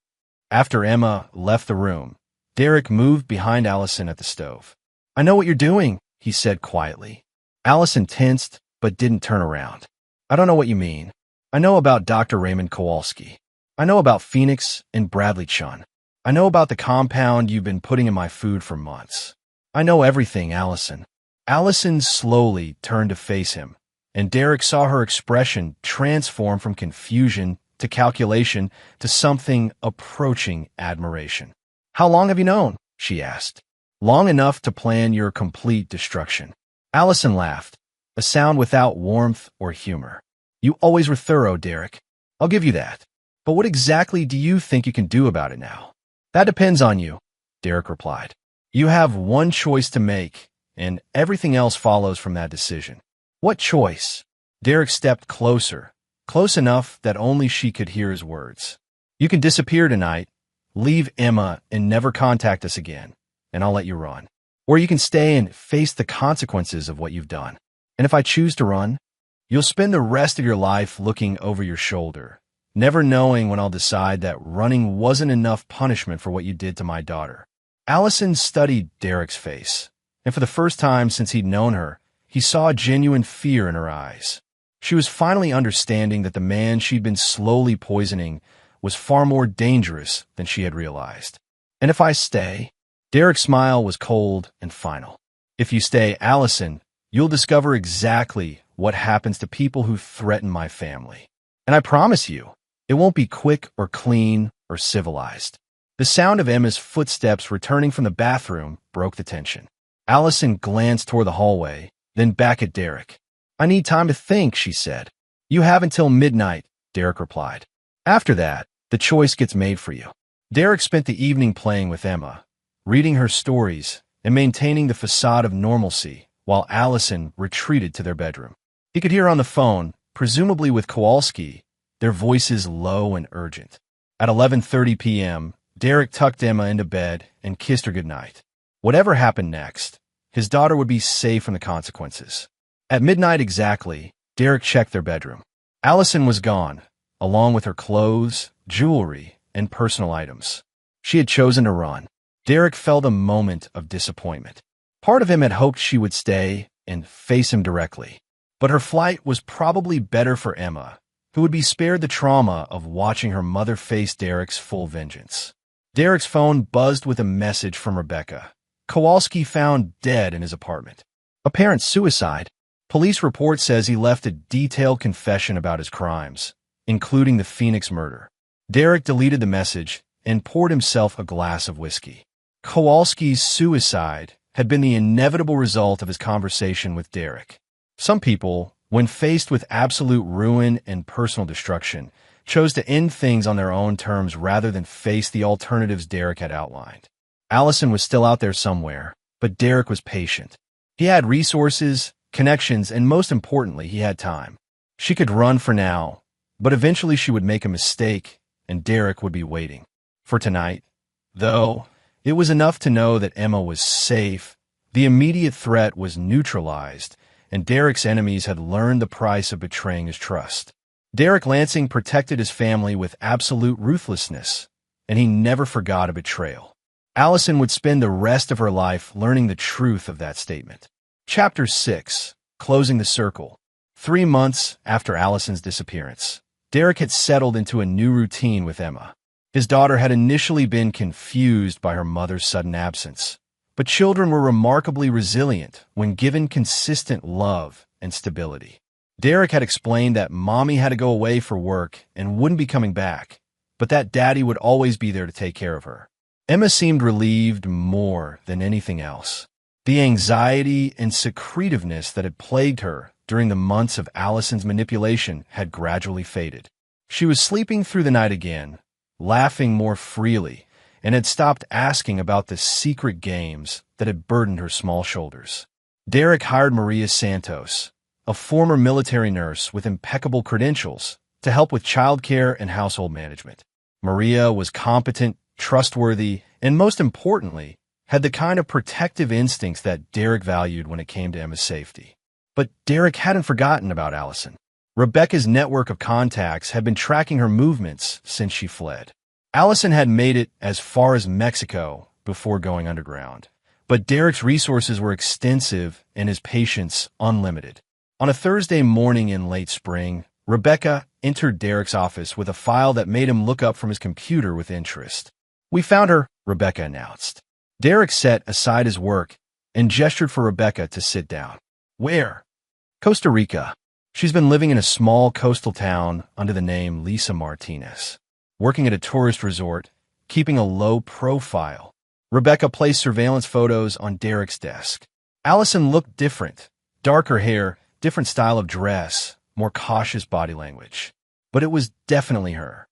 After Emma left the room, Derek moved behind Allison at the stove. "I know what you're doing," he said quietly. Allison tensed but didn't turn around. "I don't know what you mean. I know about Dr. Raymond Kowalski. I know about Phoenix and Bradley Chun. I know about the compound you've been putting in my food for months. I know everything, Allison." Allison slowly turned to face him, and Derek saw her expression transform from confusion to calculation to something approaching admiration. "How long have you known?" she asked. "Long enough to plan your complete destruction." Allison laughed, a sound without warmth or humor. "You always were thorough, Derek. I'll give you that. But what exactly do you think you can do about it now?" "That depends on you," Derek replied. "You have one choice to make, and everything else follows from that decision." "What choice?" Derek stepped closer, close enough that only she could hear his words. "You can disappear tonight, leave Emma, and never contact us again, and I'll let you run. Or you can stay and face the consequences of what you've done. And if I choose to run, you'll spend the rest of your life looking over your shoulder, never knowing when I'll decide that running wasn't enough punishment for what you did to my daughter." Allison studied Derek's face, and for the first time since he'd known her, he saw genuine fear in her eyes. She was finally understanding that the man she'd been slowly poisoning was far more dangerous than she had realized. "And if I stay?" Derek's smile was cold and final. If you stay, Allison, you'll discover exactly what happens to people who threaten my family. And I promise you, it won't be quick or clean or civilized. The sound of Emma's footsteps returning from the bathroom broke the tension. Allison glanced toward the hallway, then back at Derek. I need time to think, she said. You have until midnight, Derek replied. After that, the choice gets made for you. Derek spent the evening playing with Emma, reading her stories and maintaining the facade of normalcy while Allison retreated to their bedroom. He could hear on the phone, presumably with Kowalski, their voices low and urgent. At 11:30 p.m., Derek tucked Emma into bed and kissed her goodnight. Whatever happened next, his daughter would be safe from the consequences. At midnight exactly, Derek checked their bedroom. Allison was gone, along with her clothes, jewelry, and personal items. She had chosen to run. Derek felt a moment of disappointment. Part of him had hoped she would stay and face him directly. But her flight was probably better for Emma, who would be spared the trauma of watching her mother face Derek's full vengeance. Derek's phone buzzed with a message from Rebecca. Kowalski found dead in his apartment. Apparent suicide. Police report says he left a detailed confession about his crimes, including the Phoenix murder. Derek deleted the message and poured himself a glass of whiskey. Kowalski's suicide had been the inevitable result of his conversation with Derek. Some people, when faced with absolute ruin and personal destruction, chose to end things on their own terms rather than face the alternatives Derek had outlined. Allison was still out there somewhere, but Derek was patient. He had resources, connections, and most importantly, he had time. She could run for now, but eventually she would make a mistake, and Derek would be waiting. For tonight, though, it was enough to know that Emma was safe, the immediate threat was neutralized, and Derek's enemies had learned the price of betraying his trust. Derek Lansing protected his family with absolute ruthlessness, and he never forgot a betrayal. Allison would spend the rest of her life learning the truth of that statement. Chapter 6. Closing the Circle. 3 months after Allison's disappearance, Derek had settled into a new routine with Emma. His daughter had initially been confused by her mother's sudden absence, but children were remarkably resilient when given consistent love and stability. Derek had explained that mommy had to go away for work and wouldn't be coming back, but that daddy would always be there to take care of her. Emma seemed relieved more than anything else. The anxiety and secretiveness that had plagued her during the months of Allison's manipulation had gradually faded. She was sleeping through the night again, laughing more freely, and had stopped asking about the secret games that had burdened her small shoulders. Derek hired Maria Santos, a former military nurse with impeccable credentials, to help with childcare and household management. Maria was competent, trustworthy, and most importantly, had the kind of protective instincts that Derek valued when it came to Emma's safety. But Derek hadn't forgotten about Allison. Rebecca's network of contacts had been tracking her movements since she fled. Allison had made it as far as Mexico before going underground, but Derek's resources were extensive and his patience unlimited. On a Thursday morning in late spring, Rebecca entered Derek's office with a file that made him look up from his computer with interest. We found her, Rebecca announced. Derek set aside his work and gestured for Rebecca to sit down. Where? Costa Rica. She's been living in a small coastal town under the name Lisa Martinez, working at a tourist resort, keeping a low profile. Rebecca placed surveillance photos on Derek's desk. Allison looked different. Darker hair, different style of dress, more cautious body language. But it was definitely her.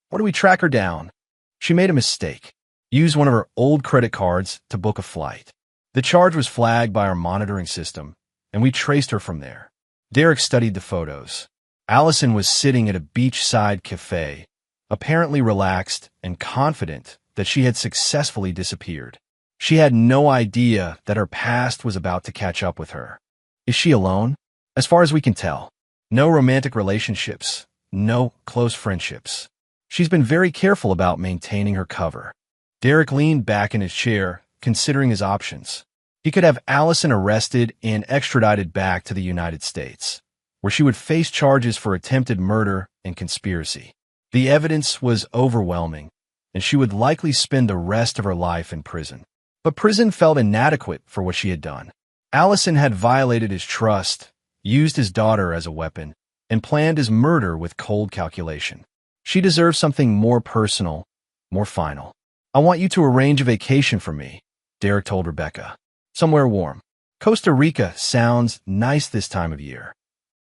Why do we track her down? She made a mistake. Used one of her old credit cards to book a flight. The charge was flagged by our monitoring system, and we traced her from there. Derek studied the photos. Allison was sitting at a beachside cafe, apparently relaxed and confident that she had successfully disappeared. She had no idea that her past was about to catch up with her. Is she alone? As far as we can tell. No romantic relationships, no close friendships. She's been very careful about maintaining her cover. Derek leaned back in his chair, considering his options. He could have Allison arrested and extradited back to the United States, where she would face charges for attempted murder and conspiracy. The evidence was overwhelming, and she would likely spend the rest of her life in prison. But prison felt inadequate for what she had done. Allison had violated his trust, used his daughter as a weapon, and planned his murder with cold calculation. She deserves something more personal, more final. "I want you to arrange a vacation for me," Derek told Rebecca. "Somewhere warm. Costa Rica sounds nice this time of year."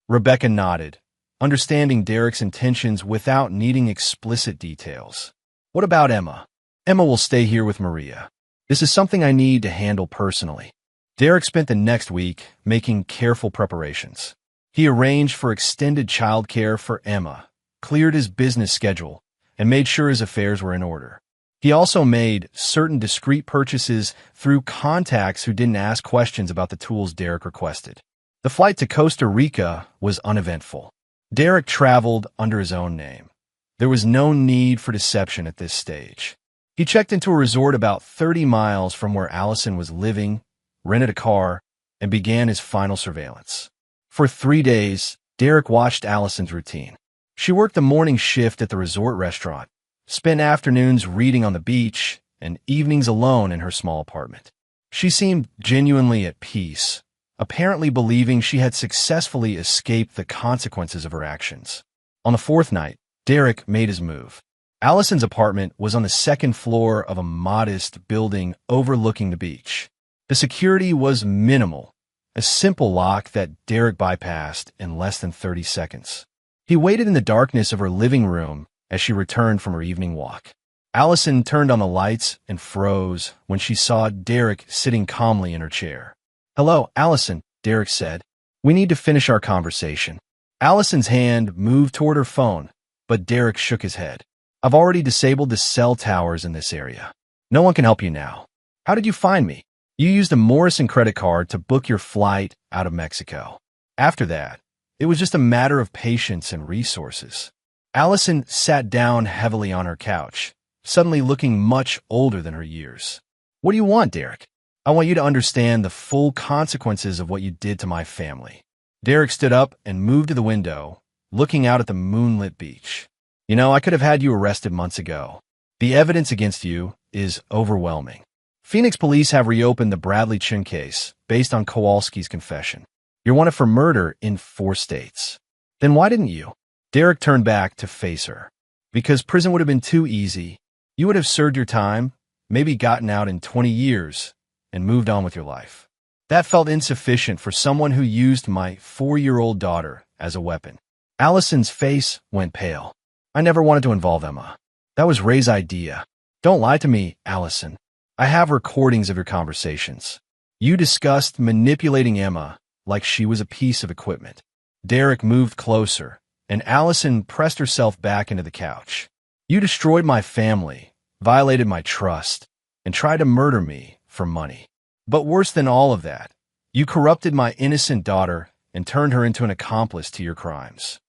Rebecca nodded, understanding Derek's intentions without needing explicit details. "What about Emma?" "Emma will stay here with Maria. This is something I need to handle personally." Derek spent the next week making careful preparations. He arranged for extended childcare for Emma, cleared his business schedule, and made sure his affairs were in order. He also made certain discreet purchases through contacts who didn't ask questions about the tools Derek requested. The flight to Costa Rica was uneventful. Derek traveled under his own name. There was no need for deception at this stage. He checked into a resort about 30 miles from where Allison was living, rented a car, and began his final surveillance. For 3 days, Derek watched Allison's routine. She worked the morning shift at the resort restaurant, spent afternoons reading on the beach, and evenings alone in her small apartment. She seemed genuinely at peace, apparently believing she had successfully escaped the consequences of her actions. On the 4th night, Derek made his move. Allison's apartment was on the 2nd floor of a modest building overlooking the beach. The security was minimal, a simple lock that Derek bypassed in less than 30 seconds. He waited in the darkness of her living room as she returned from her evening walk. Allison turned on the lights and froze when she saw Derek sitting calmly in her chair. "Hello, Allison," Derek said. "We need to finish our conversation." Allison's hand moved toward her phone, but Derek shook his head. "I've already disabled the cell towers in this area. No one can help you now." "How did you find me?" "You used a Morrison credit card to book your flight out of Mexico. After that, it was just a matter of patience and resources." Allison sat down heavily on her couch, suddenly looking much older than her years. "What do you want, Derek?" "I want you to understand the full consequences of what you did to my family." Derek stood up and moved to the window, looking out at the moonlit beach. "You know, I could have had you arrested months ago. The evidence against you is overwhelming. Phoenix police have reopened the Bradley Chin case based on Kowalski's confession. You're wanted for murder in 4 states. Then why didn't you?" Derek turned back to face her. "Because prison would have been too easy. You would have served your time, maybe gotten out in 20 years, and moved on with your life. That felt insufficient for someone who used my 4-year-old daughter as a weapon." Allison's face went pale. "I never wanted to involve Emma. That was Ray's idea." "Don't lie to me, Allison. I have recordings of your conversations. You discussed manipulating Emma like she was a piece of equipment." Derek moved closer, and Allison pressed herself back into the couch. "You destroyed my family, violated my trust, and tried to murder me for money. But worse than all of that, you corrupted my innocent daughter and turned her into an accomplice to your crimes.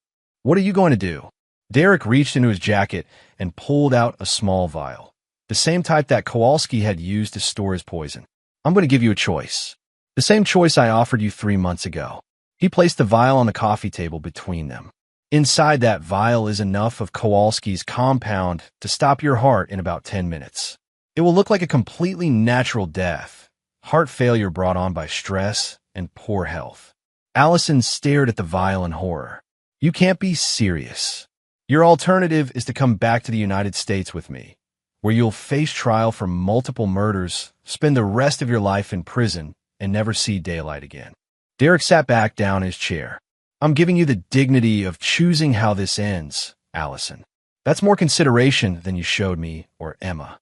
What are you going to do?" Derek reached into his jacket and pulled out a small vial, the same type that Kowalski had used to store his poison. "I'm going to give you a choice. The same choice I offered you 3 months ago." He placed the vial on the coffee table between them. "Inside that vial is enough of Kowalski's compound to stop your heart in about 10 minutes. It will look like a completely natural death, heart failure brought on by stress and poor health." Allison stared at the vial in horror. "You can't be serious. Your alternative is to come back to the United States with me, where you'll face trial for multiple murders, spend the rest of your life in prison, and never see daylight again." Derek sat back down in his chair. "I'm giving you the dignity of choosing how this ends, Allison. That's more consideration than you showed me or Emma.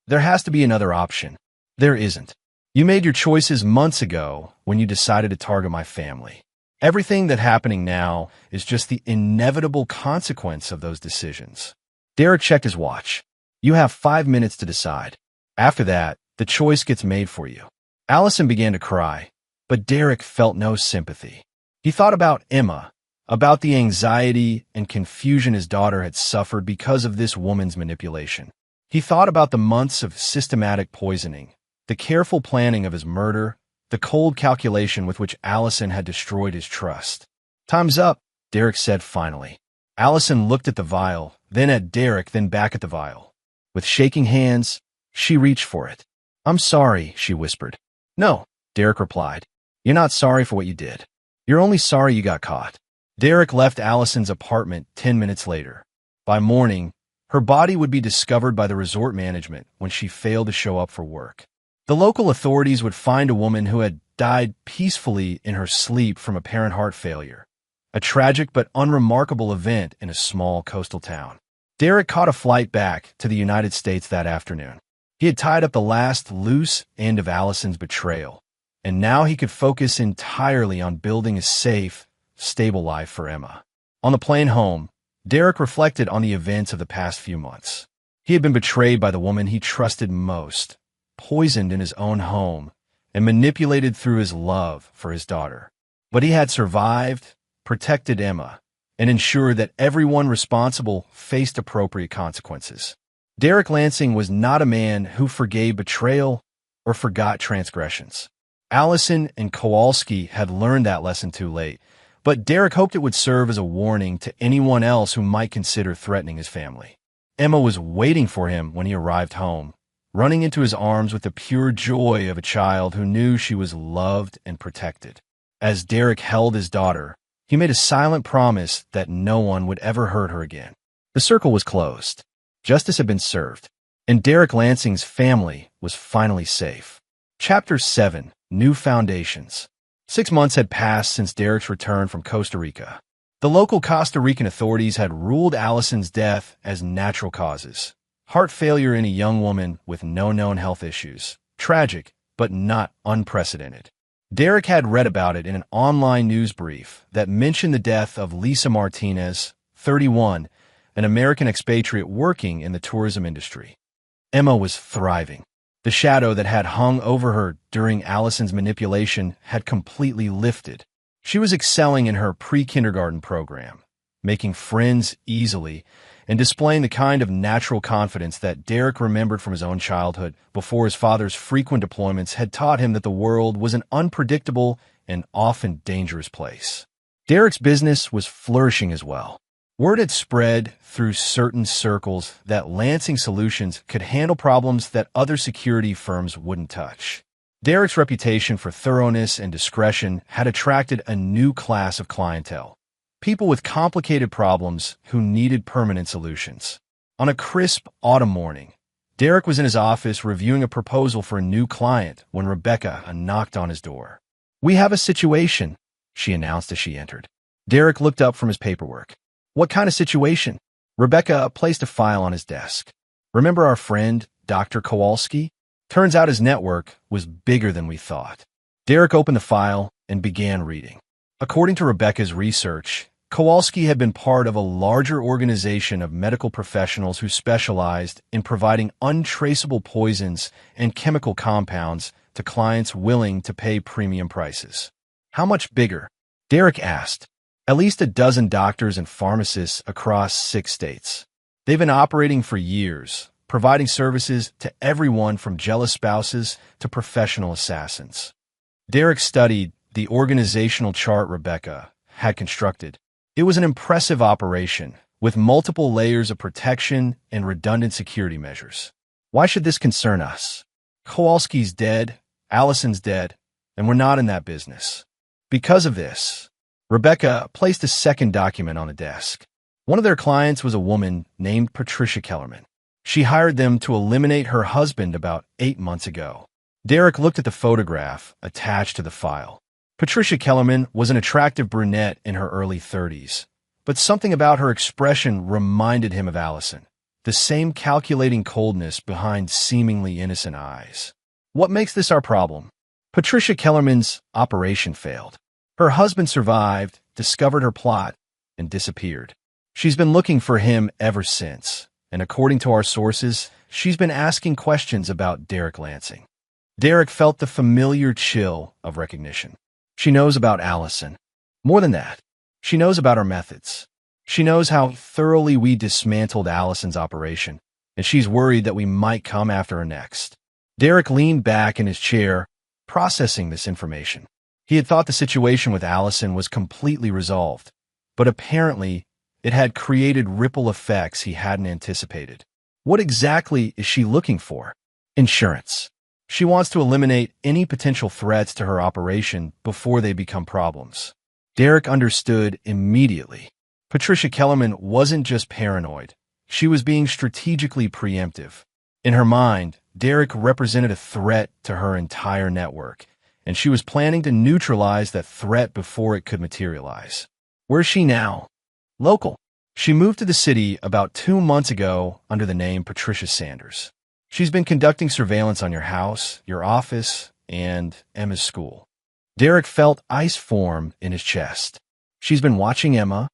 There has to be another option." "There isn't. You made your choices months ago when you decided to target my family. Everything that's happening now is just the inevitable consequence of those decisions." Derek checked his watch. "You have 5 minutes to decide. After that, the choice gets made for you." Allison began to cry, but Derek felt no sympathy. He thought about Emma, about the anxiety and confusion his daughter had suffered because of this woman's manipulation. He thought about the months of systematic poisoning, the careful planning of his murder, the cold calculation with which Allison had destroyed his trust. "Time's up," Derek said finally. Allison looked at the vial, then at Derek, then back at the vial. With shaking hands, she reached for it. "I'm sorry," she whispered. "No," Derek replied. "You're not sorry for what you did. You're only sorry you got caught." Derek left Allison's apartment 10 minutes later. By morning, her body would be discovered by the resort management when she failed to show up for work. The local authorities would find a woman who had died peacefully in her sleep from apparent heart failure, a tragic but unremarkable event in a small coastal town. Derek caught a flight back to the United States that afternoon. He had tied up the last loose end of Allison's betrayal, and now he could focus entirely on building a safe, stable life for Emma. On the plane home, Derek reflected on the events of the past few months. He had been betrayed by the woman he trusted most, poisoned in his own home, and manipulated through his love for his daughter. But he had survived, protected Emma, and ensured that everyone responsible faced appropriate consequences. Derek Lansing was not a man who forgave betrayal or forgot transgressions. Allison and Kowalski had learned that lesson too late, but Derek hoped it would serve as a warning to anyone else who might consider threatening his family. Emma was waiting for him when he arrived home, running into his arms with the pure joy of a child who knew she was loved and protected. As Derek held his daughter, he made a silent promise that no one would ever hurt her again. The circle was closed. Justice had been served, and Derek Lansing's family was finally safe. Chapter 7: New Foundations. 6 months had passed since Derek's return from Costa Rica. The local Costa Rican authorities had ruled Allison's death as natural causes. Heart failure in a young woman with no known health issues. Tragic, but not unprecedented. Derek had read about it in an online news brief that mentioned the death of Lisa Martinez, 31, an American expatriate working in the tourism industry. Emma was thriving. The shadow that had hung over her during Allison's manipulation had completely lifted. She was excelling in her pre-kindergarten program, making friends easily, and displaying the kind of natural confidence that Derek remembered from his own childhood before his father's frequent deployments had taught him that the world was an unpredictable and often dangerous place. Derek's business was flourishing as well. Word had spread through certain circles that Lansing Solutions could handle problems that other security firms wouldn't touch. Derek's reputation for thoroughness and discretion had attracted a new class of clientele. People with complicated problems who needed permanent solutions. On a crisp autumn morning, Derek was in his office reviewing a proposal for a new client when Rebecca knocked on his door. "We have a situation," she announced as she entered. Derek looked up from his paperwork. "What kind of situation?" Rebecca placed a file on his desk. "Remember our friend, Dr. Kowalski? Turns out his network was bigger than we thought." Derek opened the file and began reading. According to Rebecca's research, Kowalski had been part of a larger organization of medical professionals who specialized in providing untraceable poisons and chemical compounds to clients willing to pay premium prices. "How much bigger?" Derek asked. "At least a dozen doctors and pharmacists across 6 states. They've been operating for years, providing services to everyone from jealous spouses to professional assassins." Derek studied the organizational chart Rebecca had constructed. It was an impressive operation, with multiple layers of protection and redundant security measures. "Why should this concern us? Kowalski's dead, Allison's dead, and we're not in that business." Because of this, Rebecca placed a second document on the desk. One of their clients was a woman named Patricia Kellerman. She hired them to eliminate her husband about 8 months ago. Derek looked at the photograph attached to the file. Patricia Kellerman was an attractive brunette in her early 30s, but something about her expression reminded him of Allison, the same calculating coldness behind seemingly innocent eyes. "What makes this our problem?" Patricia Kellerman's operation failed. Her husband survived, discovered her plot, and disappeared. She's been looking for him ever since, and according to our sources, she's been asking questions about Derek Lansing. Derek felt the familiar chill of recognition. She knows about Allison. More than that, she knows about our methods. She knows how thoroughly we dismantled Allison's operation, and she's worried that we might come after her next. Derek leaned back in his chair, processing this information. He had thought the situation with Allison was completely resolved, but apparently it had created ripple effects he hadn't anticipated. What exactly is she looking for? Insurance. She wants to eliminate any potential threats to her operation before they become problems. Derek understood immediately. Patricia Kellerman wasn't just paranoid. She was being strategically preemptive. In her mind, Derek represented a threat to her entire network, and she was planning to neutralize that threat before it could materialize. Where's she now? Local. She moved to the city about 2 months ago under the name Patricia Sanders. She's been conducting surveillance on your house, your office, and Emma's school. Derek felt ice form in his chest. She's been watching Emma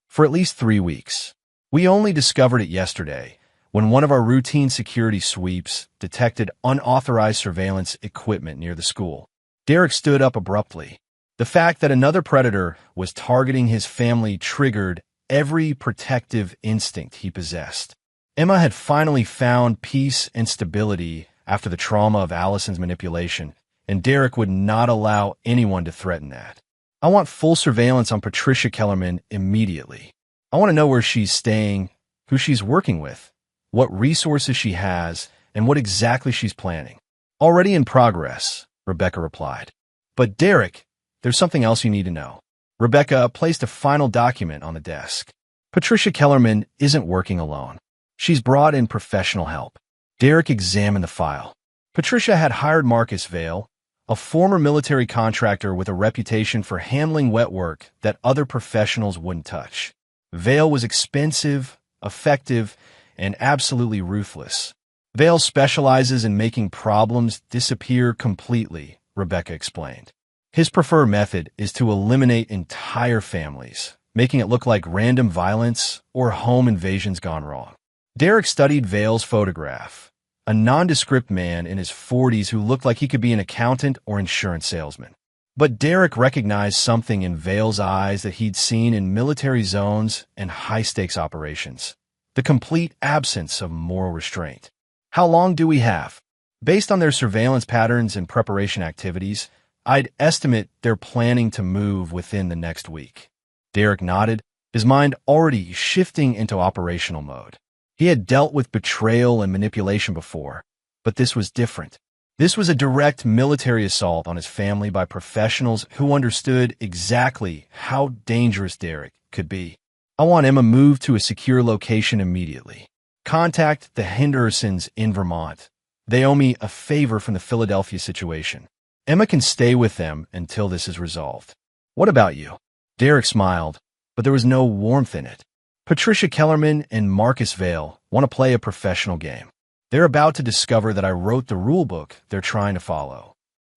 for at least 3 weeks. We only discovered it yesterday when one of our routine security sweeps detected unauthorized surveillance equipment near the school. Derek stood up abruptly. The fact that another predator was targeting his family triggered every protective instinct he possessed. Emma had finally found peace and stability after the trauma of Allison's manipulation, and Derek would not allow anyone to threaten that. I want full surveillance on Patricia Kellerman immediately. I want to know where she's staying, who she's working with, what resources she has, and what exactly she's planning. Already in progress, Rebecca replied. But Derek, there's something else you need to know. Rebecca placed a final document on the desk. Patricia Kellerman isn't working alone. She's brought in professional help. Derek examined the file. Patricia had hired Marcus Vale, a former military contractor with a reputation for handling wet work that other professionals wouldn't touch. Vale was expensive, effective, and absolutely ruthless. Vale specializes in making problems disappear completely, Rebecca explained. His preferred method is to eliminate entire families, making it look like random violence or home invasions gone wrong. Derek studied Vale's photograph, a nondescript man in his 40s who looked like he could be an accountant or insurance salesman. But Derek recognized something in Vale's eyes that he'd seen in military zones and high-stakes operations: the complete absence of moral restraint. How long do we have? Based on their surveillance patterns and preparation activities, I'd estimate they're planning to move within the next week. Derek nodded, his mind already shifting into operational mode. He had dealt with betrayal and manipulation before, but this was different. This was a direct military assault on his family by professionals who understood exactly how dangerous Derek could be. I want Emma moved to a secure location immediately. Contact the Hendersons in Vermont. They owe me a favor from the Philadelphia situation. Emma can stay with them until this is resolved. What about you? Derek smiled, but there was no warmth in it. Patricia Kellerman and Marcus Vale want to play a professional game. They're about to discover that I wrote the rule book they're trying to follow.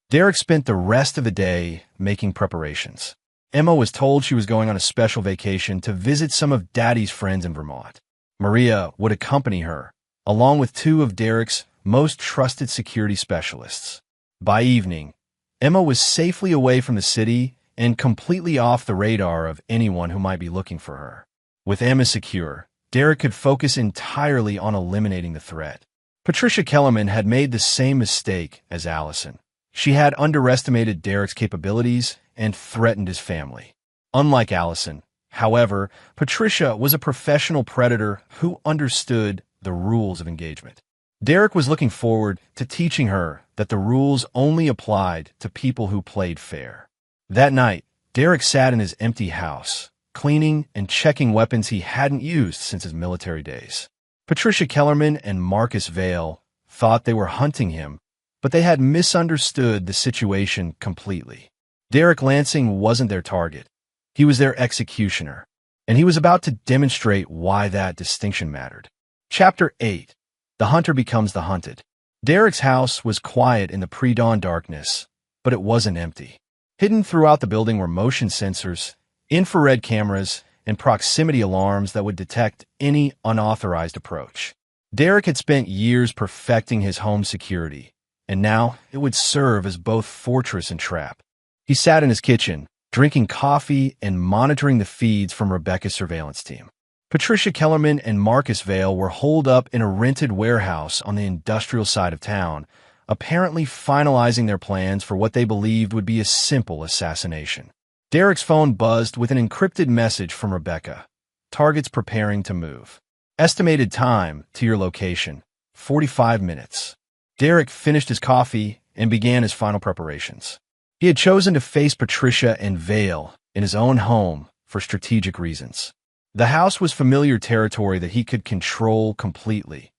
Derek spent the rest of the day making preparations. Emma was told she was going on a special vacation to visit some of Daddy's friends in Vermont. Maria would accompany her, along with 2 of Derek's most trusted security specialists. By evening, Emma was safely away from the city and completely off the radar of anyone who might be looking for her. With Emma secure, Derek could focus entirely on eliminating the threat. Patricia Kellerman had made the same mistake as Allison. She had underestimated Derek's capabilities and threatened his family. Unlike Allison, however, Patricia was a professional predator who understood the rules of engagement. Derek was looking forward to teaching her that the rules only applied to people who played fair. That night, Derek sat in his empty house, cleaning and checking weapons he hadn't used since his military days. Patricia Kellerman and Marcus Vale thought they were hunting him, but they had misunderstood the situation completely. Derek Lansing wasn't their target. He was their executioner, and he was about to demonstrate why that distinction mattered. Chapter 8. The Hunter Becomes the Hunted. Derek's house was quiet in the pre-dawn darkness, but it wasn't empty. Hidden throughout the building were motion sensors, infrared cameras, and proximity alarms that would detect any unauthorized approach. Derek had spent years perfecting his home security, and now it would serve as both fortress and trap. He sat in his kitchen, drinking coffee and monitoring the feeds from Rebecca's surveillance team. Patricia Kellerman and Marcus Vale were holed up in a rented warehouse on the industrial side of town, apparently finalizing their plans for what they believed would be a simple assassination. Derek's phone buzzed with an encrypted message from Rebecca. Targets preparing to move. Estimated time to your location, 45 minutes. Derek finished his coffee and began his final preparations. He had chosen to face Patricia and Vale in his own home for strategic reasons. The house was familiar territory that he could control completely,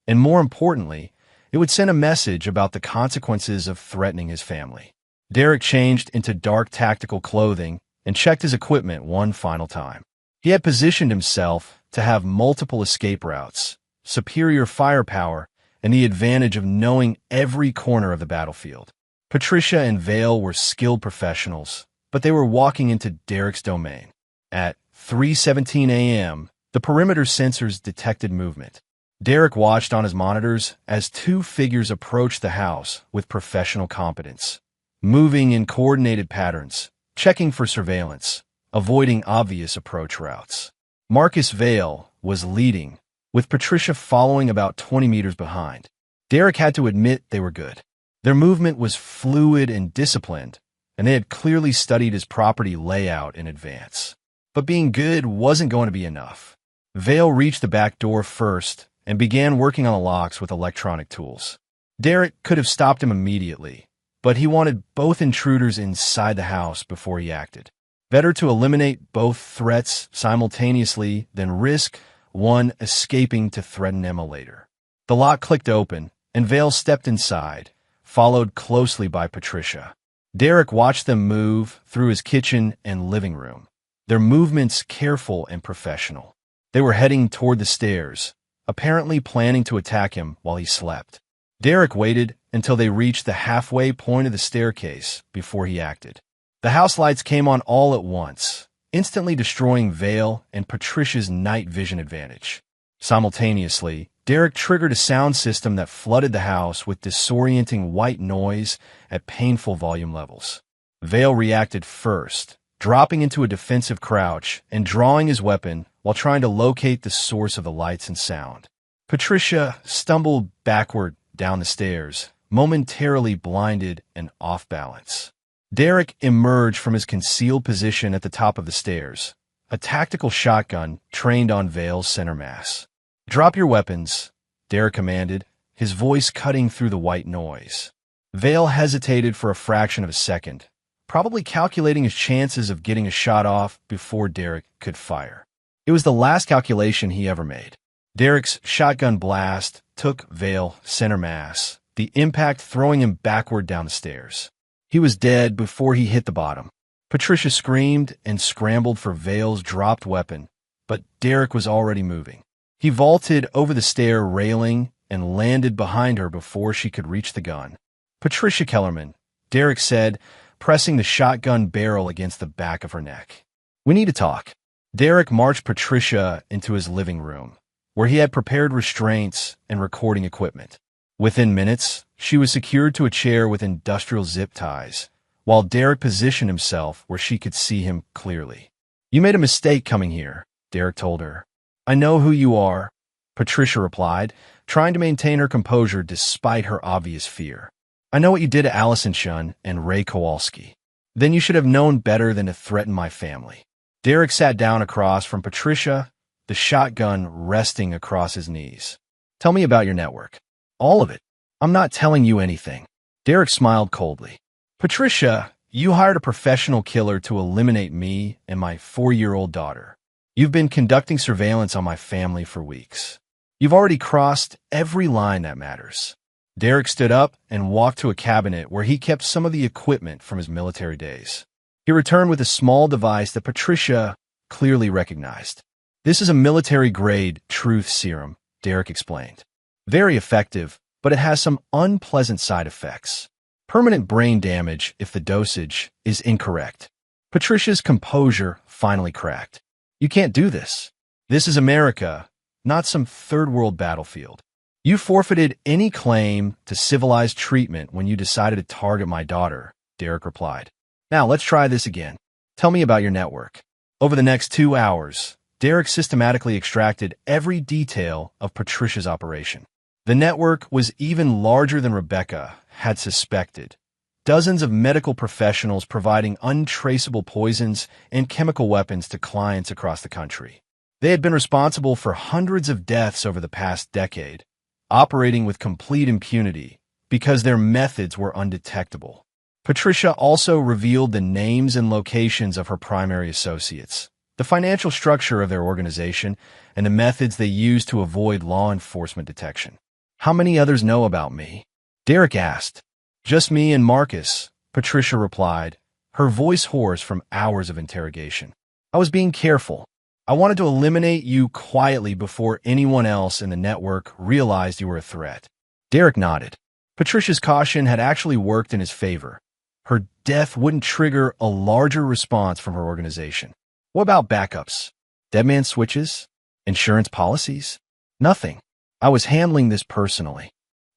and more importantly, it would send a message about the consequences of threatening his family. Derek changed into dark tactical clothing and checked his equipment one final time. He had positioned himself to have multiple escape routes, superior firepower, and the advantage of knowing every corner of the battlefield. Patricia and Vale were skilled professionals, but they were walking into Derek's domain. At 3:17 a.m., the perimeter sensors detected movement. Derek watched on his monitors as two figures approached the house with professional competence, moving in coordinated patterns, checking for surveillance, avoiding obvious approach routes. Marcus Vale was leading, with Patricia following about 20 meters behind. Derek had to admit they were good. Their movement was fluid and disciplined, and they had clearly studied his property layout in advance. But being good wasn't going to be enough. Vale reached the back door first and began working on the locks with electronic tools. Derek could have stopped him immediately, but he wanted both intruders inside the house before he acted. Better to eliminate both threats simultaneously than risk one escaping to threaten Emma later. The lock clicked open, and Vale stepped inside, followed closely by Patricia. Derek watched them move through his kitchen and living room, their movements careful and professional. They were heading toward the stairs, apparently planning to attack him while he slept. Derek waited until they reached the halfway point of the staircase before he acted. The house lights came on all at once, instantly destroying Vale and Patricia's night vision advantage. Simultaneously, Derek triggered a sound system that flooded the house with disorienting white noise at painful volume levels. Vale reacted first, dropping into a defensive crouch and drawing his weapon while trying to locate the source of the lights and sound. Patricia stumbled backward down the stairs, momentarily blinded and off balance. Derek emerged from his concealed position at the top of the stairs, a tactical shotgun trained on Vale's center mass. "Drop your weapons," Derek commanded, his voice cutting through the white noise. Vale hesitated for a fraction of a second, probably calculating his chances of getting a shot off before Derek could fire. It was the last calculation he ever made. Derek's shotgun blast took Vale center mass, the impact throwing him backward down the stairs. He was dead before he hit the bottom. Patricia screamed and scrambled for Vale's dropped weapon, but Derek was already moving. He vaulted over the stair railing and landed behind her before she could reach the gun. "Patricia Kellerman," Derek said, pressing the shotgun barrel against the back of her neck. "We need to talk." Derek marched Patricia into his living room, where he had prepared restraints and recording equipment. Within minutes, she was secured to a chair with industrial zip ties, while Derek positioned himself where she could see him clearly. "You made a mistake coming here," Derek told her. "I know who you are," Patricia replied, trying to maintain her composure despite her obvious fear. "I know what you did to Allison Shun and Ray Kowalski. Then you should have known better than to threaten my family." Derek sat down across from Patricia, the shotgun resting across his knees. "Tell me about your network." "All of it. I'm not telling you anything." Derek smiled coldly. "Patricia, you hired a professional killer to eliminate me and my 4-year-old daughter. You've been conducting surveillance on my family for weeks. You've already crossed every line that matters." Derek stood up and walked to a cabinet where he kept some of the equipment from his military days. He returned with a small device that Patricia clearly recognized. "This is a military-grade truth serum," Derek explained. "Very effective, but it has some unpleasant side effects. Permanent brain damage if the dosage is incorrect." Patricia's composure finally cracked. "You can't do this. This is America, not some third-world battlefield. You forfeited any claim to civilized treatment when you decided to target my daughter," Derek replied. "Now let's try this again. Tell me about your network." Over the next 2 hours, Derek systematically extracted every detail of Patricia's operation. The network was even larger than Rebecca had suspected. Dozens of medical professionals providing untraceable poisons and chemical weapons to clients across the country. They had been responsible for hundreds of deaths over the past decade, operating with complete impunity because their methods were undetectable. Patricia also revealed the names and locations of her primary associates, the financial structure of their organization, and the methods they used to avoid law enforcement detection. "How many others know about me?" Derek asked. "Just me and Marcus," Patricia replied, her voice hoarse from hours of interrogation. "I was being careful. I wanted to eliminate you quietly before anyone else in the network realized you were a threat." Derek nodded. Patricia's caution had actually worked in his favor. Her death wouldn't trigger a larger response from her organization. What about backups? Deadman switches? Insurance policies? Nothing. I was handling this personally.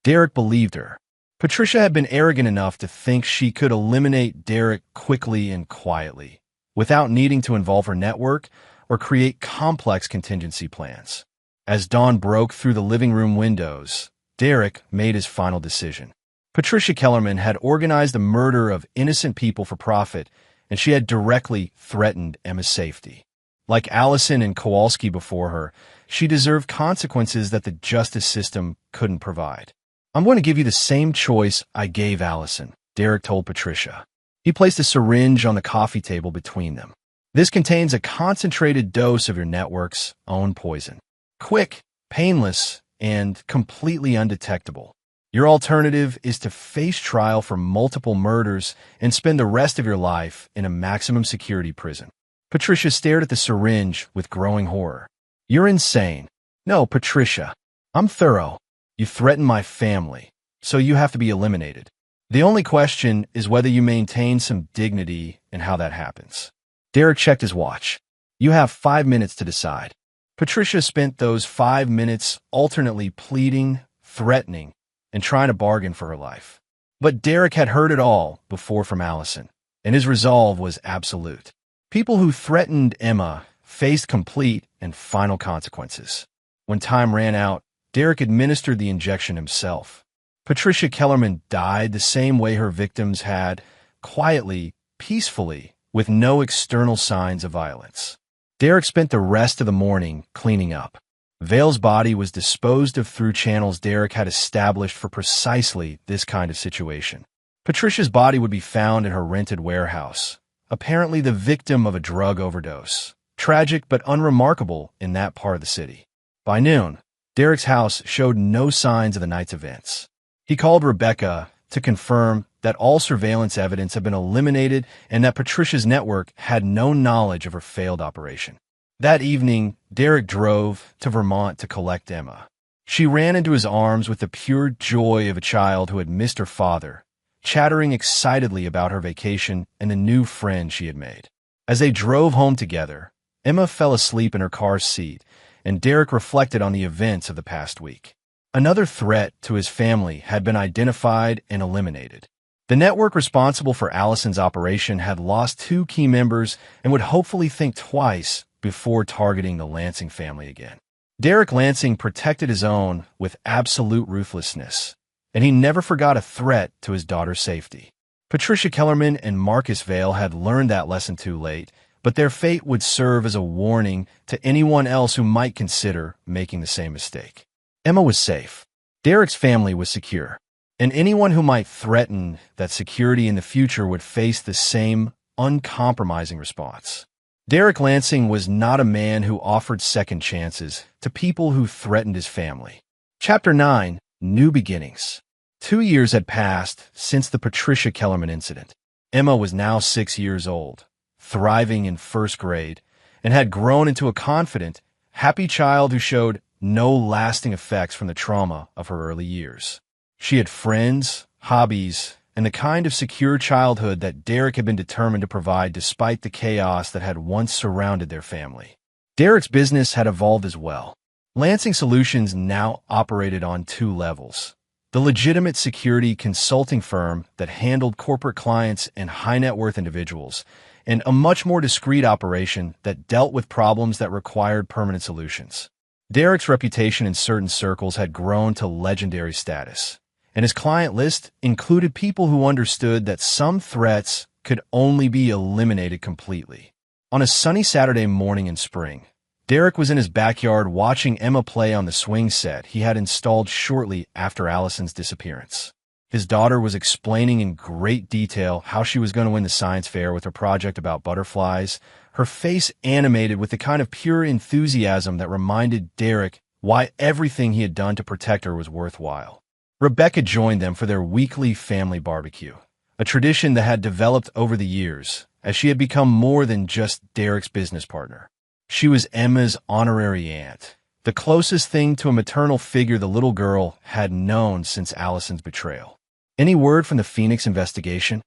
Derek believed her. Patricia had been arrogant enough to think she could eliminate Derek quickly and quietly, without needing to involve her network or create complex contingency plans. As dawn broke through the living room windows, Derek made his final decision. Patricia Kellerman had organized the murder of innocent people for profit, and she had directly threatened Emma's safety. Like Allison and Kowalski before her, she deserved consequences that the justice system couldn't provide. "I'm going to give you the same choice I gave Allison," Derek told Patricia. He placed a syringe on the coffee table between them. "This contains a concentrated dose of your network's own poison. Quick, painless, and completely undetectable. Your alternative is to face trial for multiple murders and spend the rest of your life in a maximum security prison." Patricia stared at the syringe with growing horror. "You're insane." "No, Patricia. I'm thorough. You threaten my family, so you have to be eliminated. The only question is whether you maintain some dignity in how that happens." Derek checked his watch. "You have 5 minutes to decide." Patricia spent those 5 minutes alternately pleading, threatening, and trying to bargain for her life. But Derek had heard it all before from Allison, and his resolve was absolute. People who threatened Emma faced complete and final consequences. When time ran out, Derek administered the injection himself. Patricia Kellerman died the same way her victims had, quietly, peacefully, with no external signs of violence. Derek spent the rest of the morning cleaning up. Vale's body was disposed of through channels Derek had established for precisely this kind of situation. Patricia's body would be found in her rented warehouse, apparently the victim of a drug overdose. Tragic but unremarkable in that part of the city. By noon, Derek's house showed no signs of the night's events. He called Rebecca to confirm that all surveillance evidence had been eliminated and that Patricia's network had no knowledge of her failed operation. That evening, Derek drove to Vermont to collect Emma. She ran into his arms with the pure joy of a child who had missed her father, chattering excitedly about her vacation and the new friend she had made. As they drove home together, Emma fell asleep in her car's seat, and Derek reflected on the events of the past week. Another threat to his family had been identified and eliminated. The network responsible for Allison's operation had lost 2 key members and would hopefully think twice before targeting the Lansing family again. Derek Lansing protected his own with absolute ruthlessness, and he never forgot a threat to his daughter's safety. Patricia Kellerman and Marcus Vale had learned that lesson too late, but their fate would serve as a warning to anyone else who might consider making the same mistake. Emma was safe. Derek's family was secure, and anyone who might threaten that security in the future would face the same uncompromising response. Derek Lansing was not a man who offered second chances to people who threatened his family. Chapter 9, New Beginnings. 2 years had passed since the Patricia Kellerman incident. Emma was now 6 years old, thriving in first grade, and had grown into a confident, happy child who showed no lasting effects from the trauma of her early years. She had friends, hobbies, and the kind of secure childhood that Derek had been determined to provide despite the chaos that had once surrounded their family. Derek's business had evolved as well. Lansing Solutions now operated on 2 levels. The legitimate security consulting firm that handled corporate clients and high-net-worth individuals, and a much more discreet operation that dealt with problems that required permanent solutions. Derek's reputation in certain circles had grown to legendary status, and his client list included people who understood that some threats could only be eliminated completely. On a sunny Saturday morning in spring, Derek was in his backyard watching Emma play on the swing set he had installed shortly after Allison's disappearance. His daughter was explaining in great detail how she was going to win the science fair with her project about butterflies, her face animated with the kind of pure enthusiasm that reminded Derek why everything he had done to protect her was worthwhile. Rebecca joined them for their weekly family barbecue, a tradition that had developed over the years as she had become more than just Derek's business partner. She was Emma's honorary aunt, the closest thing to a maternal figure the little girl had known since Allison's betrayal. "Any word from the Phoenix investigation?"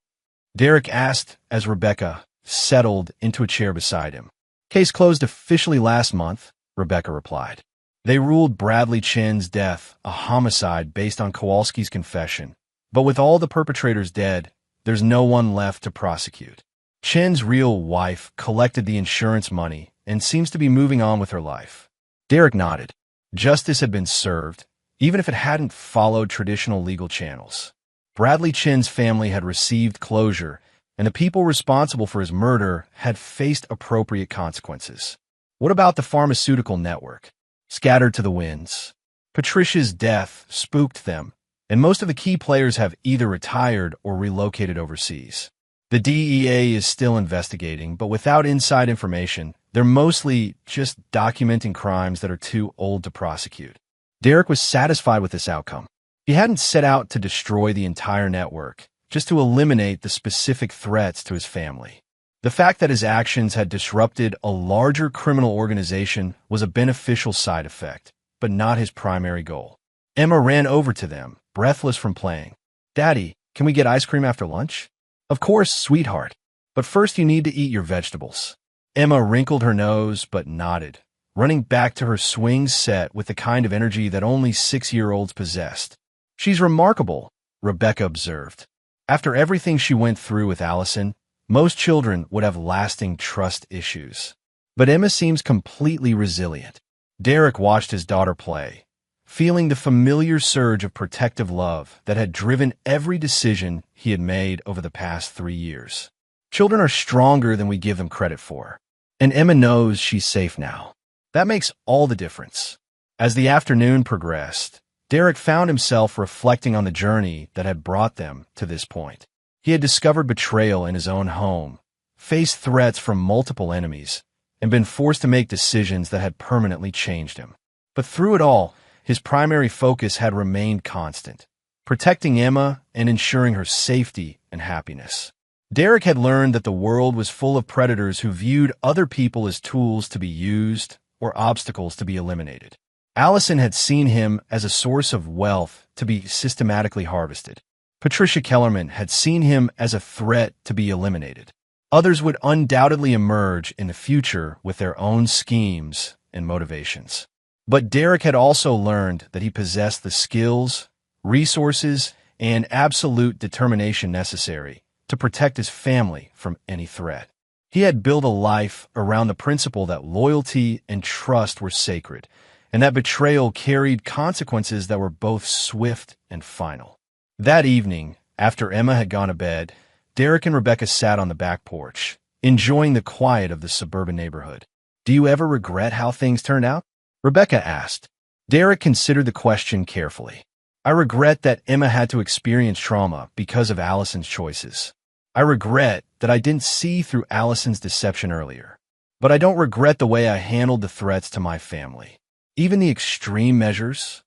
Derek asked as Rebecca settled into a chair beside him. "Case closed officially last month," Rebecca replied. "They ruled Bradley Chin's death a homicide based on Kowalski's confession. But with all the perpetrators dead, there's no one left to prosecute. Chin's real wife collected the insurance money and seems to be moving on with her life." Derek nodded. Justice had been served, even if it hadn't followed traditional legal channels. Bradley Chin's family had received closure, and the people responsible for his murder had faced appropriate consequences. What about the pharmaceutical network? Scattered to the winds. Patricia's death spooked them, and most of the key players have either retired or relocated overseas. The DEA is still investigating, but without inside information, they're mostly just documenting crimes that are too old to prosecute. Derek was satisfied with this outcome. He hadn't set out to destroy the entire network, just to eliminate the specific threats to his family. The fact that his actions had disrupted a larger criminal organization was a beneficial side effect, but not his primary goal. Emma ran over to them, breathless from playing. "Daddy, can we get ice cream after lunch?" "Of course, sweetheart. But first you need to eat your vegetables." Emma wrinkled her nose but nodded, running back to her swing set with the kind of energy that only 6-year-olds possessed. "She's remarkable," Rebecca observed. After everything she went through with Allison, most children would have lasting trust issues. But Emma seems completely resilient. Derek watched his daughter play, feeling the familiar surge of protective love that had driven every decision he had made over the past 3 years. Children are stronger than we give them credit for, and Emma knows she's safe now. That makes all the difference. As the afternoon progressed, Derek found himself reflecting on the journey that had brought them to this point. He had discovered betrayal in his own home, faced threats from multiple enemies, and been forced to make decisions that had permanently changed him. But through it all, his primary focus had remained constant, protecting Emma and ensuring her safety and happiness. Derek had learned that the world was full of predators who viewed other people as tools to be used or obstacles to be eliminated. Allison had seen him as a source of wealth to be systematically harvested. Patricia Kellerman had seen him as a threat to be eliminated. Others would undoubtedly emerge in the future with their own schemes and motivations. But Derek had also learned that he possessed the skills, resources, and absolute determination necessary to protect his family from any threat. He had built a life around the principle that loyalty and trust were sacred, and that betrayal carried consequences that were both swift and final. That evening, after Emma had gone to bed, Derek and Rebecca sat on the back porch, enjoying the quiet of the suburban neighborhood. "Do you ever regret how things turned out?" Rebecca asked. Derek considered the question carefully. "I regret that Emma had to experience trauma because of Allison's choices. I regret that I didn't see through Allison's deception earlier. But I don't regret the way I handled the threats to my family. Even the extreme measures,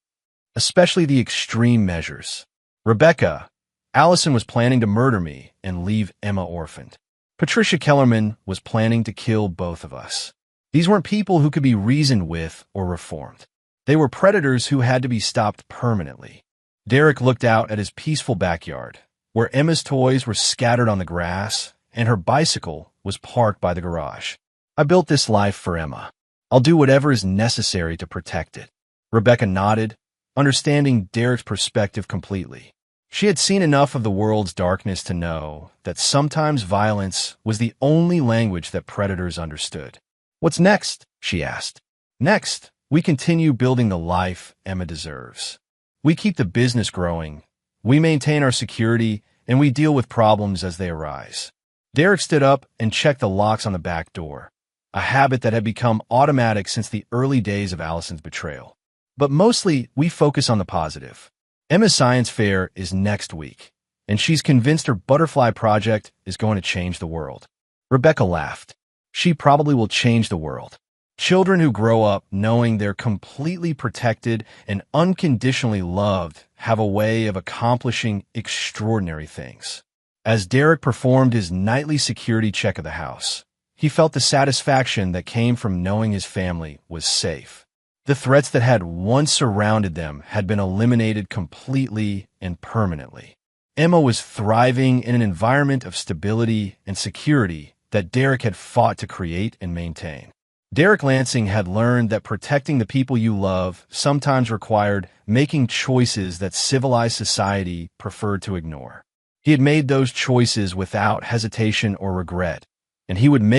especially the extreme measures. Rebecca, Allison was planning to murder me and leave Emma orphaned. Patricia Kellerman was planning to kill both of us. These weren't people who could be reasoned with or reformed. They were predators who had to be stopped permanently." Derek looked out at his peaceful backyard, where Emma's toys were scattered on the grass and her bicycle was parked by the garage. "I built this life for Emma. I'll do whatever is necessary to protect it." Rebecca nodded, understanding Derek's perspective completely. She had seen enough of the world's darkness to know that sometimes violence was the only language that predators understood. "What's next?" she asked. "Next, we continue building the life Emma deserves. We keep the business growing, we maintain our security, and we deal with problems as they arise." Derek stood up and checked the locks on the back door, a habit that had become automatic since the early days of Allison's betrayal. "But mostly, we focus on the positive. Emma's science fair is next week, and she's convinced her butterfly project is going to change the world. Rebecca laughed. She probably will change the world. Children who grow up knowing they're completely protected and unconditionally loved have a way of accomplishing extraordinary things. As Derek performed his nightly security check of the house, he felt the satisfaction that came from knowing his family was safe. The threats that had once surrounded them had been eliminated completely and permanently. Emma was thriving in an environment of stability and security that Derek had fought to create and maintain. Derek Lansing had learned that protecting the people you love sometimes required making choices that civilized society preferred to ignore. He had made those choices without hesitation or regret, and he would make